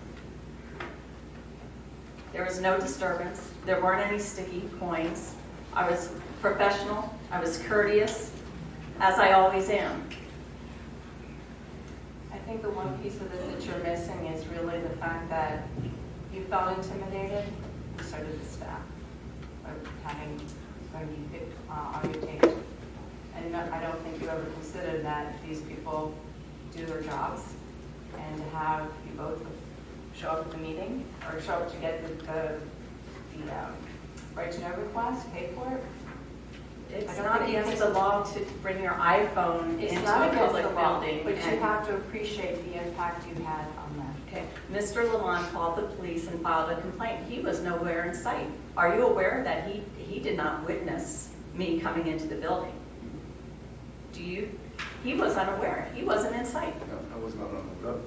Speaker 11: There was no disturbance. There weren't any sticky coins. I was professional, I was courteous, as I always am.
Speaker 1: I think the one piece of this that you're missing is really the fact that you felt intimidated, and so did the staff, of having going to be audio taped. And I don't think you ever considered that these people do their jobs, and to have you both show up at the meeting, or show up to get the right to know request, pay for it.
Speaker 11: It's not against the law to bring your iPhone
Speaker 1: It's
Speaker 11: into
Speaker 1: not
Speaker 11: a
Speaker 1: against
Speaker 11: public
Speaker 1: the law,
Speaker 11: building.
Speaker 1: but you
Speaker 11: and-
Speaker 1: have to appreciate the impact you had on them.
Speaker 11: Okay, Mr. Lamont called the police and filed a complaint. He was nowhere in sight. Are you aware that he did not witness me coming into the building? Do you? He was unaware. He wasn't in sight.
Speaker 6: No, I was not on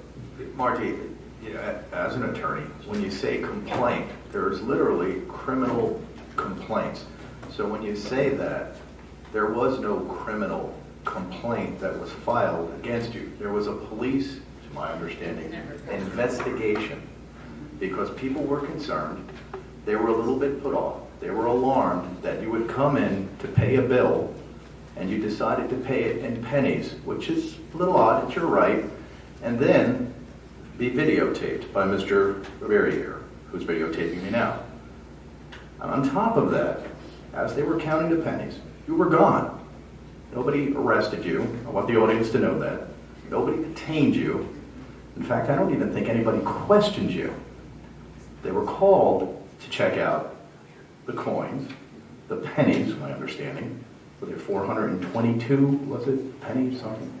Speaker 4: Marty, you know, as an attorney, when you say complaint, there's literally criminal complaints. So when you say that, there was no criminal complaint that was filed against you. There was a police, to my understanding, investigation, because people were concerned. They were a little bit put off. They were alarmed that you would come in to pay a bill and you decided to pay it in pennies, which is a little odd, it's your right, and then be videotaped by Mr. Rivera here, who's videotaping me now. And on top of that, as they were counting the pennies, you were gone. Nobody arrested you. I want the audience to know that. Nobody detained you. In fact, I don't even think anybody questioned you. They were called to check out the coins, the pennies, my understanding. Were there 422, was it, pennies, something?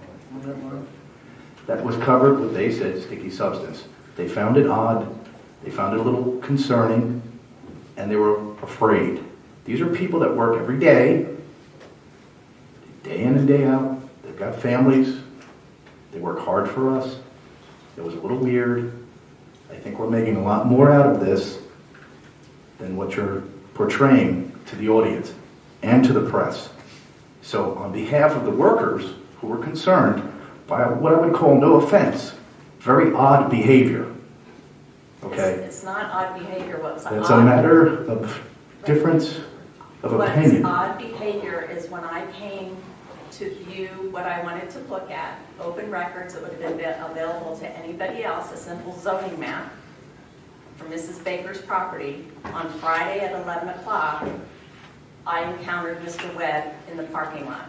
Speaker 4: That was covered with, they said, sticky substance. They found it odd, they found it a little concerning, and they were afraid. These are people that work every day in and day out. They've got families. They work hard for us. It was a little weird. I think we're making a lot more out of this than what you're portraying to the audience and to the press. So on behalf of the workers who were concerned by what I would call, no offense, very odd behavior. Okay?
Speaker 11: It's not odd behavior. What was
Speaker 4: That's
Speaker 11: odd?
Speaker 4: a matter of difference of opinion.
Speaker 11: What's odd behavior is when I came to view what I wanted to look at, open records that would have been available to anybody else, a simple zoning map for Mrs. Baker's property. On Friday at 11 o'clock, I encountered Mr. Webb in the parking lot.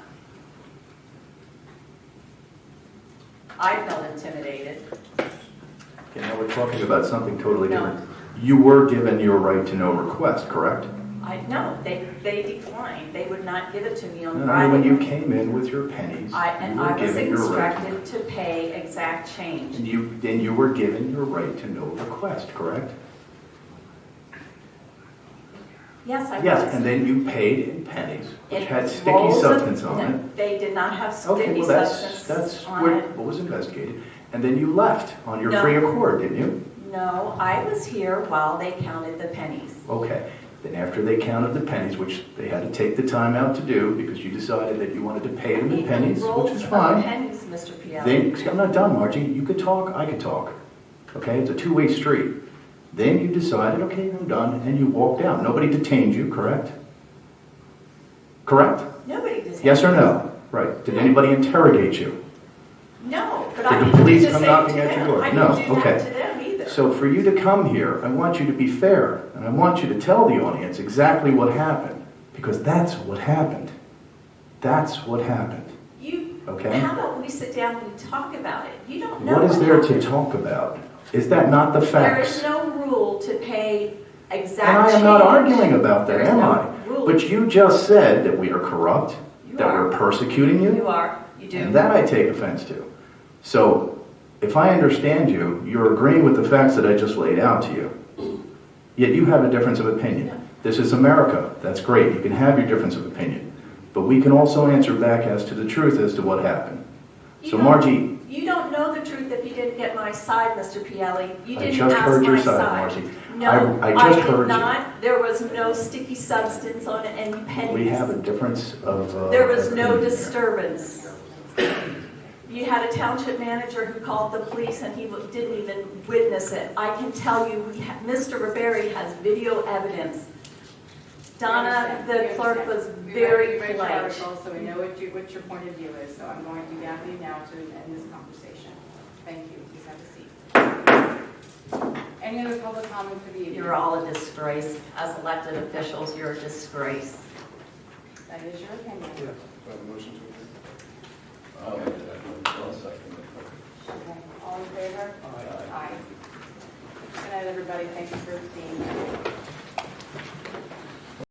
Speaker 11: I felt intimidated.
Speaker 4: Okay, now we're talking about something totally
Speaker 11: No.
Speaker 4: different. You were given your right to know request, correct?
Speaker 11: No, they declined. They would not give it to me on
Speaker 4: No,
Speaker 11: Friday.
Speaker 4: when you came in with your pennies,
Speaker 11: I
Speaker 4: you were
Speaker 11: was
Speaker 4: given your right.
Speaker 11: instructed to pay exact change.
Speaker 4: And then you were given your right to know request, correct?
Speaker 11: Yes, I was.
Speaker 4: Yes, and then you paid in pennies, which
Speaker 11: It
Speaker 4: had sticky
Speaker 11: rolls of-
Speaker 4: substance on it.
Speaker 11: They did not have
Speaker 4: Okay,
Speaker 11: sticky
Speaker 4: well,
Speaker 11: substance
Speaker 4: that's
Speaker 11: on
Speaker 4: what
Speaker 11: it.
Speaker 4: was investigated. And then you left on your
Speaker 11: No.
Speaker 4: free accord, didn't you?
Speaker 11: No, I was here while they counted the pennies.
Speaker 4: Okay. Then after they counted the pennies, which they had to take the time out to do because you decided that you wanted to pay them in pennies, which is fine.
Speaker 11: Pennies, Mr. Pielli.
Speaker 4: Then, I'm not done, Margie. You could talk, I could talk. Okay, it's a two-way street. Then you decided, okay, I'm done, and you walked out. Nobody detained you, correct? Correct?
Speaker 11: Nobody detained
Speaker 4: Yes or
Speaker 11: me.
Speaker 4: no? Right. Did anybody interrogate you?
Speaker 11: No, but I
Speaker 4: Did the
Speaker 11: didn't do
Speaker 4: police
Speaker 11: the
Speaker 4: come
Speaker 11: same
Speaker 4: knocking
Speaker 11: to
Speaker 4: at your
Speaker 11: them.
Speaker 4: door?
Speaker 11: I
Speaker 4: No,
Speaker 11: didn't do
Speaker 4: okay.
Speaker 11: that to them either.
Speaker 4: So for you to come here, I want you to be fair, and I want you to tell the audience exactly what happened, because that's what happened. That's what happened. Okay?
Speaker 11: How about we sit down and we talk about it? You don't know.
Speaker 4: What is there to
Speaker 11: happened.
Speaker 4: talk about? Is that not the
Speaker 11: There
Speaker 4: facts?
Speaker 11: is no rule to pay exact
Speaker 4: And I am not
Speaker 11: change.
Speaker 4: arguing about that,
Speaker 11: There is
Speaker 4: am
Speaker 11: no
Speaker 4: I?
Speaker 11: rule.
Speaker 4: But you just said that we are corrupt,
Speaker 11: You
Speaker 4: that
Speaker 11: are.
Speaker 4: we're persecuting you.
Speaker 11: You are. You do.
Speaker 4: And that I take offense to. So, if I understand you, you're agreeing with the facts that I just laid out to you. Yet you have a difference of opinion. This is America. That's great. You can have your difference of opinion. But we can also answer back as to the truth as to what happened. So, Margie,
Speaker 11: You don't know the truth if you didn't get my side, Mr. Pielli. You
Speaker 4: I
Speaker 11: didn't
Speaker 4: just
Speaker 11: ask
Speaker 4: heard your
Speaker 11: my
Speaker 4: side, Margie.
Speaker 11: No,
Speaker 4: I just
Speaker 11: did
Speaker 4: heard you.
Speaker 11: not. There was no sticky substance on any pennies.
Speaker 4: We have a difference of
Speaker 11: There was no
Speaker 4: opinion.
Speaker 11: disturbance. You had a township manager who called the police and he didn't even witness it. I can tell you, Mr. Riberi has video evidence Donna,
Speaker 1: We
Speaker 11: the
Speaker 1: understand.
Speaker 11: clerk was
Speaker 1: We
Speaker 11: very
Speaker 1: read your
Speaker 11: polite.
Speaker 1: article, so we know what your point of view is, so I'm going to gather you now to end this conversation. Thank you. Please have a seat. Any other public comment for the evening?
Speaker 11: You're all a disgrace. As elected officials, you're a disgrace.
Speaker 1: That is your opinion.
Speaker 6: Do I have a motion to adjourn?
Speaker 2: I'll make that. I'll second it.
Speaker 1: Okay. All in favor? Aye. Good night, everybody. Thank you for being here.